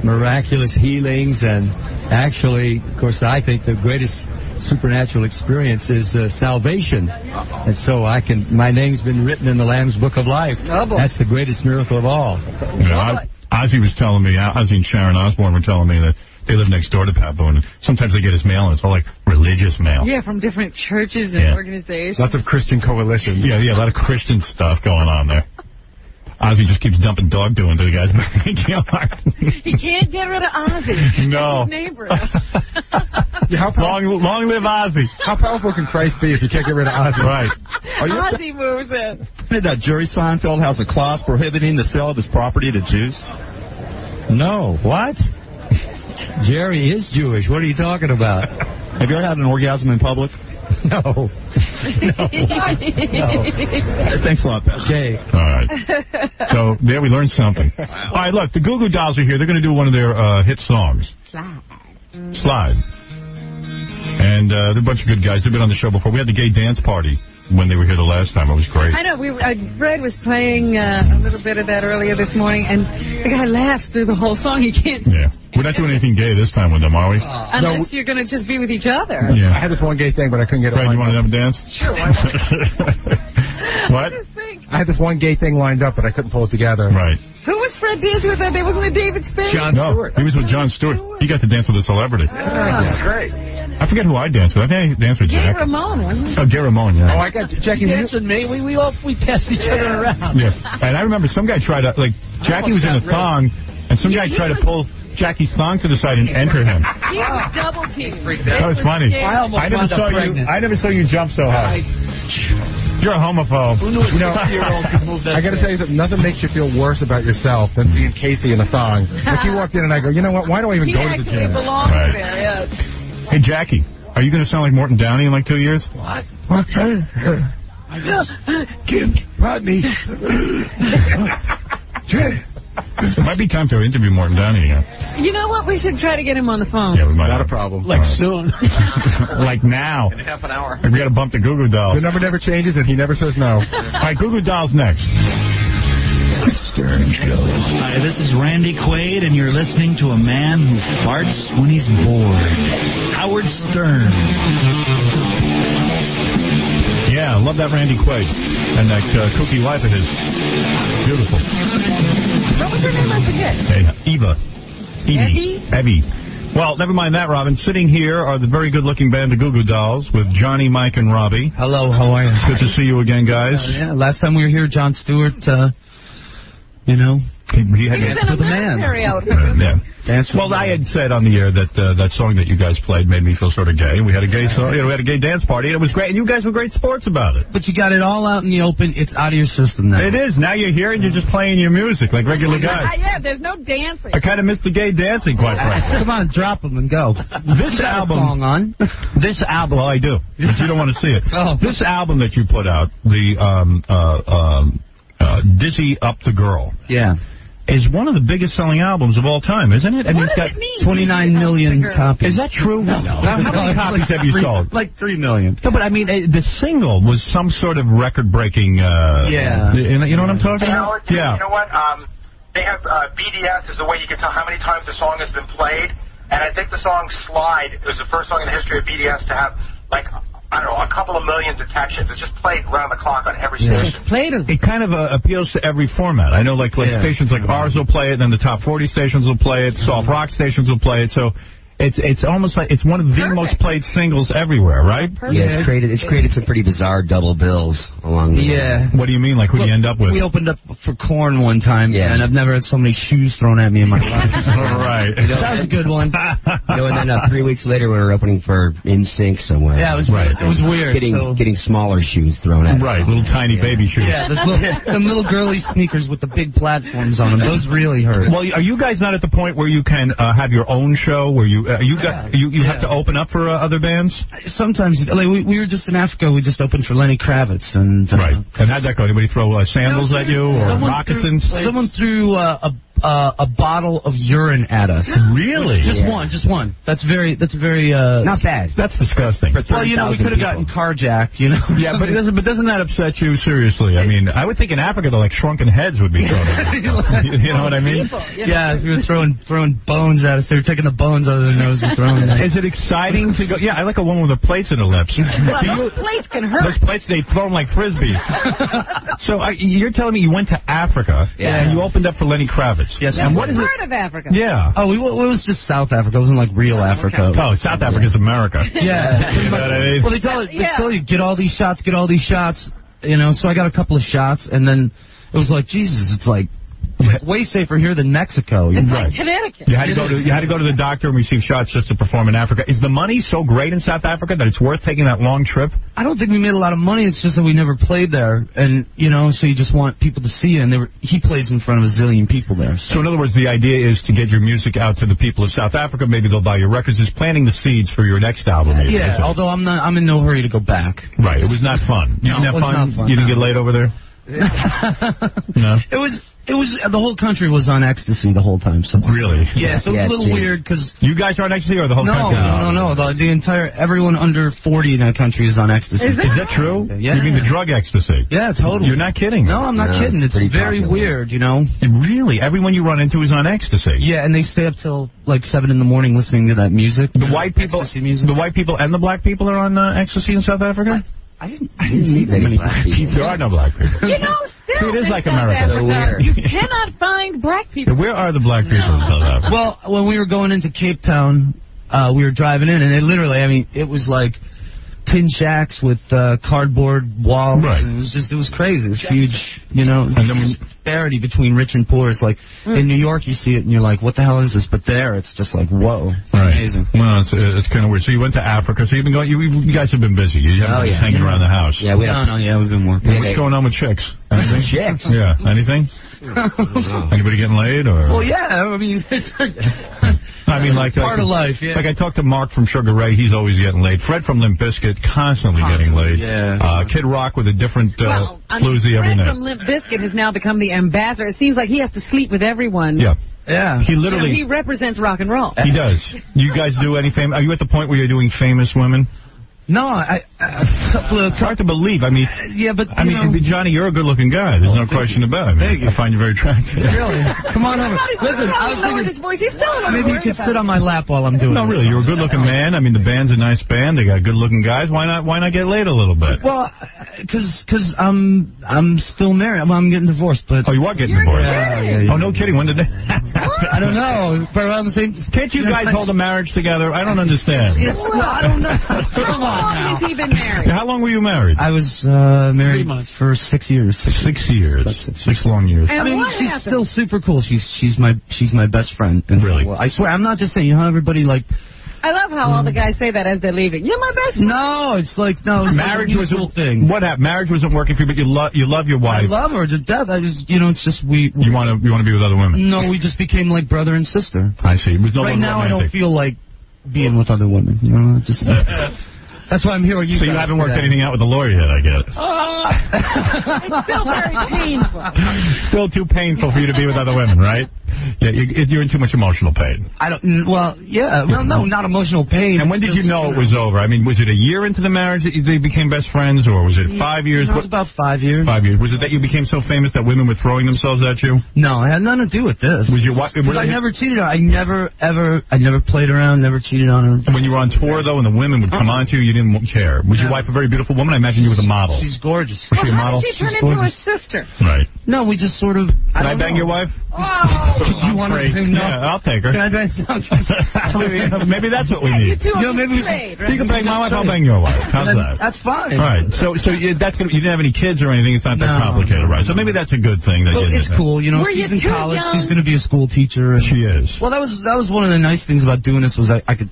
Miraculous healings, and actually, of course, I think the greatest supernatural experience is salvation. And so my name's been written in the Lamb's Book of Life. Oh, boy. That's the greatest miracle of all. Ozzy was telling me, Ozzy and Sharon Osbourne were telling me that they live next door to Pat Boone. Sometimes they get his mail, and it's all like religious mail. Yeah, from different churches and organizations. Lots of Christian coalitions. Yeah, a lot of Christian stuff going on there. Ozzy just keeps dumping dog doing to the guy's backyard. He can't get rid of Ozzy. No. That's his neighbor. Long live Ozzy. How powerful can Christ be if you can't get rid of Ozzy? Right. Ozzy moves in. That Jerry Seinfeld has a clause prohibiting the sale of his property to Jews? No. What? Jerry is Jewish. What are you talking about? Have you ever had an orgasm in public? No. No. Thanks a lot, Pat. Okay. All right. So there we learned something. All right, look, the Goo Goo Dolls are here. They're going to do one of their hit songs. Slide. And they're a bunch of good guys. They've been on the show before. We had the gay dance party when they were here the last time. It was great. I know. Fred was playing a little bit of that earlier this morning, and the guy laughs through the whole song. He can't. Yeah. We're not doing anything gay this time with them, are we? Unless you're going to just be with each other. Yeah. I had this one gay thing, but I couldn't get it Fred, lined you want to up. have a dance? Sure, why not? What? I had this one gay thing lined up, but I couldn't pull it together. Right. Who was Fred dancing with that day? Wasn't it David Spade? Jon Stewart. He was with Jon Stewart. He got to dance with a celebrity. That's great. I forget who I danced with. I think I danced with Gay Jack. Ramone, wasn't it? Oh, Gay Ramone, yeah. Oh, I got Jackie. You danced with me. We passed each other around. Yeah. And I remember some guy tried to, Jackie was in a thong, and some guy tried to pull Jackie's thong to the side and enter him. He was double teamed. That was funny. I never saw you jump so high. You're a homophobe. Who knew a 60-year-old could move that I got to tell you something. Nothing makes you feel worse about yourself than seeing Casey in a thong. Like he walked in and I go, you know what? Why do I even go to the He actually gym? belongs Right. there, yes. Hey, Jackie, are you going to sound like Morton Downey in like 2 years? What? Kim, Rodney. It might be time to interview Morton Downey again. You know what? We should try to get him on the phone. Yeah, we might. Not a problem. Like soon. Like now. In half an hour. We got to bump the Goo Goo Dolls. The number never changes, and he never says no. All right, Goo Goo Dolls next. Stern Show. Hi, this is Randy Quaid, and you're listening to a man who farts when he's bored. Howard Stern. Yeah, I love that Randy Quaid and that kooky wife of his. Beautiful. What was her name? I forget. Hey, Eva. Evie. Well, never mind that, Robin. Sitting here are the very good-looking band, the Goo Goo Dolls, with Johnny, Mike, and Robbie. Hello, how are you? It's good to see you again, guys. Yeah, last time we were here, Jon Stewart, you know, he had He's in a military outfit. Yeah. Well, I had said on the air that that song that you guys played made me feel sort of gay. We had a gay song, we had a gay dance party, and it was great. And you guys were great sports about it. But you got it all out in the open. It's out of your system now. It is. Now you're here and you're just playing your music like regular guys. Yeah, there's no dancing. I kind of miss the gay dancing, quite frankly. Come on, drop them and go. This album. This album. Well, I do, but you don't want to see it. Oh. This album that you put out, the Dizzy Up the Girl. Yeah. Is one of the biggest selling albums of all time, isn't it? I mean, What it's got does it mean? 29 million copies. Is that true? No. How many copies have you sold? Like 3 million. No, but I mean, the single was some sort of record-breaking. Yeah. You know what I'm talking about? You know what? They have BDS is a way you can tell how many times the song has been played. And I think the song Slide was the first song in the history of BDS to have, like, I don't know, a couple of million detections. It's just played round the clock on every station. It kind of appeals to every format. I know, like stations like ours will play it, and then the top 40 stations will play it, soft rock stations will play it. So it's almost like it's one of the most played singles everywhere, right? Yeah, it's created some pretty bizarre double bills along the way. What do you mean? Like, who do you end up with? We opened up for Korn one time, and I've never had so many shoes thrown at me in my life. Right. That was a good one. And then 3 weeks later, we were opening for NSYNC somewhere. Yeah, it was right. It was weird. Getting smaller shoes thrown at us. Right, little tiny baby shoes. Yeah, them little girly sneakers with the big platforms on them. Those really hurt. Well, are you guys not at the point where you can have your own show, where you have to open up for other bands? Sometimes, like we were just in Africa. We just opened for Lenny Kravitz, and right. And how'd that go? Anybody throw sandals at you or moccasins? Someone threw a bottle of urine at us. Really? Just one. That's very not bad. That's disgusking. Well, we could have gotten carjacked, Yeah, but doesn't that upset you seriously? I mean, I would think in Africa the shrunken heads would be thrown at you. You know what I mean? Yeah, we were throwing bones at us. They were taking the bones out of their nose and throwing them. Is it exciting to go? Yeah, I like a woman with the plates in her lips. Well, those plates can hurt. Those plates, they throw them like frisbees. So you're telling me you went to Africa and you opened up for Lenny Kravitz? Yes. And what is part of Africa? Yeah. Oh, it was just South Africa. It wasn't like real Africa. Oh, South Africa's America. Yeah. You know what I mean? Well, they tell you, get all these shots. So I got a couple of shots, and then it was like, Jesus, it's like way safer here than Mexico. It's like Connecticut. You had to go to the doctor and receive shots just to perform in Africa. Is the money so great in South Africa that it's worth taking that long trip? I don't think we made a lot of money. It's just that we never played there, and so you just want people to see you. And he plays in front of a zillion people there. So in other words, the idea is to get your music out to the people of South Africa. Maybe they'll buy your records. It's planting the seeds for your next album. Maybe, yeah. Although I'm in no hurry to go back. Right. It was not fun. You didn't have fun? Not fun. You didn't get laid over there? No. It was the whole country was on ecstasy the whole time. So really? Yeah. So it was a little weird because you guys are on ecstasy or the whole country? No. The entire everyone under 40 in that country is on ecstasy. Is that true? Yeah. You mean the drug ecstasy? Yeah, totally. You're not kidding? No, I'm not kidding. It's very weird, Really? Everyone you run into is on ecstasy? Yeah, and they stay up till like 7 in the morning listening to that music. The white people, music. The white people and the black people are on ecstasy in South Africa? I didn't see many black people. There are no black people. Still it is in like South America. Africa, you cannot find black people. Where are the black people in South Africa? Well, when we were going into Cape Town, we were driving in, and it was like tin shacks with cardboard walls. Right. And it was crazy. It was huge, and then disparity between rich and poor. It's like in New York you see it and you're like, what the hell is this? But there it's just like, whoa, amazing. Well, it's kind of weird. So you went to Africa. So you've been going. You guys have been busy. You haven't been just hanging around the house. Yeah, we've been working. Hey, what's going on with chicks? Anything? Chicks? Yeah. Anything? Anybody getting laid or? Well, yeah. I mean, No, I mean, like part of life, yeah. Like I talked to Mark from Sugar Ray, he's always getting laid. Fred from Limp Bizkit, constantly getting laid. Yeah. Kid Rock with a different floozy every Fred night. from Limp Bizkit has now become the ambassador. It seems like he has to sleep with everyone. Yeah. Yeah. He literally... he represents rock and roll. He does. You guys do any famous... Are you at the point where you're doing famous women? No, it's hard to believe. I mean, yeah, but I mean, Johnny, you're a good-looking guy. There's no question about it. I find you very attractive. Really? Come on over. Listen, I was thinking his voice. He's still maybe you could sit on my lap while I'm doing No, this. really, you're a good-looking man. I mean, the band's a nice band. They got good-looking guys. Why not get laid a little bit? Well, because I'm still married. I'm getting divorced, but you are getting divorced. Yeah. Oh, no kidding. When did they? I don't know. But around the same. Can't you guys hold a marriage together? I don't understand. I don't know. Come on. How long has he been married? How long were you married? I was married for 6 years. 6 years. 6 long years. And I mean, what she's happened? still super cool. She's my best friend. Really? I swear, I'm not just saying. You know how everybody like. I love how all the guys say that as they're leaving. You're my best friend. No, it's like It's marriage like a was mutual thing. What happened? Marriage wasn't working for you, but you love your wife. I love her to death. I just, it's just we. You want to be with other women? No, we just became like brother and sister. I see. It was no right now, romantic. I don't feel like being with other women. Just. That's why I'm here with you. So you haven't worked anything out with the lawyer yet, I get it. It's still very painful. Still too painful for you to be with other women, right? Yeah, you're in too much emotional pain. I don't. Well, yeah. Well, no, not emotional pain. And when did you know it was over? I mean, was it a year into the marriage that they became best friends, or was it 5 years? It was about 5 years. 5 years. Was it that you became so famous that women were throwing themselves at you? No, it had nothing to do with this. Was your wife? I never cheated on her. I never played around, never cheated on her. When you were on tour, though, and the women would come on to you, you didn't care. Was your wife a very beautiful woman? I imagine you were the model. She's gorgeous. Was she a How model? did she turn into a sister? Right. No, we just sort of. Can I bang your wife? Oh. Do you want to? No. Yeah, I'll take her. Can I bang? Maybe that's what we need. Maybe you can bang my wife, I'll bang your wife. How's that? That's fine. All right. So you didn't have any kids or anything. It's not that complicated, right? So maybe that's a good thing. That it's cool. She's in college. Young? She's going to be a school teacher. She is. Well, that was one of the nice things about doing this was I could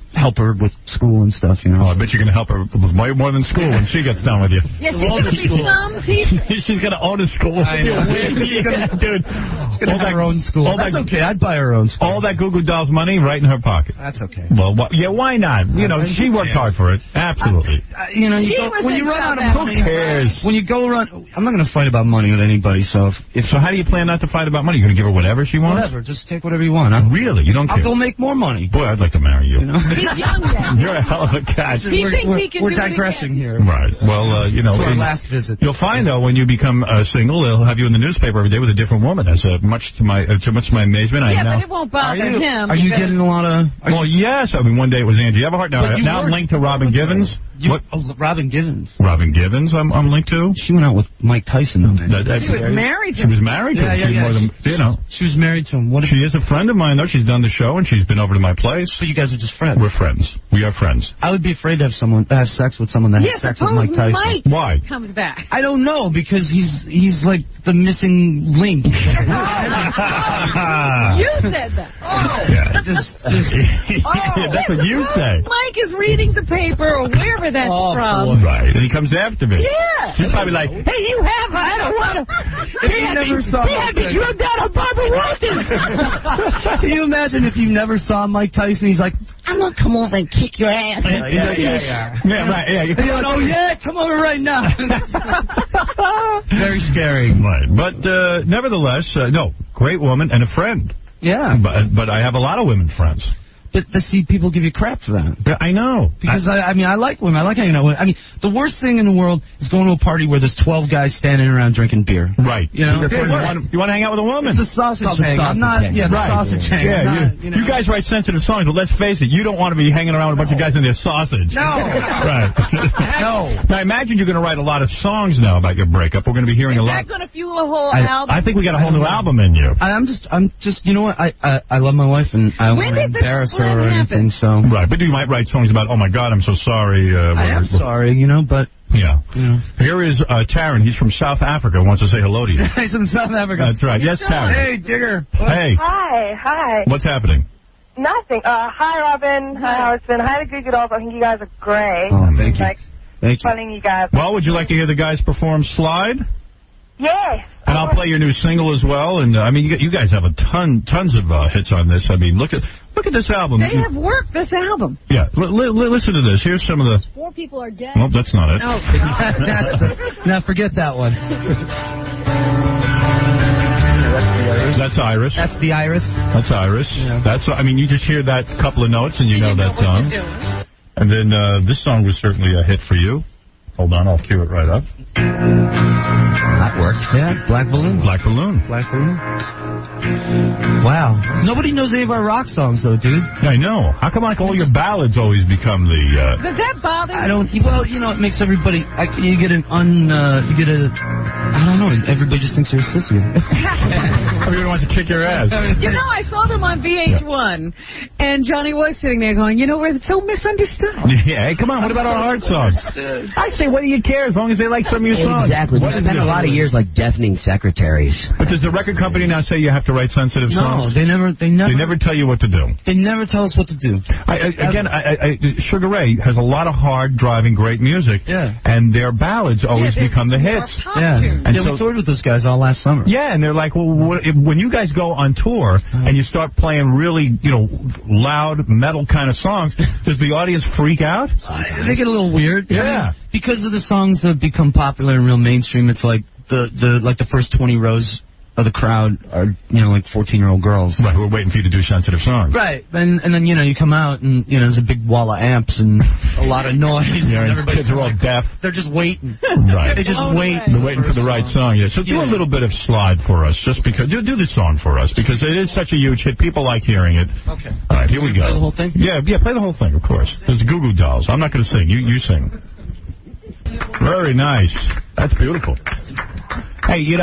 help her with school and stuff, Oh, I bet you're going to help her with way more than school when she gets done with you. Yeah, she's going to be some teacher. She's going to own a school. I know. Dude, She's going to have her own school. That's okay. I'd buy her own school. All that Goo Goo Dolls money right in her pocket. That's okay. Well, why not? She worked hard for it. Absolutely. When you run out of money, who cares? When you go around, I'm not going to fight about money with anybody. So so how do you plan not to fight about money? You're going to give her whatever she wants? Whatever. Just take whatever you want. Really? You don't care? I'll go make more money. Boy, I'd like to marry you. He's young yet. You're a hell of a cat. We're digressing here. Right. Well, to our last visit. You'll find though when you become single, they'll have you in the newspaper every day with a different woman. That's much to my amazement. But it won't bother him. Are you getting a lot of? Well, yes. I mean, one day it was Angie Everhart. Now I'm linked to Robin Givens. What? Oh, Robin Givens. Robin Givens, I'm linked to. She went out with Mike Tyson. She was married to him. She was married to him. Yeah. More than, She was married to him. She is a friend of mine, though. She's done the show, and she's been over to my place. But you guys are just friends. We're friends. We are friends. I would be afraid to have sex with someone that has sex with Mike Tyson. Mike Why? comes back. I don't know, because he's like the missing link. You said that. Yeah. Just that's what you say. Mike is reading the paper or wherever that's from. Right, and he comes after me. Yeah. She's probably like, hey, you have, I don't want to. You never saw You're down on Barbara Walters. Can you imagine if you never saw Mike Tyson? He's like, I'm going to come over and kick your ass. Yeah, right, yeah. You're like, oh, yeah, come over right now. Very scary. Right, but nevertheless, no, great woman and a friend. Yeah. But I have a lot of women friends. But to see people give you crap for that. Yeah, I know. Because, I mean, I like women. I like hanging out with women. I mean, the worst thing in the world is going to a party where there's 12 guys standing around drinking beer. Right. You know? You want to hang out with a woman? It's a sausage hang. I'm not, the sausage hang. Yeah, you guys write sensitive songs, but let's face it, you don't want to be hanging around with a bunch of guys in their sausage. No. Right. No. Now, imagine you're going to write a lot of songs now about your breakup. We're going to be hearing a lot. Is that going to fuel a whole album? I think we got a whole new album in you. I'm just, you know what? I love my wife, and I don't want to embarrass her or anything. So. Right, but you might write songs about, oh my God, I'm so sorry. I am sorry, but. Yeah. Here is Taryn. He's from South Africa. Wants to say hello to you. He's from South Africa. That's right. Yes, Taryn. Hey, Digger. Hey. Hi. What's happening? Nothing. Hi, Robin. Hi, Howardson. Hi, the Goo Goo Dolls. I think you guys are great. Oh, thank you. Thank you. Funny, you guys. Well, would you like to hear the guys perform Slide? Yes. And I'll play your new single as well. And I mean, you guys have tons of hits on this. I mean, look at this album. They have worked this album. Yeah, listen to this. Here's some of the. 4 people are dead. Well, that's not it. Oh, now forget that one. That's Iris. That's the Iris. That's Iris. Yeah. I mean, you just hear that couple of notes and you know that song. And then this song was certainly a hit for you. Hold on, I'll cue it right up. That worked. Yeah, Black Balloon. Black Balloon. Black Balloon. Wow. Nobody knows any of our rock songs, though, dude. I know. How come, like, all your ballads always become the... Does that bother you? I don't... Well, you know, it makes everybody... I don't know. Everybody just thinks you're a sissy. Everyone wants to kick your ass. You know, I saw them on VH1, and Johnny was sitting there going, you know, we're so misunderstood. Yeah, hey, come on, what about our hard songs? I say, what do you care as long as they like some of your songs? Exactly. We've spent a lot of years like deafening secretaries. But does the record company now say you have to write sensitive songs? No, they never tell you what to do. They never tell us what to do. Sugar Ray has a lot of hard driving great music. Yeah. And their ballads always become the hits. Yeah. And we toured with those guys all last summer. Yeah, and they're like, well, when you guys go on tour and you start playing really, loud metal kind of songs, does the audience freak out? They get a little weird. Yeah. I mean, because of the songs that have become popular and real mainstream, it's like the first 20 rows of the crowd are, like 14-year-old girls. Right, who are waiting for you to do sensitive songs. Right, and then, you come out and, there's a big wall of amps and a lot of noise. Yeah, and kids are all deaf. They're just waiting. Right. They just wait. They're waiting for the right song. Yeah. So do a little bit of Slide for us, just because. Do this song for us, because it is such a huge hit. People like hearing it. Okay. All right, here we go. Play the whole thing? Yeah, play the whole thing, of course. There's Goo Goo Dolls. I'm not going to sing. You sing. Very nice. That's beautiful. Hey, you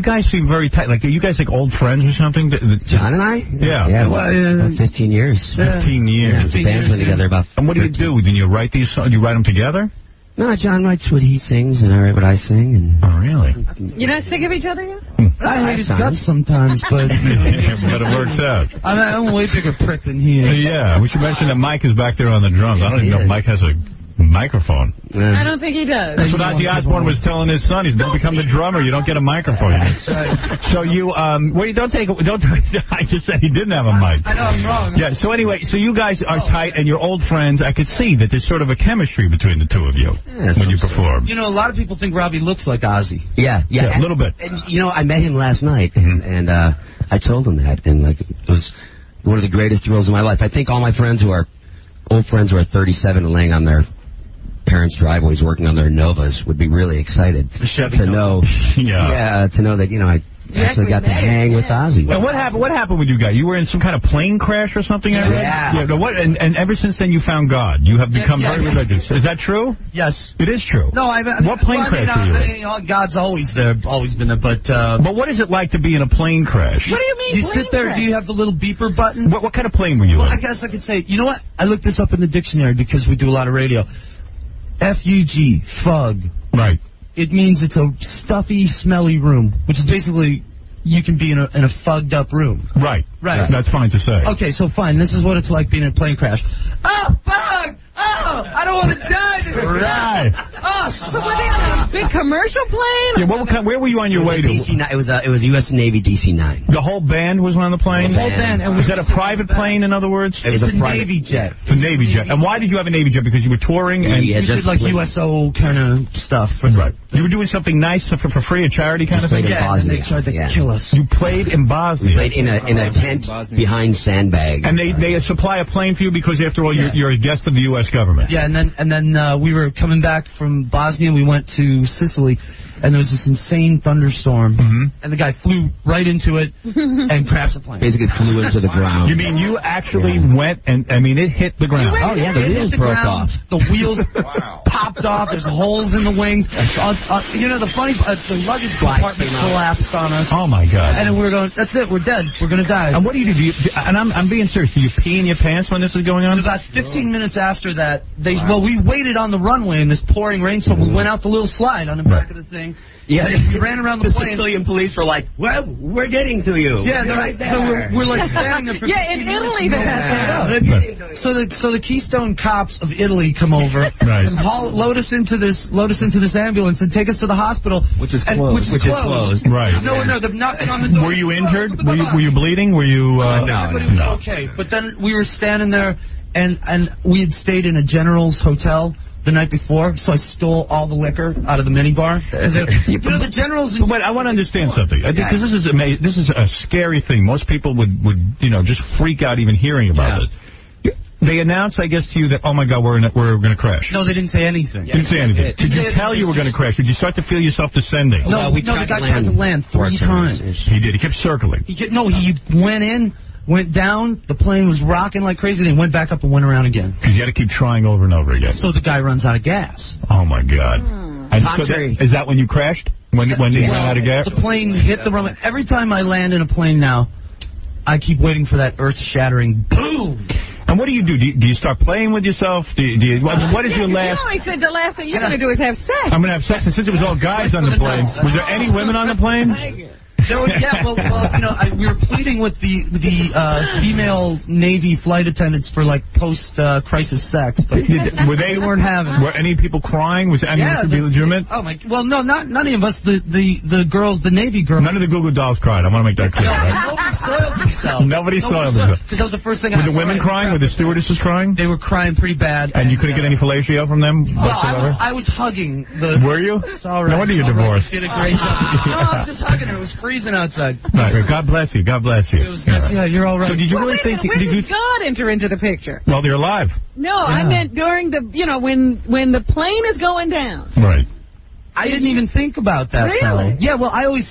guys seem very tight. Like, are you guys like old friends or something? John and I? Yeah. Yeah, about 15 years. 15 years. Yeah, the band's been together about 13. And what do you do? Do you write these songs? Do you write them together? No, John writes what he sings, and I write what I sing. And oh, really? You're not sick of each other yet? I hate his guts sometimes, but... But it works out. I'm a way bigger prick than he is. Yeah, we should mention that Mike is back there on the drums. I don't even know if Mike has a microphone. I don't think he does. That's what Ozzy Osbourne was telling his son. He's don't become the drummer. You don't get a microphone. That's right. So you I just said he didn't have a mic. I know I'm wrong. Yeah. So anyway, so you guys are tight and you're old friends. I could see that there's sort of a chemistry between the two of you when you perform. A lot of people think Robbie looks like Ozzy. Yeah, a little bit. And I met him last night, and I told him that, and it was one of the greatest thrills of my life. I think all my friends who are old friends who are 37 and laying on their parents' driveways working on their Novas would be really excited to know that I actually got to hang with Ozzy. And what happened with you guys? You were in some kind of plane crash or something? Yeah. And ever since then you found God. You have become very religious. Is that true? Yes. It is true. No, what plane crash were you in? God's always there, always been there, but what is it like to be in a plane crash? What do you mean? Do you sit there? Do you have the little beeper button? What kind of plane were you in? I guess I could say, you know what? I looked this up in the dictionary because we do a lot of radio. F-U-G, fug. Right. It means it's a stuffy, smelly room, which is basically you can be in a fugged up room. Right. Right. That's fine to say. Okay, so fine. This is what it's like being in a plane crash. Oh, fuck! Oh, I don't want to die today. Right. Oh, so were they on a big commercial plane? Yeah, where were you on your way to? DC-9. It was U.S. Navy DC-9. The whole band was on the plane? The whole band. Was that a private plane, in other words? It was a Navy jet. The Navy jet. And why did you have a Navy jet? Because you were touring? And you did like USO kind of stuff. Right. You were doing something nice for free, a charity kind of thing? Yeah, and they tried to kill us. You played in Bosnia? We played in a tent behind sandbags. And they supply a plane for you because, after all, you're a guest of the U.S. government? Yeah, and then we were coming back from Bosnia. We went to Sicily, and there was this insane thunderstorm, and the guy flew right into it and crashed the plane. Basically flew into the ground. You mean you actually went and, it hit the ground? Oh, yeah, the wheels broke off. The wheels popped off. There's holes in the wings. The funny part, the luggage compartment collapsed on us. Oh, my God. And we were going, that's it, we're dead. We're going to die. And what do you do? And I'm being serious. Do you pee in your pants when this is going on? And about 15 minutes after that, we waited on the runway in this pouring rainstorm. We went out the little slide on the back of the thing. plane. Yeah, we ran around the plane. The Sicilian police were like, well, we're getting to you. Yeah, they're right there. So we're like standing there for in Italy they have that. So the Keystone cops of Italy come over and load us into this ambulance and take us to the hospital, which is closed. Right. There's no one there. They're knocking on the door. Were you injured? Were you bleeding? Were you? Everybody was okay. But then we were standing there, and we had stayed in a General's hotel the night before, so I stole all the liquor out of the minibar. The General's. But I want to understand something, because this is amazing. This is a scary thing. Most people would just freak out even hearing about it. They announced, I guess, to you that, oh my God, we're going to crash. No, they didn't say anything. Didn't say anything. Did you tell you were going to crash? Did you start to feel yourself descending? No, the guy tried to land 3 times. He did. He kept circling. He went in, went down, the plane was rocking like crazy, then went back up and went around again. Because you had to keep trying over and over again. So the guy runs out of gas. Oh, my God. And so is that when you crashed? When you ran out of gas? The plane hit the runway. Every time I land in a plane now, I keep waiting for that earth-shattering boom. And what do you do? Do you start playing with yourself? What is your last... You always said the last thing you're going to do is have sex. I'm going to have sex. And since it was all guys on the plane, was there any women on the plane? We were pleading with the female Navy flight attendants for like post-crisis sex, but they weren't having. Were any people crying? Was any of it be legitimate? Oh my! Well, no, not any of us. The girls, the Navy girls. None of the Goo Goo Dolls cried. I want to make that clear. Right? Nobody soiled themselves. Nobody soiled themselves. Because that was the first thing. Were the women crying? Were the stewardesses crying? They were crying pretty bad. And you couldn't get any fellatio from them whatsoever? I was hugging the. Were you? It's all right. No wonder you're divorced. You did a great job. No, I was just hugging her. It was freezing outside. Right, God bless you. God bless you. It was nice. Yeah, you're all right. So did you really think? Where did God enter into the picture? Well, they're alive. No, I meant during the, when the plane is going down. Right. I didn't even think about that. Really? Yeah. Well, I always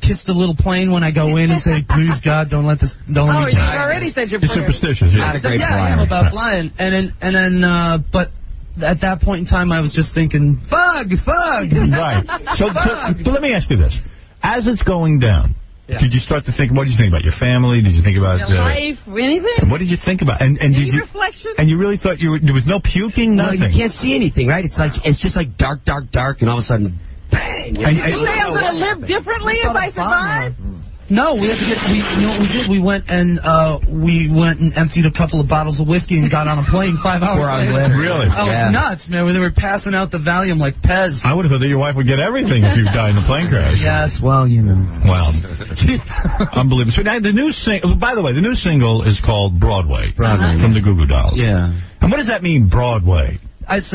kiss the little plane when I go in and say, please God, don't let me die. You already said your prayers. You're superstitious. Not a great flyer. I am about flying, and then, but. At that point in time, I was just thinking, fug. Right. So let me ask you this. As it's going down, did you start to think, what did you think about your family? Did you think about... Your life, anything? What did you think about? And any did you, reflection? And you really thought there was no puking, nothing? No, you can't see anything, right? It's just like dark, and all of a sudden, bang. You say I'm going to live differently if I survive? No, we had to get. You know what we did? We went and emptied a couple of bottles of whiskey and got on a plane 5 hours later. Really? I was nuts, man. They were passing out the Valium like Pez. I would have thought that your wife would get everything if you died in a plane crash. Yes, well, you know. Wow. Unbelievable. So now the new by the way, the new single is called Broadway from the Goo Goo Dolls. Yeah. And what does that mean, Broadway? That's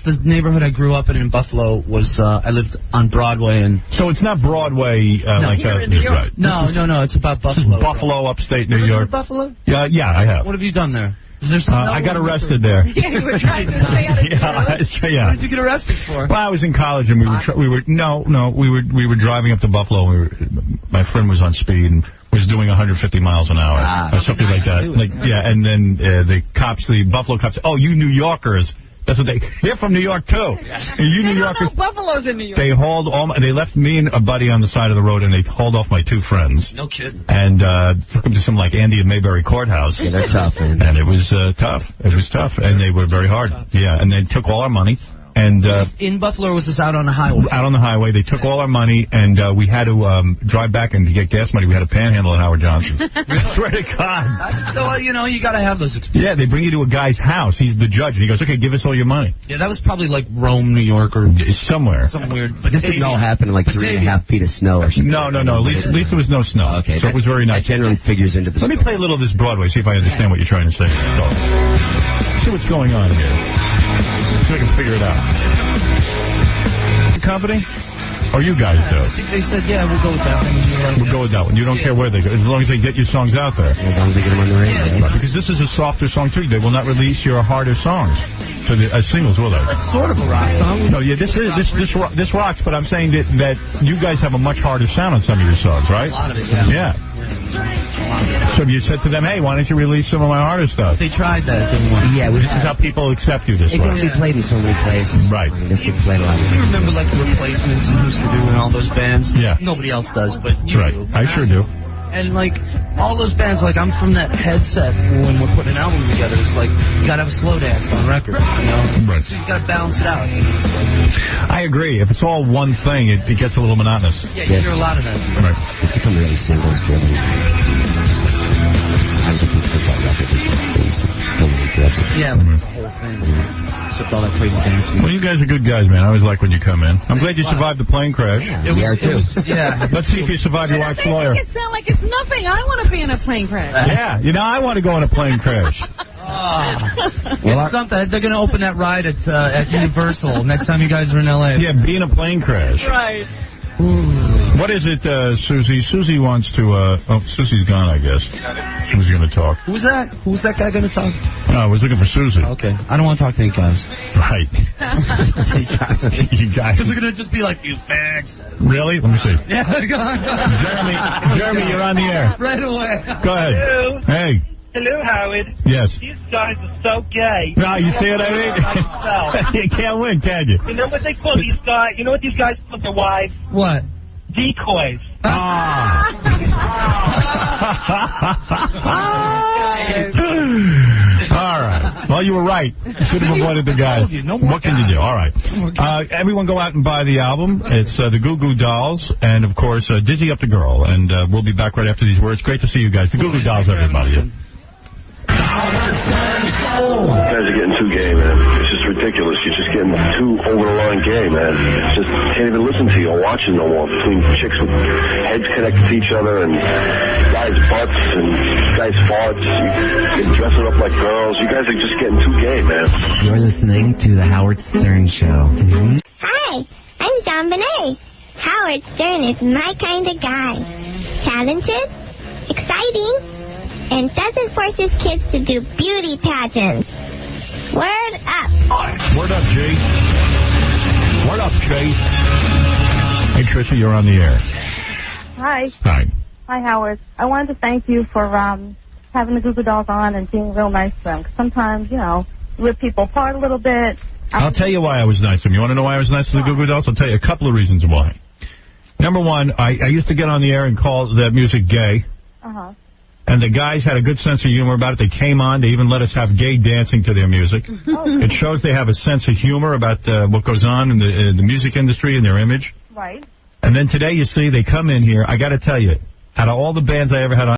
the neighborhood I grew up in Buffalo. I lived on Broadway, and so it's not Broadway like here in New York. Right. No, it's about Buffalo. Buffalo, upstate New York. Buffalo? Yeah, I have. What have you done there? I got arrested there. Yeah, you were trying to stay out of jail. Yeah. What did you get arrested for? Well, I was in college and we were driving up to Buffalo. My friend was on speed and was doing 150 miles an hour or something like that. And then the Buffalo cops, oh, you New Yorkers. That's what they're from New York, too. You New Yorkers. Buffalo's in New York. They left me and a buddy on the side of the road, and they hauled off my 2 friends. No kidding. And took them to some, like, Andy and Mayberry courthouse. Yeah, they're tough, man. And it was tough. It was tough. And they were very hard. Yeah, and they took all our money. And in Buffalo, or was this out on the highway? Out on the highway. They took all our money, and we had to drive back, and to get gas money, we had to panhandle at Howard Johnson's. I swear to God. You got to have those experiences. Yeah, they bring you to a guy's house. He's the judge, and he goes, okay, give us all your money. Yeah, that was probably like Rome, New York, or somewhere. Some weird. But this didn't all happen in like 3.5 feet of snow or something. No. At least there was no snow. Okay, so it was very nice. That generally figures into the Let me play a little of this Broadway, see if I understand what you're trying to say. See what's going on here. See if I can figure it out. Company? Or you guys do? I think they said, yeah, we'll go with that one. We'll go with that one. You don't care where they go, as long as they get your songs out there. As long as they get them on the radio. Yeah. Because this is a softer song, too. They will not release your harder songs as singles, will they? It's sort of a rock song. No, yeah, this rocks, but I'm saying that you guys have a much harder sound on some of your songs, right? A lot of it, yeah. So you said to them, hey, why don't you release some of my harder stuff? They tried that. Didn't want. Yeah, this is how people accept you this way. It can be played in so many places. Right. I mean, this gets played a lot. You remember like the Replacements and Who's to Do and all those bands? Yeah. Nobody else does, but you do. I sure do. and like all those bands, like I'm from that headset when we're putting an album together. It's like you gotta have a slow dance on record, you know. Right. So you gotta balance it out. You know? It's like, I agree. If it's all one thing, it gets a little monotonous. Yeah, you hear a lot of that. Right. It's become really singles driven. I'm looking for that record. Yeah, but it's a whole thing. Except all that crazy dancing. Well, you guys are good guys, man. I always like when you come in. I'm glad you survived the plane crash. Yeah. Let's see if you survive your wife's lawyer. Make it sound like it's nothing. I want to be in a plane crash. Yeah, you know, I want to go on a plane crash. It's something. They're going to open that ride at Universal next time you guys are in L.A. Yeah, be in a plane crash. Right. What is it, Susie? Susie wants to, Susie's gone, I guess. She was going to talk. Who's that? Who's that guy going to talk? I was looking for Susie. Okay. I don't want to talk to any guys. Right. You guys. Because they're going to just be like, you fags. Really? Let me see. Yeah, go on. Jeremy, you're on the air. Right away. Go ahead. Hello. Hey. Hello, Howard. Yes. These guys are so gay. No, you see what I mean? You can't win, can you? You know what they call these guys? You know what these guys call their wives? What? Decoys. All right. Well, you were right. Should have avoided the guy. What can you do? All right. Everyone go out and buy the album. It's the Goo Goo Dolls and, of course, Dizzy Up the Girl. And we'll be back right after these words. Great to see you guys. The Goo Goo Dolls, everybody. You guys are getting too gay, man. It's just ridiculous. You're just getting too over-the-line gay, man. It's just can't even listen to you or watch it no more. Between chicks with heads connected to each other and guys' butts and guys' farts. You're dressing up like girls. You guys are just getting too gay, man. You're listening to The Howard Stern Show. Hi, I'm John Bonet. Howard Stern is my kind of guy. Talented, exciting, and doesn't force his kids to do beauty pageants. Word up. Word up, Jay. Word up, Jay. Hey, Tricia, you're on the air. Hi. Hi. Hi, Howard. I wanted to thank you for having the Goo Goo Dolls on and being real nice to them. 'Cause sometimes, you know, you rip people apart a little bit. I'll tell you why I was nice to them. You want to know why I was nice to the Goo Goo Dolls? I'll tell you a couple of reasons why. Number one, I used to get on the air and call that music gay. Uh-huh. And the guys had a good sense of humor about it. They came on. They even let us have gay dancing to their music. It shows they have a sense of humor about what goes on in the music industry and their image. Right. And then today, you see, they come in here. I got to tell you, out of all the bands I ever had on